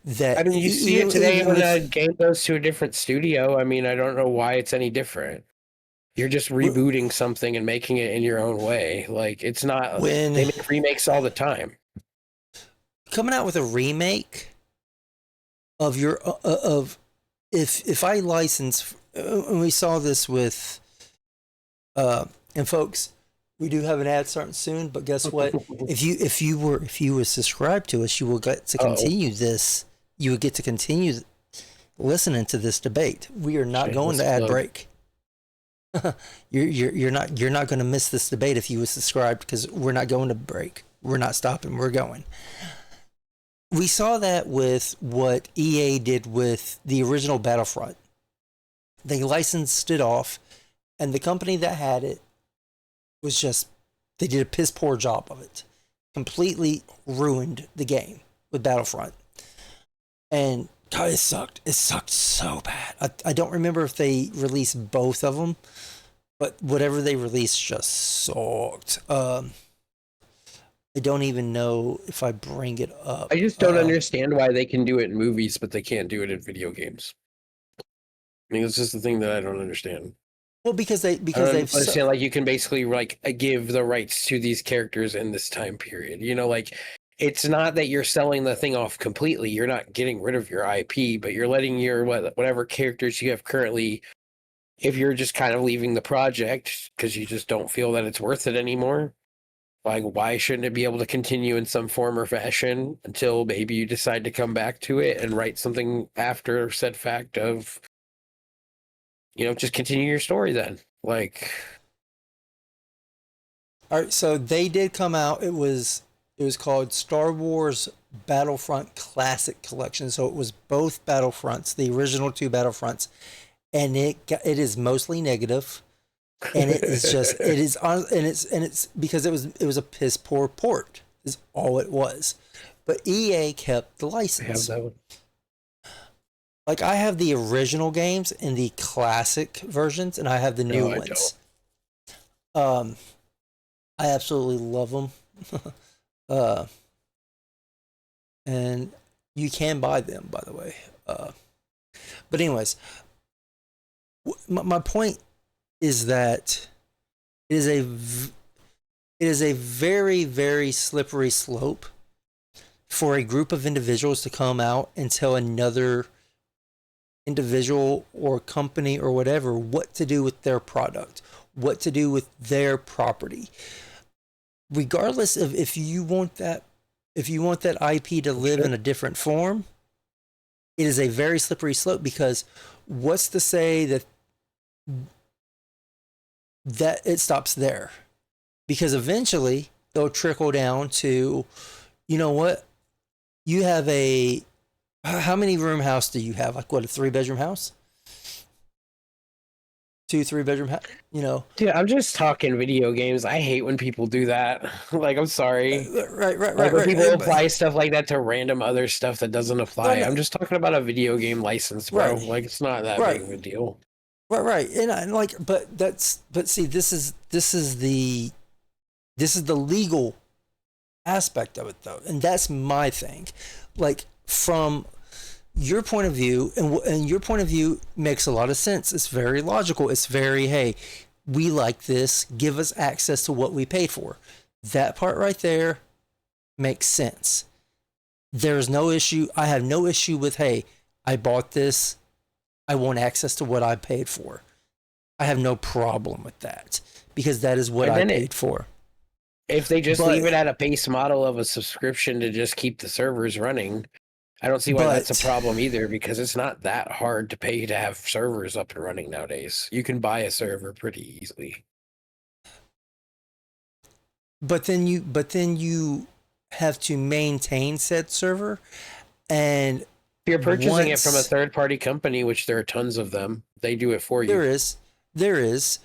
That, I mean, you see it today when a game goes to a different studio. I mean, I don't know why it's any different. You're just rebooting something and making it in your own way. Like, it's not. They make remakes all the time. Coming out with a remake of your if I license, and we saw this with and folks, we do have an ad starting soon, but guess what? if you were subscribed to us, you will get to continue this. You would get to continue listening to this debate. We are not going to ad break. You're not going to miss this debate if you were subscribed, because we're not going to break. We're not stopping. We're going. We saw that with what EA did with the original Battlefront. They licensed it off, and the company that had it was they did a piss poor job of it. Completely ruined the game with Battlefront. And God, it sucked. It sucked so bad. I don't remember if they released both of them, but whatever they released just sucked. I don't even know if I bring it up. I just don't understand why they can do it in movies, but they can't do it in video games. I mean, it's just the thing that I don't understand. Well, because they've understand, like, you can basically, like, give the rights to these characters in this time period. You know, like, it's not that you're selling the thing off completely. You're not getting rid of your IP, but you're letting your whatever characters you have currently, if you're just kind of leaving the project because you just don't feel that it's worth it anymore, like, why shouldn't it be able to continue in some form or fashion until maybe you decide to come back to it and write something after said fact of, you know, just continue your story then. Like, all right, so they did come out. It was called Star Wars Battlefront Classic Collection. So it was both Battlefronts, the original 2 Battlefronts, and it is mostly negative, and it's because it was a piss poor port is all it was. But EA kept the license. I have that one. Like I have the original games in the classic versions, and I have the new No, I ones. I absolutely love them. uh, and you can buy them, by the way. But anyways, my point is that it is it is a very, very slippery slope for a group of individuals to come out and tell another individual or company or whatever what to do with their product, what to do with their property. Regardless of if you want that IP to live in a different form, it is a very slippery slope because what's to say that it stops there? Because eventually they'll trickle down to, you know what? You have how many room house do you have? Like what, a 3-bedroom house? 2-3 bedroom house? You know? Dude, I'm just talking video games. I hate when people do that. Like, I'm sorry. Right. Like when people apply stuff like that to random other stuff that doesn't apply. No. I'm just talking about a video game license, bro. Right. Like it's not that big of a deal. Right. And like, but see, this is the legal aspect of it though, and that's my thing. Like from your point of view, and your point of view makes a lot of sense. It's very logical. It's very, hey, we like this. Give us access to what we paid for. That part right there makes sense. There's no issue. I have no issue with, hey, I bought this. I want access to what I paid for. I have no problem with that because that is what I paid for. If they just leave it at a base model of a subscription to just keep the servers running, I don't see why that's a problem either, because it's not that hard to pay to have servers up and running nowadays. You can buy a server pretty easily. But then you have to maintain said server, and if you're purchasing it from a third-party company, which there are tons of them, they do it for you. There is.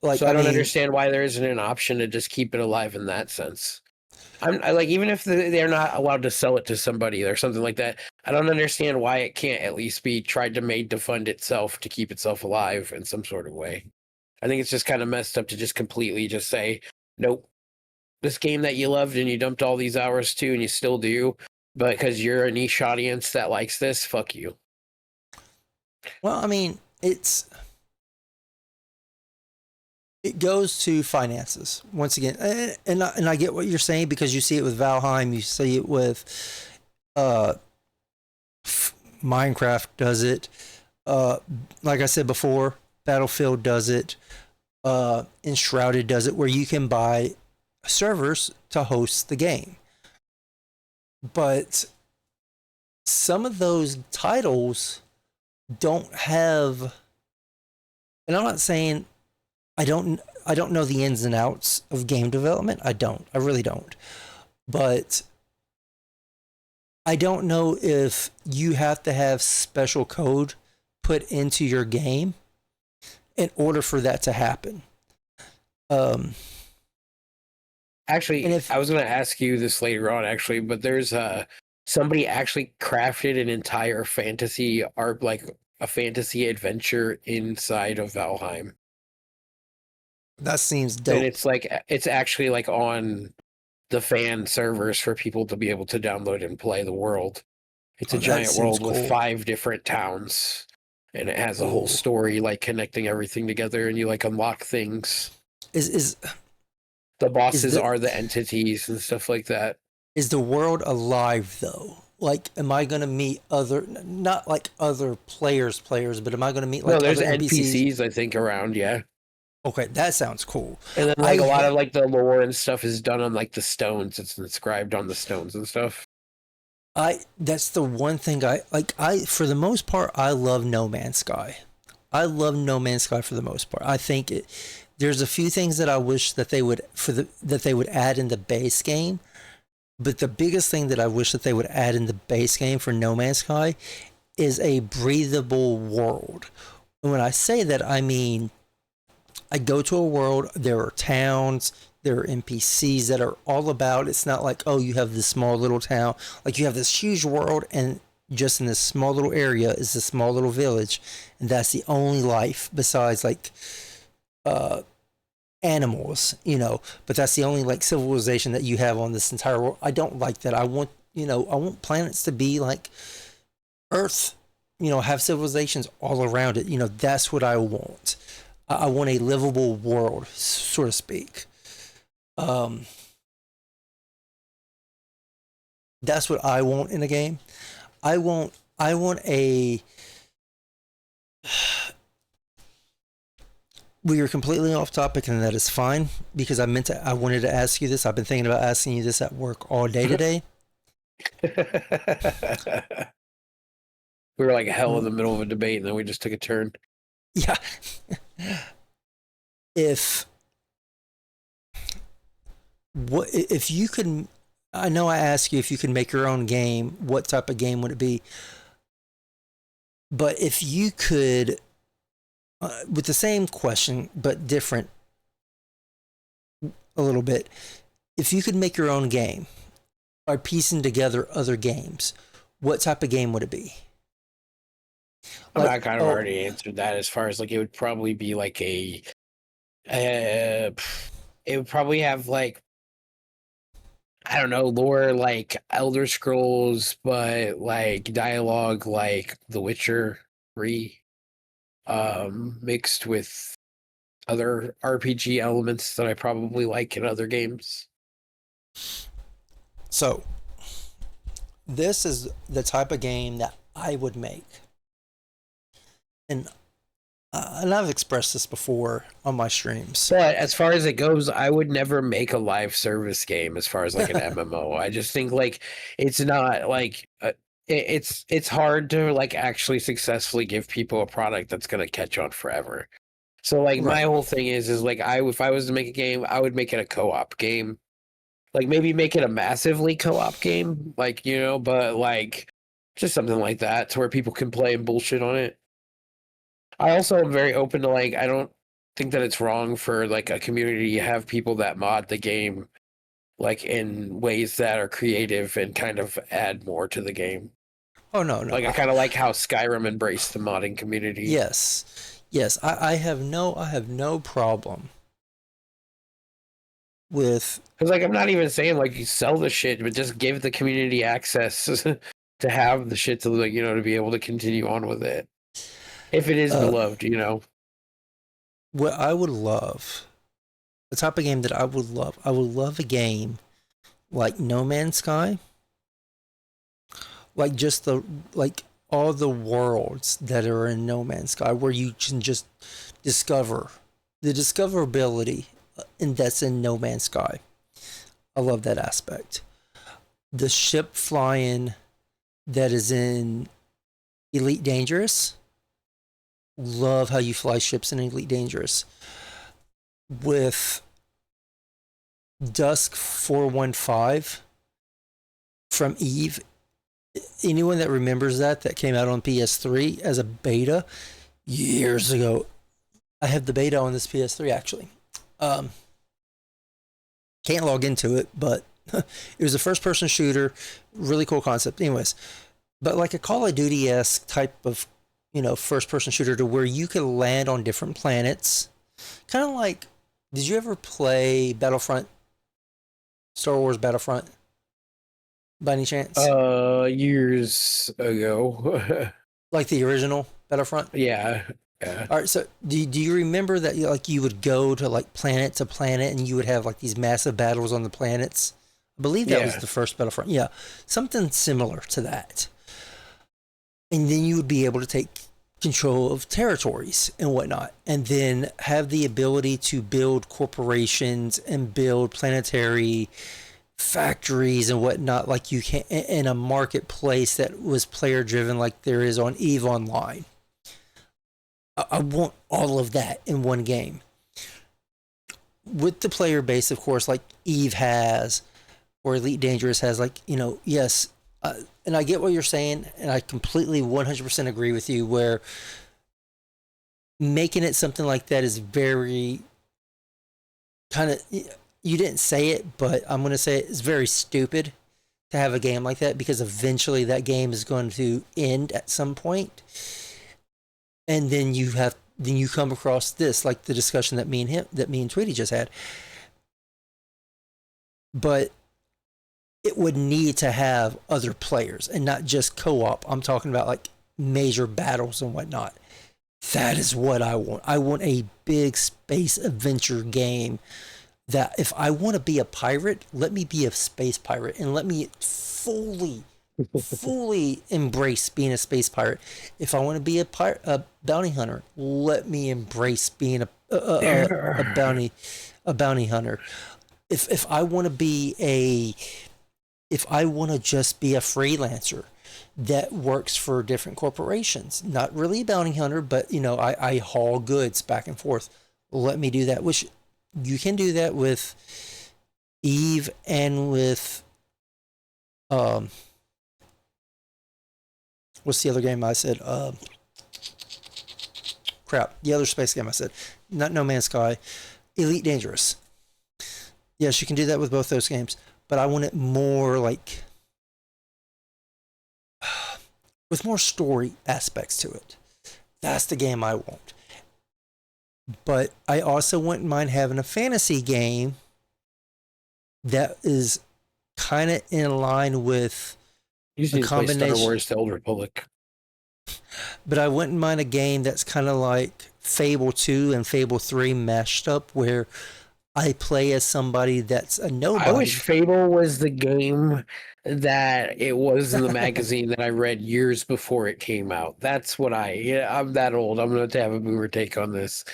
Like, so I don't understand why there isn't an option to just keep it alive in that sense. I like, even if they're not allowed to sell it to somebody or something like that, I don't understand why it can't at least be tried to made to fund itself to keep itself alive in some sort of way. I think it's just kind of messed up to just completely just say, nope, this game that you loved and you dumped all these hours to and you still do, but because you're a niche audience that likes this, fuck you. Well, I mean, it goes to finances once again, and I get what you're saying because you see it with Valheim, you see it with Minecraft does it. Like I said before, Battlefield does it. Enshrouded does it, where you can buy servers to host the game. But some of those titles don't have, and I'm not saying I don't know the ins and outs of game development. I really don't. But I don't know if you have to have special code put into your game in order for that to happen. Actually, I was going to ask you this later on, actually, but there's somebody actually crafted an entire fantasy art, like a fantasy adventure inside of Valheim. That seems dope. And it's actually like on the fan servers for people to be able to download and play the world. It's a giant world with 5 different towns, and it has a whole story like connecting everything together, and you like unlock things. The bosses are the entities and stuff like that. Is the world alive though? Like, am I going to meet not like other players, but am I going to meet like no, there's other NPCs I think around, yeah. Okay, that sounds cool. And then like a lot of like the lore and stuff is done on like the stones. It's inscribed on the stones and stuff. That's the one thing for the most part, I love No Man's Sky. I love No Man's Sky for the most part. I think there's a few things that I wish that they would add in the base game, but the biggest thing that I wish that they would add in the base game for No Man's Sky is a breathable world. And when I say that, I mean, I go to a world, there are towns, there are NPCs that are all about, it's not like, oh, you have this small little town. Like, you have this huge world, and just in this small little area is this small little village, and that's the only life besides like animals, but that's the only like civilization that you have on this entire world. I don't like that. I want planets to be like Earth, have civilizations all around it. That's what I want. I want a livable world, so to speak. That's what I want in a game. I want a. We are completely off topic, and that is fine because I wanted to ask you this. I've been thinking about asking you this at work all day today. We were like hell in the middle of a debate, and then we just took a turn. Yeah. If you could, I know I asked you if you could make your own game, what type of game would it be? But if you could, with the same question but different a little bit, if you could make your own game by piecing together other games, what type of game would it be? I kind of already answered that as far as like it would probably be like it would probably have like, I don't know, lore like Elder Scrolls, but like dialogue like The Witcher 3, mixed with other RPG elements that I probably like in other games. So, this is the type of game that I would make. And I've expressed this before on my streams. But as far as it goes, I would never make a live service game as far as like an MMO. I just think like it's not like it's hard to like actually successfully give people a product that's going to catch on forever. So like my whole thing is like if I was to make a game, I would make it a co-op game. Like maybe make it a massively co-op game, like, but like just something like that to where people can play and bullshit on it. I also am very open to like, I don't think that it's wrong for like a community to have people that mod the game like in ways that are creative and kind of add more to the game. Oh no. Like I kind of like how Skyrim embraced the modding community. Yes. I have no problem with, because like I'm not even saying like you sell the shit, but just give the community access to have the shit to like to be able to continue on with it. If it is beloved, What I would love, the type of game that I would love a game like No Man's Sky. Like just all the worlds that are in No Man's Sky where you can just discover the discoverability, and that's in No Man's Sky. I love that aspect. The ship flying that is in Elite Dangerous. Love how you fly ships in Elite Dangerous. With Dusk 415 from Eve. Anyone that remembers that came out on PS3 as a beta years ago. I have the beta on this PS3 actually. Can't log into it, but it was a first-person shooter. Really cool concept. Anyways, but like a Call of Duty-esque type of first-person shooter to where you could land on different planets. Kind of like, did you ever play Battlefront? Star Wars Battlefront? By any chance? Years ago. Like the original Battlefront? Yeah. All right, so do you remember that like you would go to like planet to planet and you would have like these massive battles on the planets? I believe that was the first Battlefront. Yeah, something similar to that. And then you would be able to take control of territories and whatnot, and then have the ability to build corporations and build planetary factories and whatnot, like you can in a marketplace that was player driven, like there is on EVE Online. I want all of that in one game with the player base, of course, like EVE has or Elite Dangerous has. Like yes. And I get what you're saying, and I completely 100% agree with you, where making it something like that is very kind of, you didn't say it, but I'm going to say it's very stupid to have a game like that because eventually that game is going to end at some point, and then you come across this, like the discussion that me and Tweety just had. But it would need to have other players and not just co-op. I'm talking about like major battles and whatnot. That is what I want. I want a big space adventure game that if I want to be a pirate, let me be a space pirate and let me fully embrace being a space pirate. If I want to be a bounty hunter, let me embrace being a bounty hunter. If I want to be if I want to just be a freelancer that works for different corporations, not really a bounty hunter, but I haul goods back and forth. Let me do that, which you can do that with Eve and with what's the other game I said? The other space game I said. Not No Man's Sky. Elite Dangerous. Yes, you can do that with both those games, but I want it more like with more story aspects to it. That's the game I want. But I also wouldn't mind having a fantasy game that is kind of in line with a combination. Star Wars: The Old Republic. But I wouldn't mind a game that's kind of like Fable 2 and Fable 3 mashed up, where I play as somebody that's a nobody. I wish Fable was the game that it was in the magazine that I read years before it came out. That's what I'm that old. I'm going to have a boomer take on this.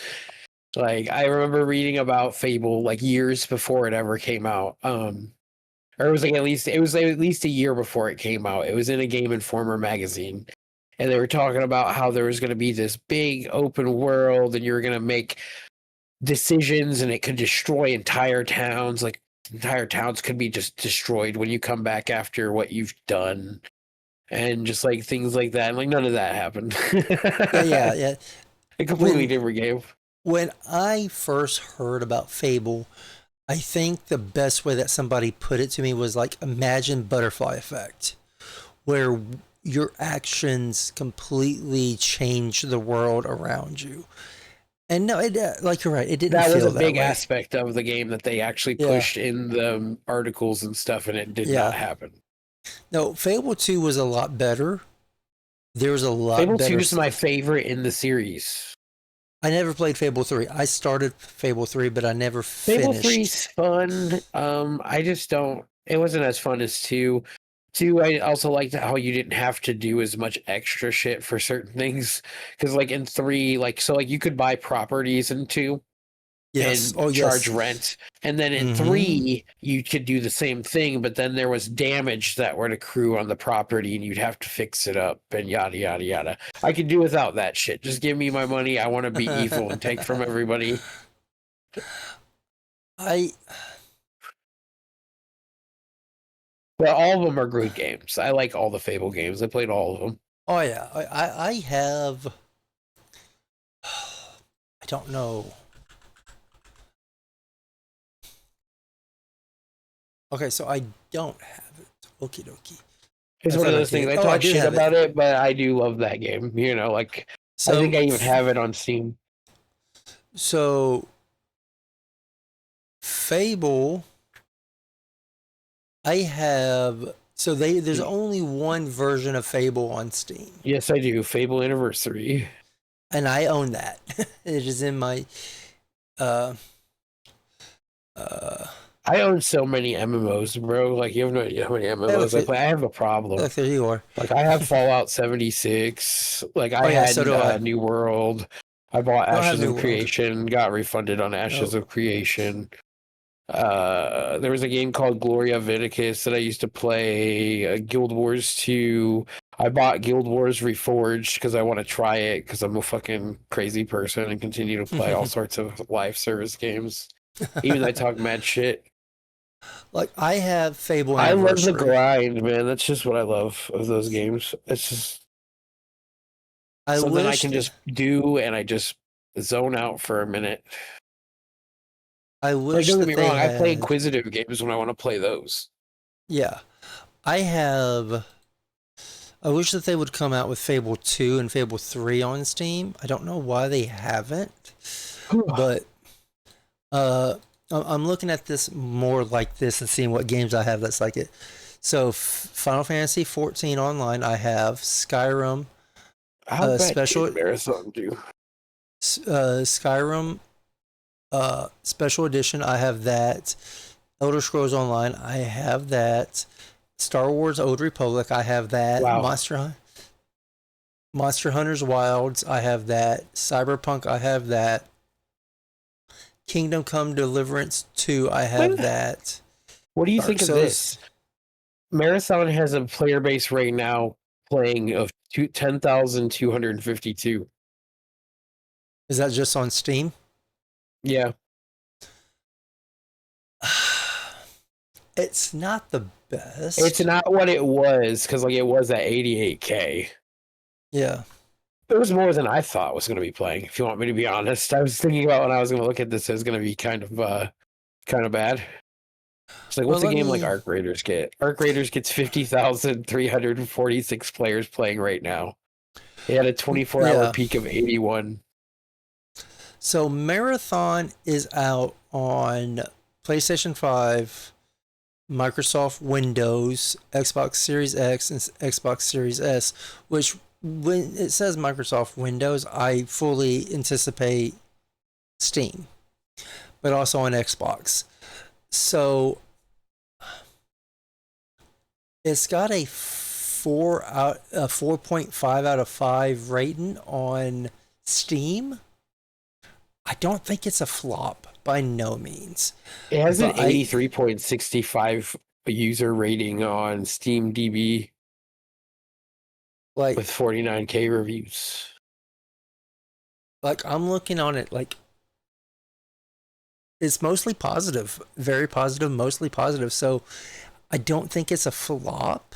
Like, I remember reading about Fable like years before it ever came out. Or it was like at least a year before it came out. It was in a Game Informer magazine. And they were talking about how there was going to be this big open world and you were going to make decisions and it could destroy entire towns. Like, entire towns could be just destroyed when you come back after what you've done. And just like things like that. And like none of that happened. Yeah. A completely different game. When I first heard about Fable, I think the best way that somebody put it to me was like, imagine Butterfly Effect, where your actions completely change the world around you. And no, like you're right, it didn't feel that way. That was a big aspect of the game that they actually pushed in the articles and stuff, and it did not happen. No, Fable 2 was a lot better. There was a lot Fable better. Fable 2 is my favorite in the series. I never played Fable 3. I started Fable 3, but I never finished. Fable 3's fun. I just don't... It wasn't as fun as 2. 2, I also liked how you didn't have to do as much extra shit for certain things. Because, like, in 3, you could buy properties in 2. Yes. And charge rent. And then in 3, you could do the same thing, but then there was damage that would accrue on the property and you'd have to fix it up and yada, yada, yada. I could do without that shit. Just give me my money. I want to be evil and take from everybody. But all of them are great games. I like all the Fable games. I played all of them. Oh, yeah. I have... I don't know. Okay, so I don't have it. Okie dokie. It's one of those things. I talk shit about it, but I do love that game. I think I even have it on Steam. So, Fable, I have... So there's only one version of Fable on Steam. Yes, I do. Fable Anniversary. And I own that. It is in my... I own so many MMOs, bro. Like, you have no idea how many MMOs I play. I have a problem. Look, there you are. Like, I have Fallout 76. Like, I had New World. I bought Ashes of Creation. Got refunded on Ashes of Creation. There was a game called Gloria Viticus that I used to play. Guild Wars 2. I bought Guild Wars Reforged because I want to try it because I'm a fucking crazy person and continue to play all sorts of live service games. Even though I talk mad shit. Like, I have Fable Anniversary. I love the grind, man. That's just what I love of those games. It's just something I can just do, and I just zone out for a minute. I wish. Don't get me wrong. I play inquisitive games when I want to play those. Yeah, I have. I wish that they would come out with Fable 2 and Fable 3 on Steam. I don't know why they haven't, but I'm looking at this more like this and seeing what games I have that's like it. So Final Fantasy 14 online, I have Skyrim, How'd that special marathon do? Skyrim special edition. I have that. Elder Scrolls Online. I have that. Star Wars Old Republic. I have that. Wow. Monster Hunters Wilds. I have that. Cyberpunk. I have that. Kingdom Come Deliverance 2. I have that. What do you Dark think of Souls. this? Marathon has a player base right now playing of 10,252. Is that just on Steam? Yeah. It's not the best. It's not what it was, because like it was at 88K. Yeah. It was more than I thought was going to be playing, if you want me to be honest. I was thinking about when I was going to look at this, it was going to be kind of bad. It's like, what's a game like Arc Raiders get? Arc Raiders gets 50,346 players playing right now. It had a 24-hour peak of 81. So Marathon is out on PlayStation 5, Microsoft Windows, Xbox Series X, and Xbox Series S, which when it says Microsoft Windows, I fully anticipate Steam, but also on Xbox. So it's got a 4.5 out of 5 rating on Steam. I don't think it's a flop by no means. It has an 83.65 user rating on SteamDB, like with 49K reviews. Like I'm looking on it, like it's mostly positive, very positive, mostly positive. So I don't think it's a flop,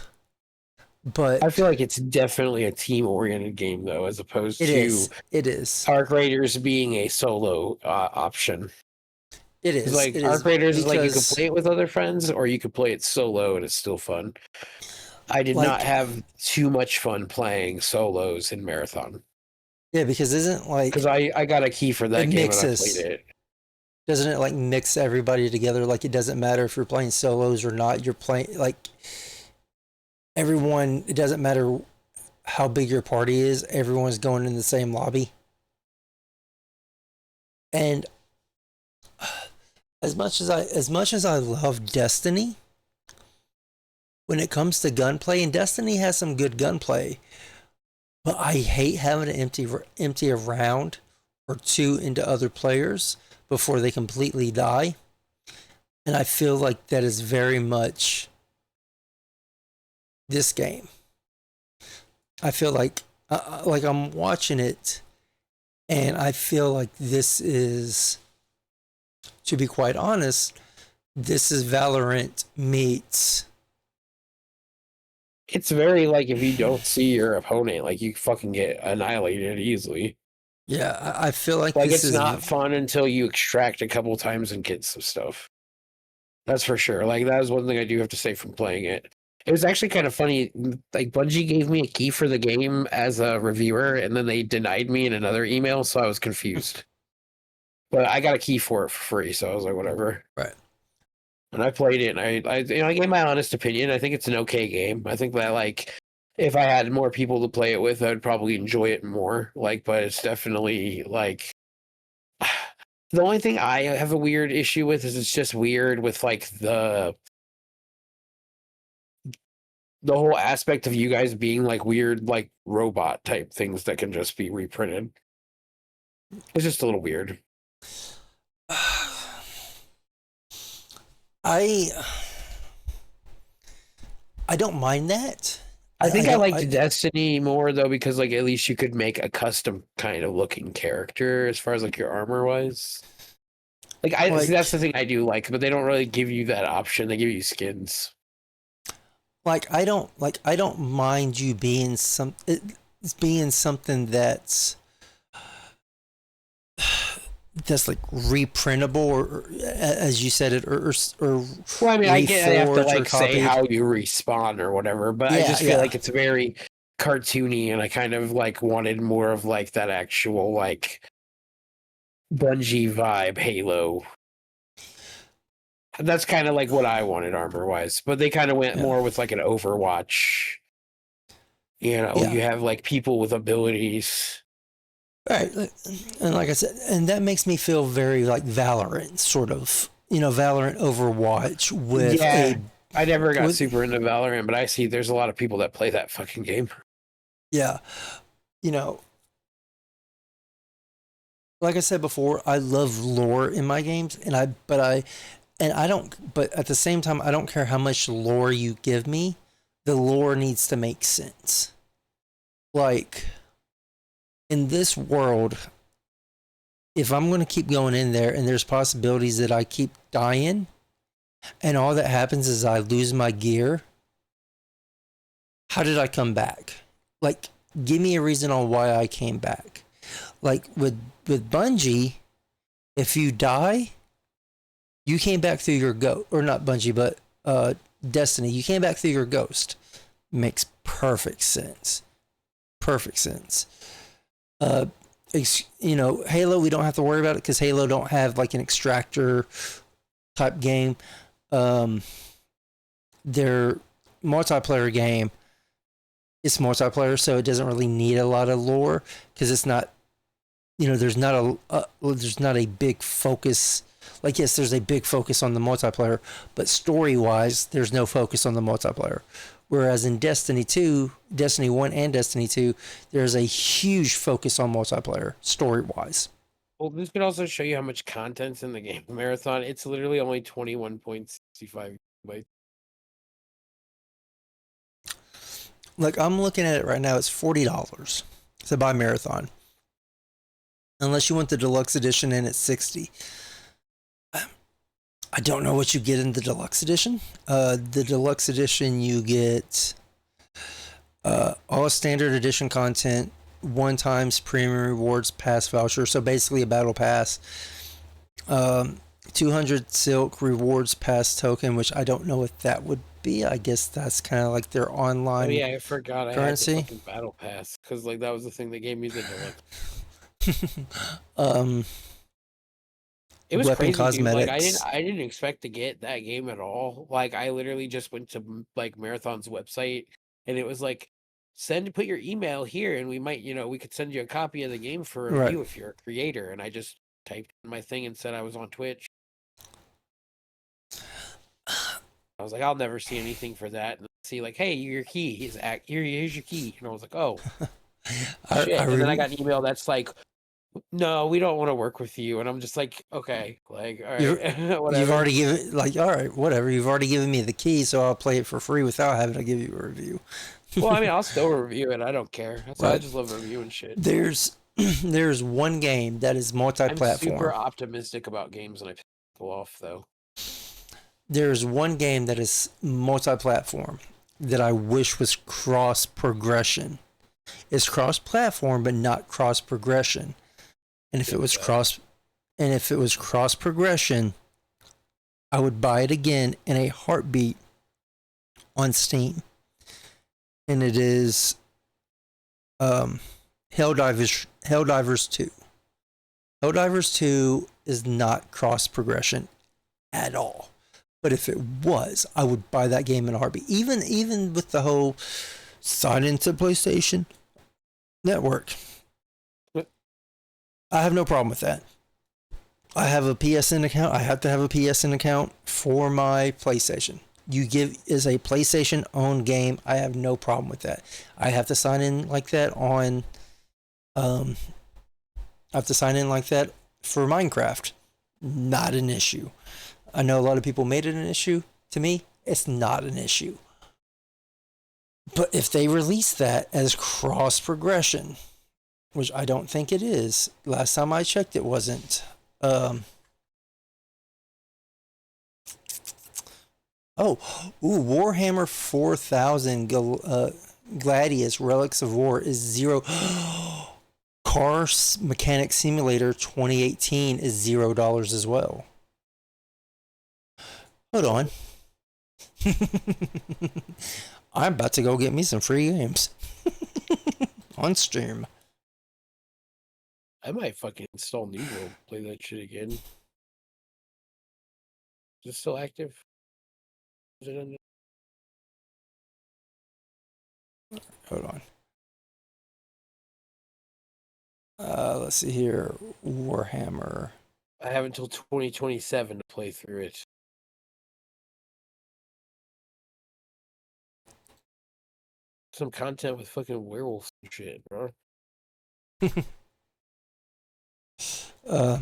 but I feel like it's definitely a team-oriented game, though, as opposed to it is Arc Raiders being a solo option. It is like Arc Raiders is like you can play it with other friends, or you could play it solo, and it's still fun. I did not have too much fun playing solos in Marathon. Yeah, because because I got a key for that game and I played it. Doesn't it like mix everybody together? Like it doesn't matter if you're playing solos or not. You're playing like everyone. It doesn't matter how big your party is. Everyone's going in the same lobby. And as much as I love Destiny, when it comes to gunplay, and Destiny has some good gunplay, but I hate having to empty a round or two into other players before they completely die. And I feel like that is very much this game. I feel like I'm watching it, and I feel like this is, to be quite honest, this is Valorant meets. It's very like if you don't see your opponent, like you fucking get annihilated easily. Yeah, I feel like this is not fun until you extract a couple times and get some stuff. That's for sure. Like that is one thing I do have to say from playing it. It was actually kind of funny. Like Bungie gave me a key for the game as a reviewer, and then they denied me in another email, so I was confused. But I got a key for it for free, so I was like, whatever. Right. And I played it, and I gave my honest opinion. I think it's an okay game. I think that like if I had more people to play it with, I'd probably enjoy it more. Like, but it's definitely like the only thing I have a weird issue with is it's just weird with like the whole aspect of you guys being like weird, like robot type things that can just be reprinted. It's just a little weird. I don't mind that. I think I liked Destiny more though, because like at least you could make a custom kind of looking character as far as like your armor was. Like that's the thing I do like, but they don't really give you that option. They give you skins. I don't mind you being something that's that's like reprintable, or as you said it, or Well, I mean, I get I have to reforged or like say copied. how you respawn or whatever, but I Yeah, just feel yeah. like it's very cartoony, and I kind of like wanted more of like that actual like Bungie vibe Halo. That's kind of like what I wanted armor wise, but they kind of went Yeah. more with like an Overwatch. You know, Yeah. you have like people with abilities. Right. And like I said, and that makes me feel very like Valorant, sort of. You know, Valorant Overwatch with Yeah, a I never got with super into Valorant, but I see there's a lot of people that play that fucking game. yeah. You know, like I said before, I love lore in my games, and I don't, but at the same time, I don't care how much lore you give me. The lore needs to make sense. Like in this world, if I'm going to keep going in there and there's possibilities that I keep dying and all that happens is I lose my gear, how did I come back? Like, give me a reason on why I came back. Like with Bungie, if you die, you came back through your ghost, or not Bungie, but Destiny. You came back through your ghost. Makes perfect sense. Perfect sense. You know, Halo, we don't have to worry about it because Halo don't have like an extractor type game. Their multiplayer game, it's multiplayer, so it doesn't really need a lot of lore because it's not, you know, there's not a big focus. Like, yes, there's a big focus on the multiplayer, but story-wise, there's no focus on the multiplayer. Whereas in Destiny 2, Destiny 1 and Destiny 2, there's a huge focus on multiplayer, story-wise. Well, this could also show you how much content's in the game. Marathon, it's literally only 21.65 bytes. Like, I'm looking at it right now, it's $40 to buy Marathon. Unless you want the deluxe edition, and it's $60. I don't know what you get in the deluxe edition. The deluxe edition, you get all standard edition content, 1x premium rewards pass voucher. So basically a battle pass. 200 silk rewards pass token, which I don't know what that would be. I guess that's kind of like their online Oh yeah, I forgot currency. I had the fucking battle pass because like that was the thing that gave me the deluxe. It was weapon crazy, cosmetics. dude. Like I didn't expect to get that game at all. Like I literally just went to like Marathon's website and it was like put your email here and we might, we could send you a copy of the game for review if you're a creator. And I just typed in my thing and said I was on Twitch. I was like, I'll never see anything for that. And see, like, hey, your key. Here's your key. And I was like, oh, shit. And then I got an email that's like, no, we don't want to work with you. And I'm just like, okay, like, all right, whatever. You've already given, like, all right, whatever. You've already given me the key, so I'll play it for free without having to give you a review. Well, I mean, I'll still review it. I don't care. That's why I just love reviewing shit. There's one game that is multi-platform. I'm super optimistic about games and I piss people off, though. There's one game that is multi-platform that I wish was cross-progression. It's cross-platform, but not cross-progression. And if it was cross-progression, I would buy it again in a heartbeat on Steam. And it is Helldivers 2. Helldivers 2 is not cross-progression at all. But if it was, I would buy that game in a heartbeat. Even with the whole sign into PlayStation Network. I have no problem with that. I have a PSN account. I have to have a PSN account for my PlayStation. Is a PlayStation owned game. I have no problem with that. I have to sign in like that on I have to sign in like that for Minecraft. Not an issue. I know a lot of people made it an issue. To me, it's not an issue. But if they release that as cross progression, which I don't think it is. Last time I checked, it wasn't. Warhammer 4000 Gladius Relics of War is 0. Car Mechanic Simulator 2018 is $0 as well. Hold on. I'm about to go get me some free games on stream. I might fucking install New World, play that shit again. Is it still active? Is it Hold on. Let's see here. Warhammer. I have until 2027 to play through it. Some content with fucking werewolves and shit, bro. uh,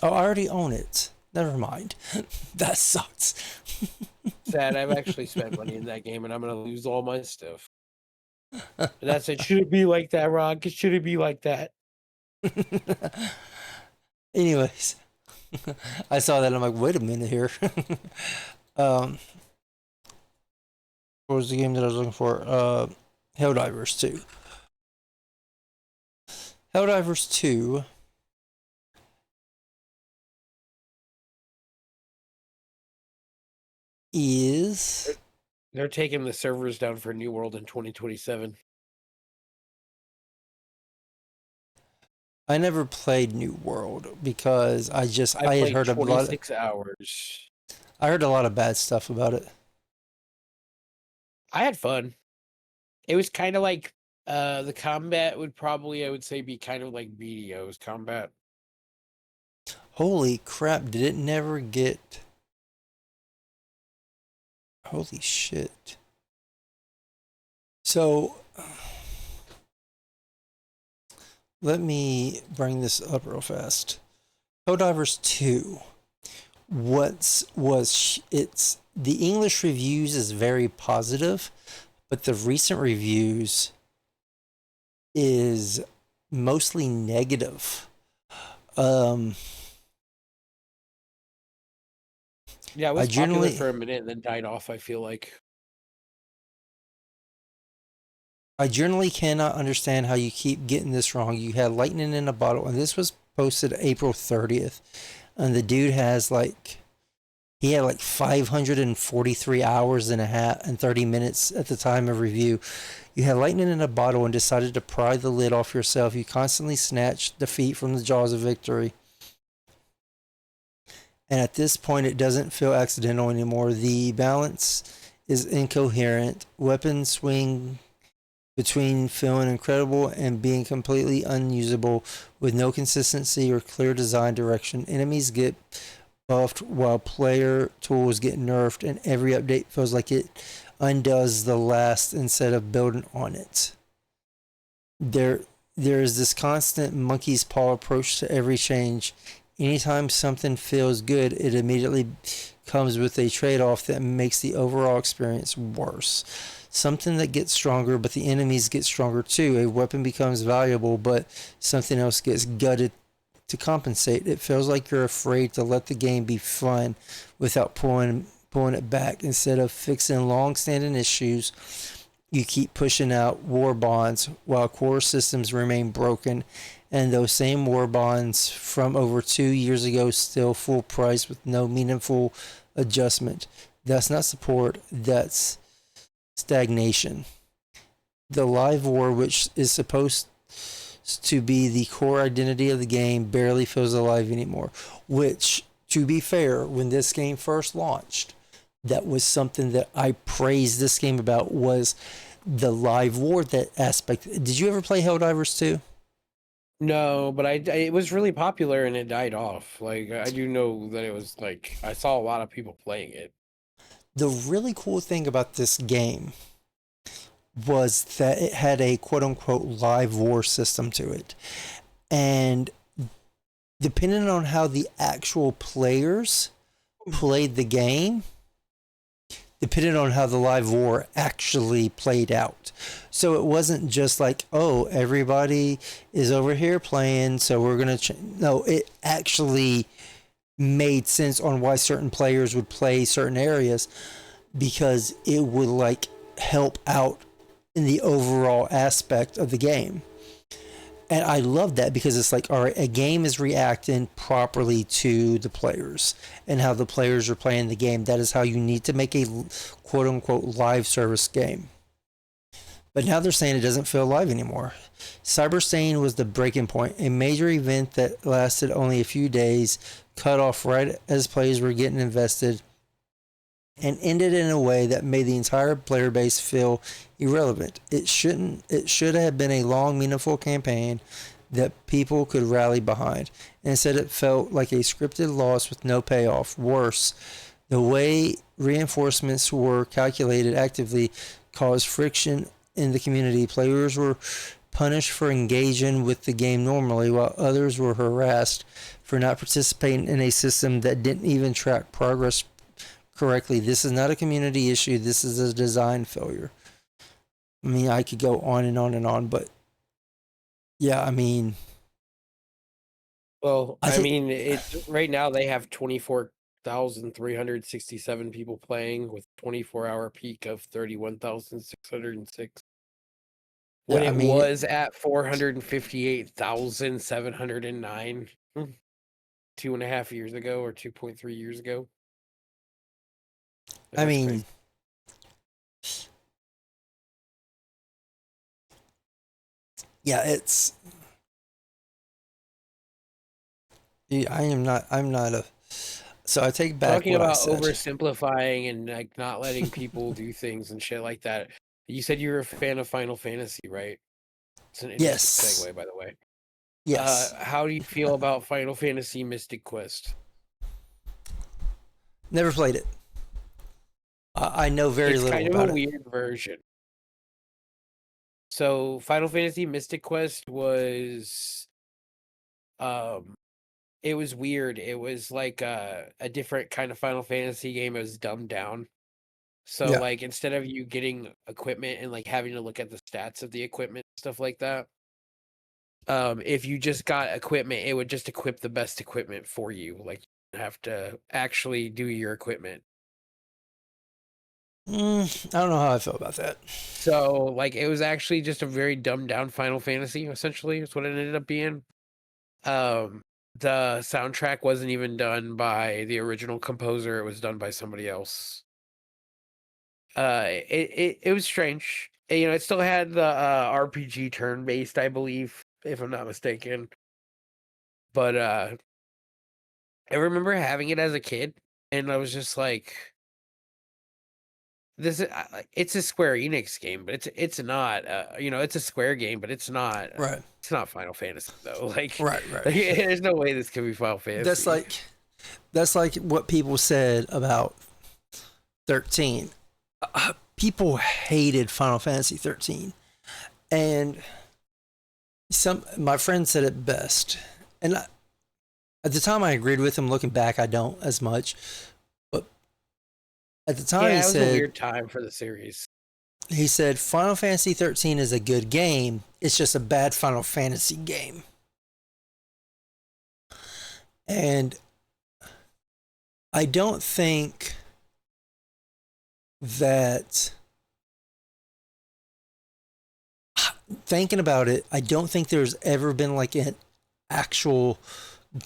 Oh, I already own it. Never mind. That sucks. Sad, I've actually spent money in that game and I'm gonna lose all my stuff. And that's it. Should it be like that, Rock? Should it be like that? Anyways, I saw that. I'm like, wait a minute here. What was the game that I was looking for? Helldivers 2. Helldivers 2 is... They're taking the servers down for New World in 2027. I never played New World because I had heard a lot. 26 hours. I heard a lot of bad stuff about it. I had fun. It was kind of like the combat would probably, I would say, be kind of like BDO's combat. Holy crap! Did it never get? Holy shit! So let me bring this up real fast. Helldivers 2. The English reviews is very positive, but the recent reviews is mostly negative. Yeah, it was popular for a minute and then died off, I feel like. I generally cannot understand how you keep getting this wrong. You had lightning in a bottle, and this was posted April 30th. And the dude has he had 543 hours and a half and 30 minutes at the time of review. You had lightning in a bottle and decided to pry the lid off yourself. You constantly snatch defeat from the jaws of victory. And at this point, it doesn't feel accidental anymore. The balance is incoherent. Weapons swing between feeling incredible and being completely unusable with no consistency or clear design direction. Enemies get buffed while player tools get nerfed, and every update feels like it undoes the last instead of building on it. There is this constant monkey's paw approach to every change. Anytime something feels good, it immediately comes with a trade-off that makes the overall experience worse. Something that gets stronger, but the enemies get stronger too. A weapon becomes valuable, but something else gets gutted to compensate. It feels like you're afraid to let the game be fun without pulling it back. Instead of fixing long-standing issues, you keep pushing out war bonds while core systems remain broken, and those same war bonds from over 2 years ago still full price with no meaningful adjustment. That's not support, that's stagnation. The live war, which is supposed to be the core identity of the game, barely feels alive anymore. Which, to be fair, when this game first launched, that was something that I praised this game about, was the live war, that aspect. Did you ever play Helldivers 2? No, but it was really popular and it died off. I do know that it was I saw a lot of people playing it. The really cool thing about this game was that it had a quote-unquote live war system to it. And depending on how the actual players played the game, depending on how the live war actually played out. So it wasn't just like, oh, everybody is over here playing, so we're going to no, it actually made sense on why certain players would play certain areas, because it would like help out in the overall aspect of the game. And I love that, because it's like, all right, a game is reacting properly to the players and how the players are playing the game. That is how you need to make a quote unquote live service game. But now they're saying it doesn't feel live anymore. Cyber Stain was the breaking point, a major event that lasted only a few days, cut off right as players were getting invested, and ended in a way that made the entire player base feel irrelevant. It should have been a long, meaningful campaign that people could rally behind. Instead, it felt like a scripted loss with no payoff. Worse, the way reinforcements were calculated actively caused friction in the community. Players were punished for engaging with the game normally, while others were harassed for not participating in a system that didn't even track progress correctly. This is not a community issue. This is a design failure. I mean, I could go on and on and on, but yeah, I mean, well, right now they have 24,367 people playing with 24-hour peak of 31,606. When yeah, I it mean, was at 458,709 2.5 years ago, or 2.3 years ago. I mean, yeah, it's. Yeah, I'm not a. So I take back talking what I about said. oversimplifying and like not letting people do things and shit like that. You said you were a fan of Final Fantasy, right? It's an interesting Yes. segue, by the way. Yes. How do you feel about Final Fantasy Mystic Quest? Never played it. I know very It's little kind of about a it. weird version. So Final Fantasy Mystic Quest was it was weird. It was like a different kind of Final Fantasy game. It was dumbed down. So Yeah. like instead of you getting equipment and like having to look at the stats of the equipment, stuff like that, if you just got equipment, it would just equip the best equipment for you. Like you have to actually do your equipment. I don't know how I feel about that. So like it was actually just a very dumbed down Final Fantasy, essentially, is what it ended up being. The soundtrack wasn't even done by the original composer, it was done by somebody else. It was strange. You know, it still had the RPG turn based, I believe, if I'm not mistaken. But I remember having it as a kid, and I was just like, "This is it's a Square Enix game, but it's not. You know, it's a Square game, but it's not. Right. It's not Final Fantasy though. Like, Right. there's no way this could be Final Fantasy." That's like what people said about 13. People hated Final Fantasy 13, and my friend said it best, and at the time I agreed with him. Looking back, I don't as much, but at the time Yeah, it was a weird time for the series. he said Final Fantasy 13 is a good game. It's just a bad Final Fantasy game. And I don't think that, thinking about it, I don't think there's ever been like an actual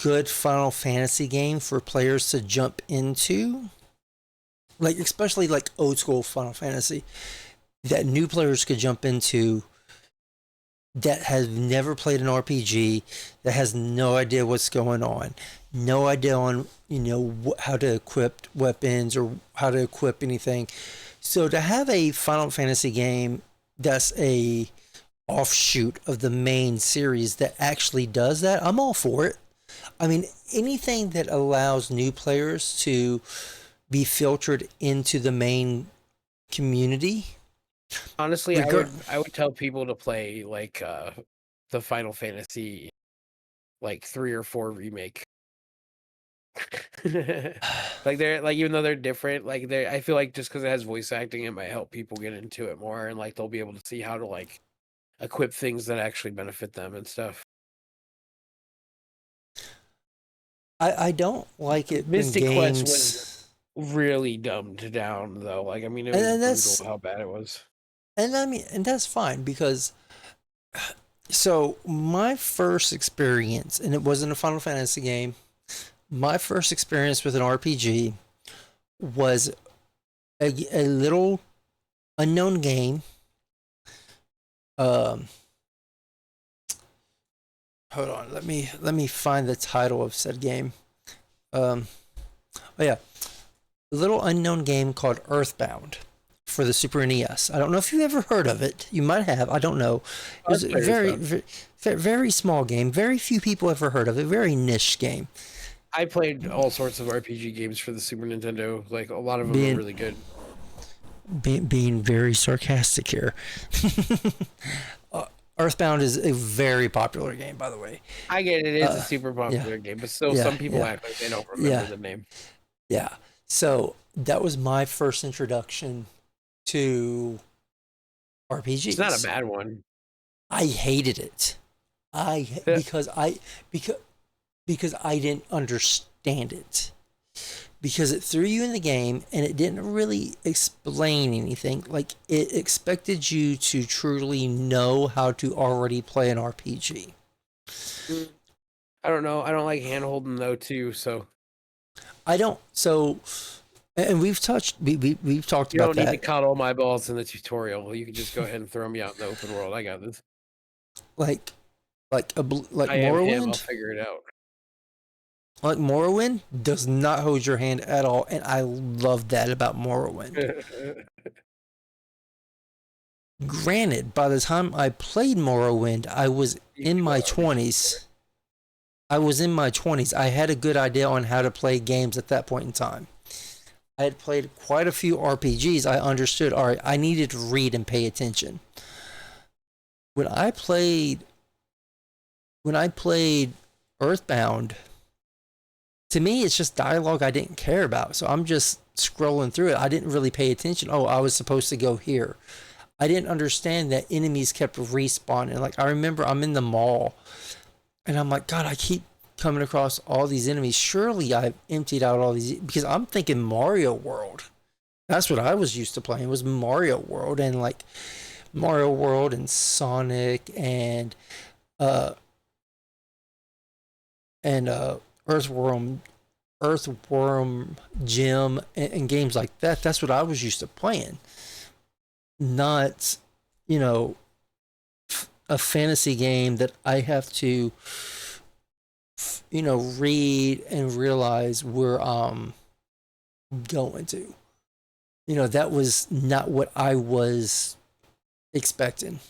good Final Fantasy game for players to jump into. Like, especially like old school Final Fantasy that new players could jump into, that has never played an RPG, that has no idea what's going on, no idea on, you know, how to equip weapons or how to equip anything. So to have a Final Fantasy game that's a offshoot of the main series that actually does that, I'm all for it. I mean, anything that allows new players to be filtered into the main community. Honestly, I would tell people to play like the Final Fantasy like 3 or 4 remake. Like they're like, even though they're different, like I feel like just because it has voice acting, it might help people get into it more, and like they'll be able to see how to like equip things that actually benefit them and stuff. I don't like it when Mystic Quest games, was really dumbed down though. Like I mean, it was and brutal that's how bad it was. and I mean, and that's fine because so my first experience, and it wasn't a Final Fantasy game. My first experience with an RPG was a little unknown game. Um, hold on, let me find the title of said game. Oh yeah, a little unknown game called Earthbound for the Super NES. I don't know if you ever heard of it. You might have. I don't know. It was a very small game. Very few people ever heard of it. Very niche game. I played all sorts of RPG games for the Super Nintendo. Like a lot of them Being- are really good. Being very sarcastic here. Earthbound is a very popular game, by the way. I get it. It's a super popular game, but still, some people act like they don't remember the name. Yeah. So that was my first introduction to RPGs. It's not a bad one. I hated it. Because I didn't understand it. Because it threw you in the game and it didn't really explain anything. Like, it expected you to truly know how to already play an RPG. I don't know. I don't like hand holding though too. So I don't. So, and we've talked about that. You don't need to coddle my balls in the tutorial. You can just go ahead and throw me out in the open world. I got this. Like I am him. I'll Morrowind. figure it out. Like Morrowind does not hold your hand at all, and I love that about Morrowind. Granted, by the time I played Morrowind, I was in my 20s. I had a good idea on how to play games at that point in time. I had played quite a few RPGs. I understood, all right, I needed to read and pay attention. When I played Earthbound, to me, it's just dialogue I didn't care about. So I'm just scrolling through it. I didn't really pay attention. Oh, I was supposed to go here. I didn't understand that enemies kept respawning. Like, I remember I'm in the mall and I'm like, God, I keep coming across all these enemies. Surely I've emptied out all these, because I'm thinking Mario World. That's what I was used to playing, was Mario World, and like Mario World and Sonic and Earthworm Jim and games like that. That's what I was used to playing. Not, a fantasy game that I have to, read and realize where I'm going to. That was not what I was expecting.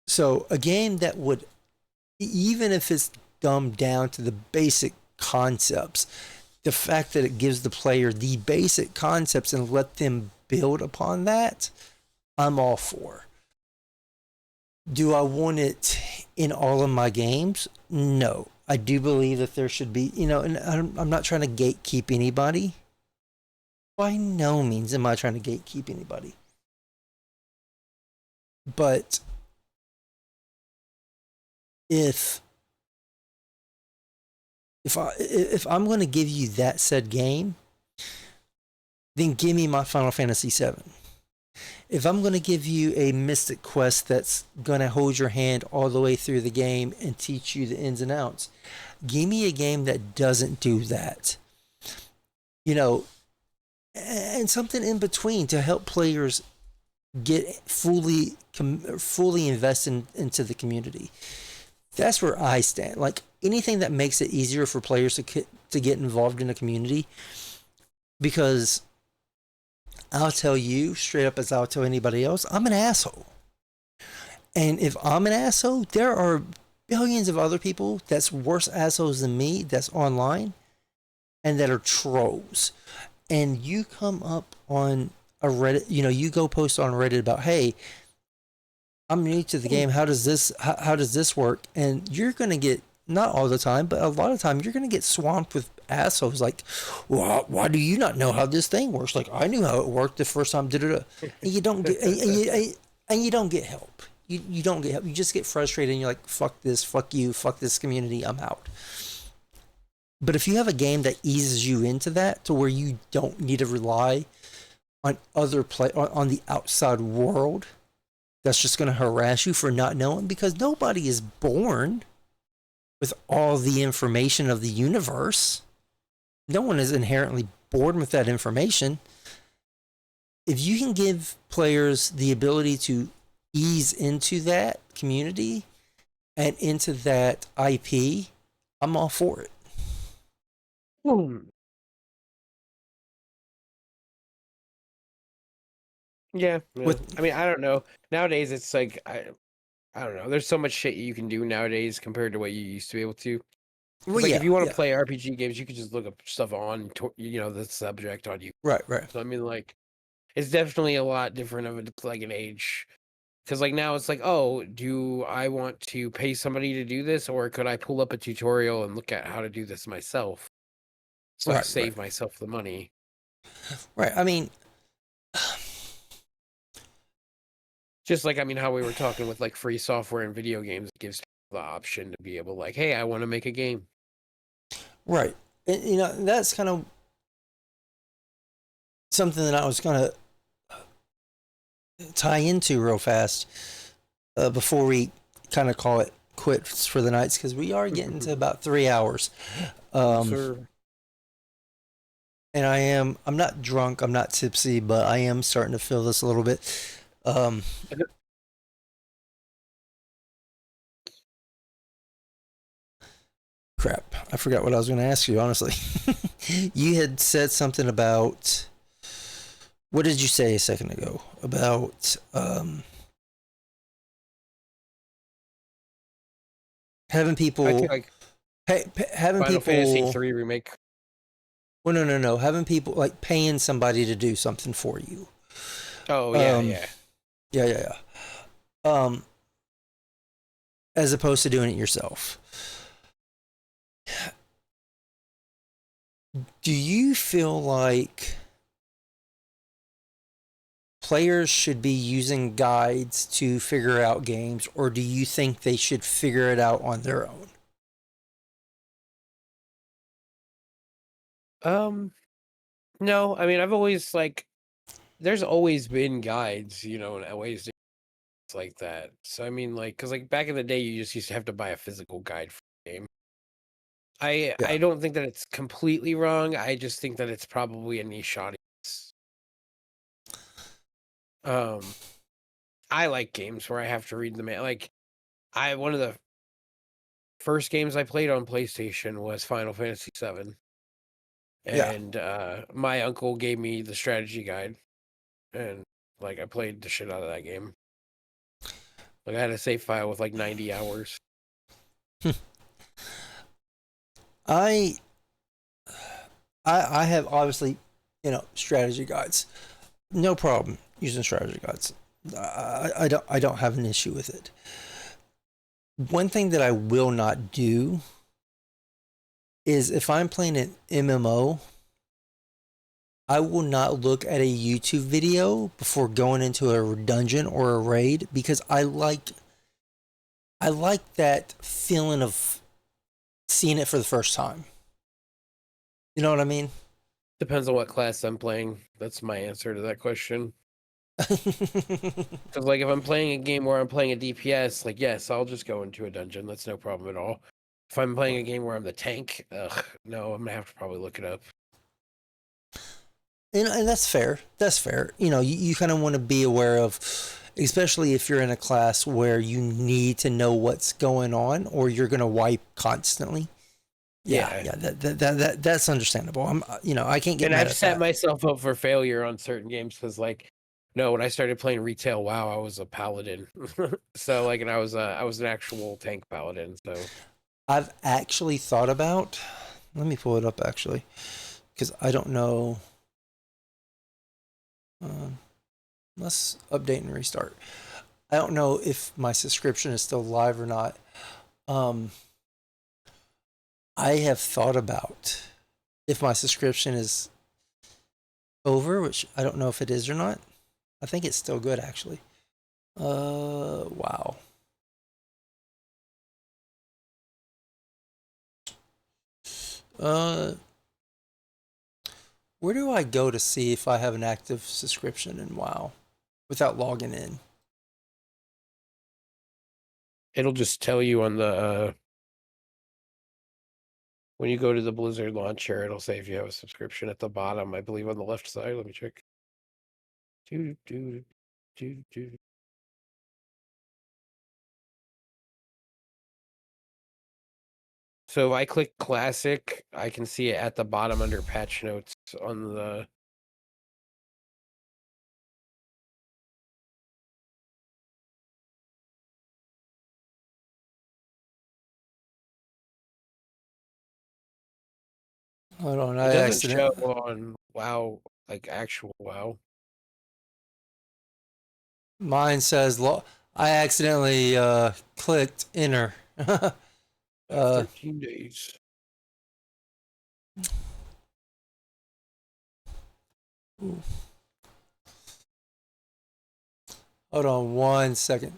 So a game that would, even if it's dumbed down to the basic concepts, the fact that it gives the player the basic concepts and let them build upon that, I'm all for. Do I want it in all of my games? No. I do believe that there should be, and I'm not trying to gatekeep anybody. By no means am I trying to gatekeep anybody. But if I'm going to give you that said game, then give me my Final Fantasy VII. If I'm going to give you a Mystic Quest that's going to hold your hand all the way through the game and teach you the ins and outs, give me a game that doesn't do that. And something in between to help players get fully invested into the community. That's where I stand. Like, anything that makes it easier for players to get involved in the community, because I'll tell you straight up, as I'll tell anybody else, I'm an asshole. And if I'm an asshole, there are billions of other people that's worse assholes than me that's online and that are trolls. And you come up on a Reddit, you go post on Reddit about, hey, I'm new to the game. How does this work? And you're going to get not all the time, but a lot of time, you're gonna get swamped with assholes like, well, why do you not know how this thing works? Like, I knew how it worked the first time. And you don't get and you don't get help. You don't get help. You just get frustrated and you're like, fuck this, fuck you, fuck this community, I'm out. But if you have a game that eases you into that to where you don't need to rely on on the outside world that's just going to harass you for not knowing, because nobody is born with all the information of the universe. No one is inherently born with that information. If you can give players the ability to ease into that community and into that IP, I'm all for it. Yeah. I mean, I don't know. Nowadays, it's like I don't know. There's so much shit you can do nowadays compared to what you used to be able to. Well, Like yeah, if you want to yeah. play RPG games, you could just look up stuff on the subject on you. Right. So I mean, like, it's definitely a lot different of like an age. Because like now it's like, oh, do I want to pay somebody to do this, or could I pull up a tutorial and look at how to do this myself? So I save myself the money. Right. I mean, just like, I mean, how we were talking with like free software and video games, it gives people the option to be able, like, hey, I want to make a game. Right. And, you know, that's kind of something that I was going to tie into real fast before we kind of call it quits for the nights, because we are getting to about 3 hours. Sure. And I'm not drunk, I'm not tipsy, but I am starting to feel this a little bit. Crap, I forgot what I was going to ask you, honestly. You had said something about, what did you say a second ago about having people, I think like having Final people Fantasy 3 remake. Well, no, having people like paying somebody to do something for you. Oh yeah. Yeah. As opposed to doing it yourself. Do you feel like players should be using guides to figure out games, or do you think they should figure it out on their own? No, I mean, I've always like, there's always been guides, and ways to like that. So I mean, like, because like back in the day, you just used to have to buy a physical guide for the game. Yeah. I don't think that it's completely wrong. I just think that it's probably a niche audience. I like games where I have to read the like, one of the first games I played on PlayStation was Final Fantasy 7. And my uncle gave me the strategy guide, and like I played the shit out of that game. Like I had a save file with like 90 hours. I have obviously, strategy guides. No problem using strategy guides. I don't have an issue with it. One thing that I will not do is, if I'm playing an MMO, I will not look at a YouTube video before going into a dungeon or a raid, because I like that feeling of seeing it for the first time. You know what I mean? Depends on what class I'm playing. That's my answer to that question. Because like if I'm playing a game where I'm playing a DPS, like yes, I'll just go into a dungeon. That's no problem at all. If I'm playing a game where I'm the tank, no, I'm gonna have to probably look it up. And that's fair. That's fair. You kind of want to be aware of, especially if you're in a class where you need to know what's going on, or you're going to wipe constantly. Yeah. That's understandable. I can't get. And mad I've at set that. myself up for failure on certain games because, like, no, when I started playing retail WoW, I was a paladin. So, like, and I was an actual tank paladin. So, I've actually thought about. Let me pull it up actually, because I don't know. Let's update and restart. I don't know if my subscription is still live or not. I have thought about if my subscription is over, which I don't know if it is or not. I think it's still good actually. Wow. Uh, where do I go to see if I have an active subscription in WoW without logging in? It'll just tell you on the when you go to the Blizzard launcher, it'll say if you have a subscription at the bottom, I believe on the left side. Let me check. Do, do, do, do. So if I click classic, I can see it at the bottom under patch notes on the. Hold on, It I doesn't show accident. on WoW, like actual WoW. Mine says I accidentally clicked enter. I have 13 days. Hold on 1 second.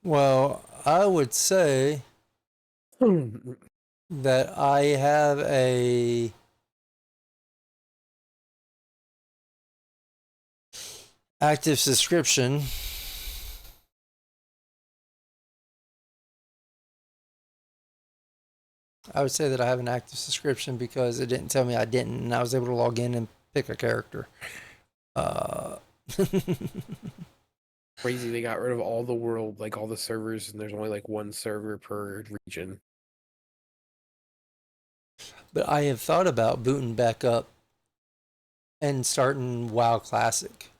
Well, I would say that I have a active subscription. I would say that I have an active subscription because it didn't tell me I didn't, and I was able to log in and pick a character. Crazy, they got rid of all the world, like all the servers, and there's only like one server per region. But I have thought about booting back up and starting WoW Classic.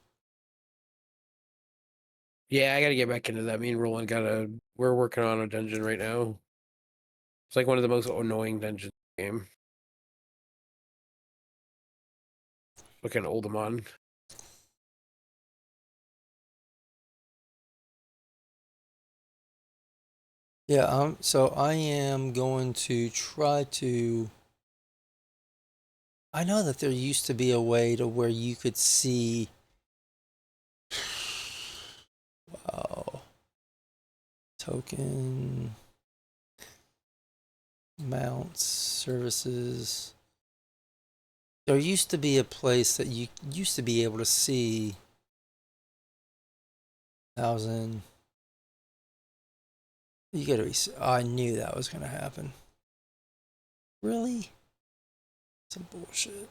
Yeah, I gotta get back into that. Me and Roland we're working on a dungeon right now. It's like one of the most annoying dungeons in the game. Looking old Oldemon. Yeah, so I am going to try to. I know that there used to be a way to where you could see. Wow. Token. Mounts, services. There used to be a place that you used to be able to see 1,000. You gotta be. I knew that was gonna happen. Really? Some bullshit.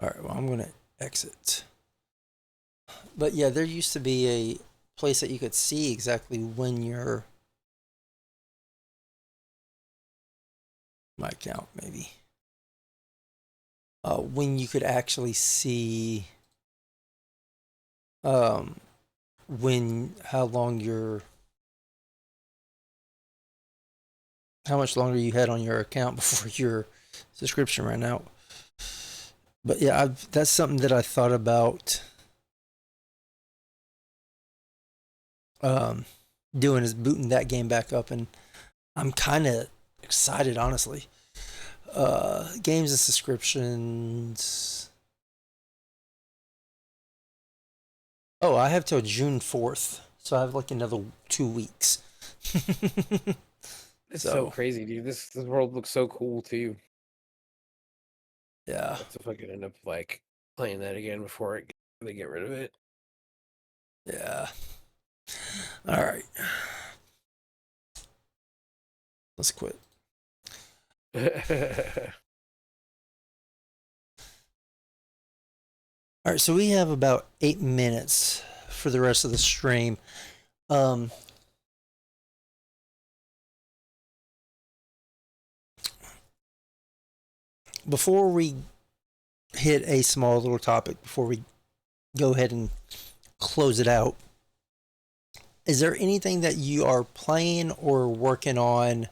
All right. Well, I'm gonna exit. But yeah, there used to be a place that you could see exactly when your my account maybe when you could actually see when how much longer you had on your account before your subscription ran out. But yeah, that's something that I thought about doing is booting that game back up, and I'm kind of excited, honestly. Games and subscriptions. Oh, I have till June 4th, so I have like another 2 weeks. It's so crazy, dude. This world looks so cool too. Yeah. That's if I could end up like playing that again before they get rid of it. Yeah. All right. Let's quit. All right, so we have about 8 minutes for the rest of the stream. Um, before we hit a small little topic, before we go ahead and close it out, is there anything that you are playing or working on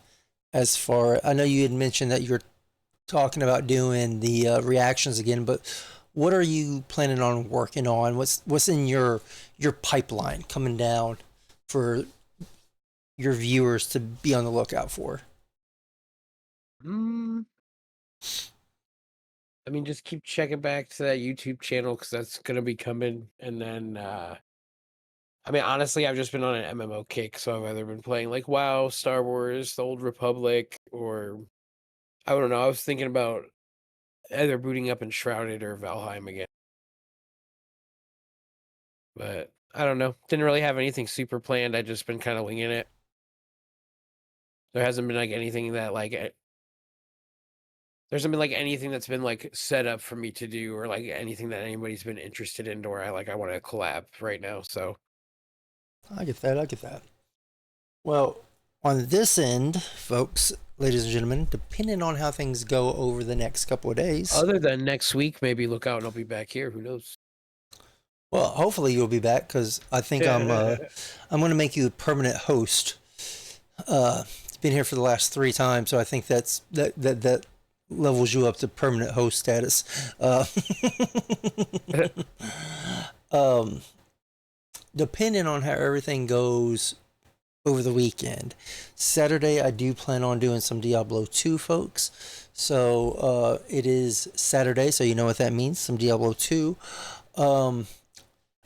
as far? I know you had mentioned that you're talking about doing the reactions again, but what are you planning on working on? What's in your pipeline coming down for your viewers to be on the lookout for? I mean, just keep checking back to that YouTube channel because that's gonna be coming. And then, I mean, honestly, I've just been on an MMO kick, so I've either been playing like WoW, Star Wars, The Old Republic, or I don't know. I was thinking about either booting up Enshrouded or Valheim again, but I don't know. Didn't really have anything super planned. I just been kind of winging it. There hasn't been like anything that like there hasn't been like anything that's been like set up for me to do or like anything that anybody's been interested in or I want to collab right now. So I get that. I get that. Well, on this end, folks, ladies and gentlemen, depending on how things go over the next couple of days, other than next week, maybe look out and I'll be back here. Who knows? well, hopefully you'll be back because I think I'm going to make you a permanent host. Been here for the last 3 times, so I think that levels you up to permanent host status. Depending on how everything goes over the weekend, Saturday I do plan on doing some Diablo 2, folks. So it is Saturday, so you know what that means. Some Diablo 2.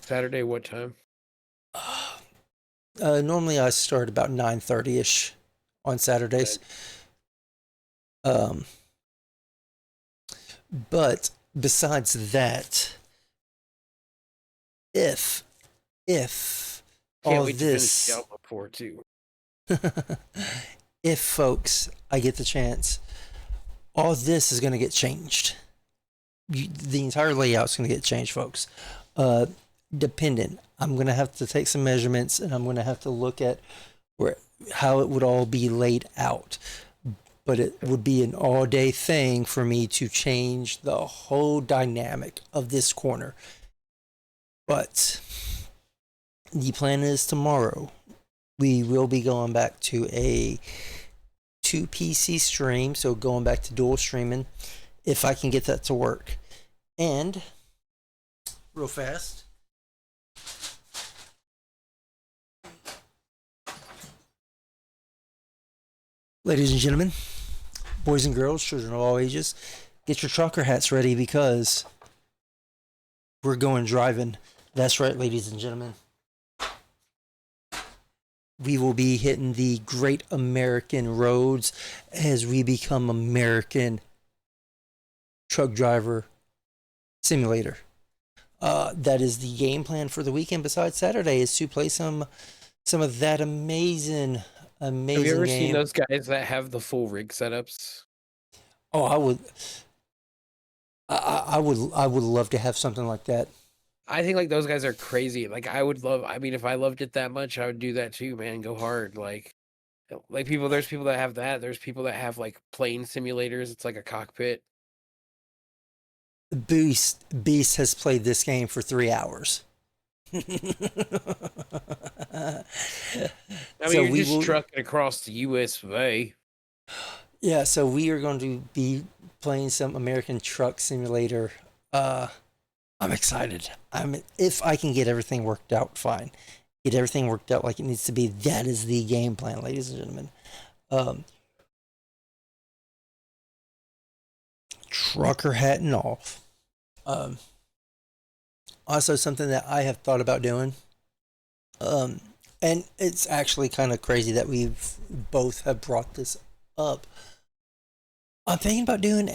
Saturday, what time? Normally I start about 9:30ish on Saturdays. But besides that, if Can't all wait this, to finish Diablo 4 too. if folks, I get the chance, all this is going to get changed. The entire layout's going to get changed, folks. Dependent. I'm going to have to take some measurements and I'm going to have to look at how it would all be laid out. But it would be an all-day thing for me to change the whole dynamic of this corner. But the plan is tomorrow we will be going back to a 2 PC stream, so going back to dual streaming if I can get that to work. And real fast, ladies and gentlemen, boys and girls, children of all ages, get your trucker hats ready because we're going driving. That's right, ladies and gentlemen. We will be hitting the great American roads as we become American truck driver simulator. That is the game plan for the weekend. Besides Saturday, is to play some of that amazing Have you ever game. seen those guys that have the full rig setups? Oh, I would love to have something like that. I think like those guys are crazy. Like I mean, if I loved it that much, I would do that too, man. Go hard. Like there's people that have that. There's people that have like plane simulators. It's like a cockpit. Beast has played this game for 3 hours. I mean, you're just trucking across the U.S. of A. Yeah, so we are going to be playing some American Truck Simulator. I'm excited. If I can get everything worked out, fine. Get everything worked out like it needs to be. That is the game plan, ladies and gentlemen. Trucker hat and all. Also, something that I have thought about doing. And it's actually kind of crazy that we've both have brought this up. I'm thinking about doing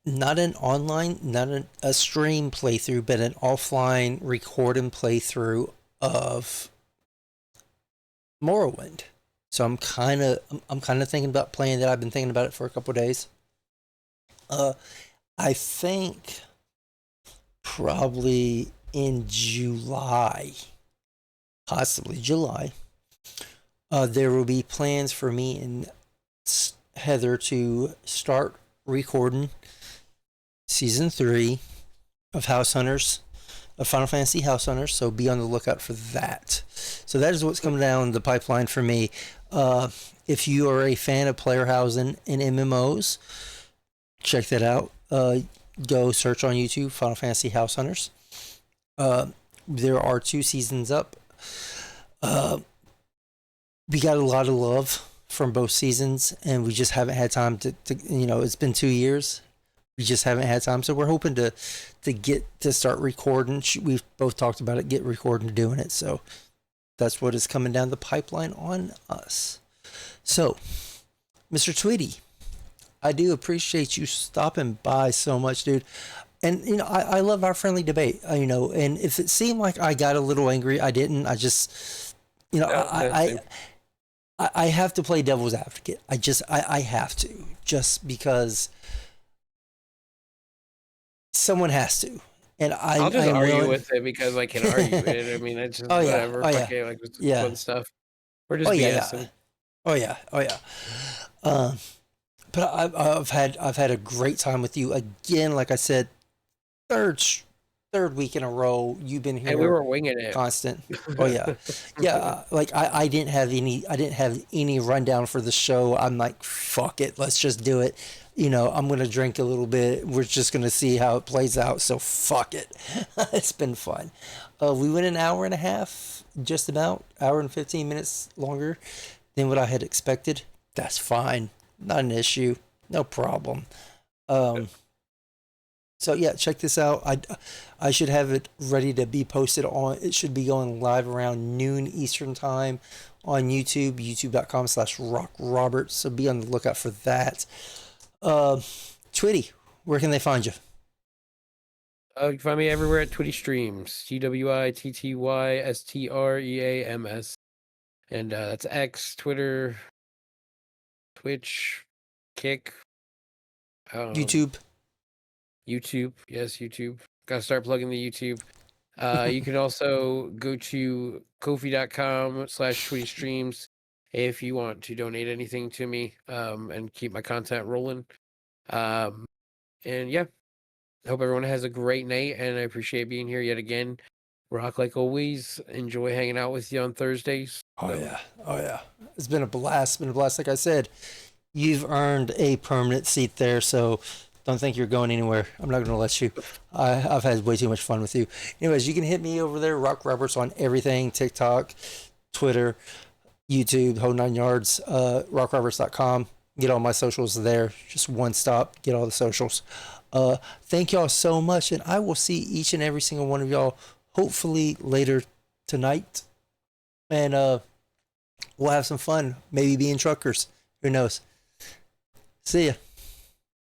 not a stream playthrough, but an offline record and playthrough of Morrowind. So I'm kind of thinking about playing that. I've been thinking about it for a couple of days. I think probably in July, possibly July, there will be plans for me and Heather to start recording season 3 of House Hunters, of Final Fantasy House Hunters. So be on the lookout for that. So that is what's coming down the pipeline for me. If you are a fan of player housing and MMOs, check that out. Go search on YouTube Final Fantasy House Hunters. There are 2 seasons up. We got a lot of love from both seasons, and we just haven't had time to it's been 2 years. We just haven't had time, so we're hoping to get to start recording. We've both talked about it, get recording, doing it. So that's what is coming down the pipeline on us. So, Mr. Tweety, I do appreciate you stopping by so much, dude. And I love our friendly debate. And if it seemed like I got a little angry, I didn't. I just, I have to play devil's advocate. I have to, just because someone has to. And I'll just argue with it because I can argue it. I mean, it's just whatever. Okay, like fun stuff. We're just BSing. Oh yeah. But I've had a great time with you again. Like I said, third week in a row you've been here. And we were winging it constant. Oh yeah. Like I didn't have any rundown for the show. I'm like, fuck it, let's just do it. I'm gonna drink a little bit. We're just gonna see how it plays out. So fuck it. It's been fun. We went an hour and a half, just about hour and 15 minutes longer than what I had expected. That's fine. Not an issue. No problem. So yeah, check this out. I should have it ready to be posted on. It should be going live around noon Eastern time on YouTube, youtube.com/RockRobert. So be on the lookout for that. Twitty, where can they find you? You can find me everywhere at TwittyStreams. TwittyStreams. And that's X, Twitter, Twitch, Kick, YouTube. YouTube. Yes, YouTube. Gotta start plugging the YouTube. You can also go to kofi.com/TwittyStreams if you want to donate anything to me and keep my content rolling. And yeah, hope everyone has a great night, and I appreciate being here yet again. Rock like always. Enjoy hanging out with you on Thursdays. Oh yeah. It's been a blast. Like I said, you've earned a permanent seat there, so don't think you're going anywhere. I'm not going to let you. I've had way too much fun with you. Anyways, you can hit me over there, Rock Roberts, on everything: TikTok, Twitter, YouTube, whole 9 yards. RockRoberts.com. Get all my socials there. Just one stop. Get all the socials. Thank y'all so much, and I will see each and every single one of y'all hopefully later tonight, and we'll have some fun. Maybe being truckers. Who knows? See ya.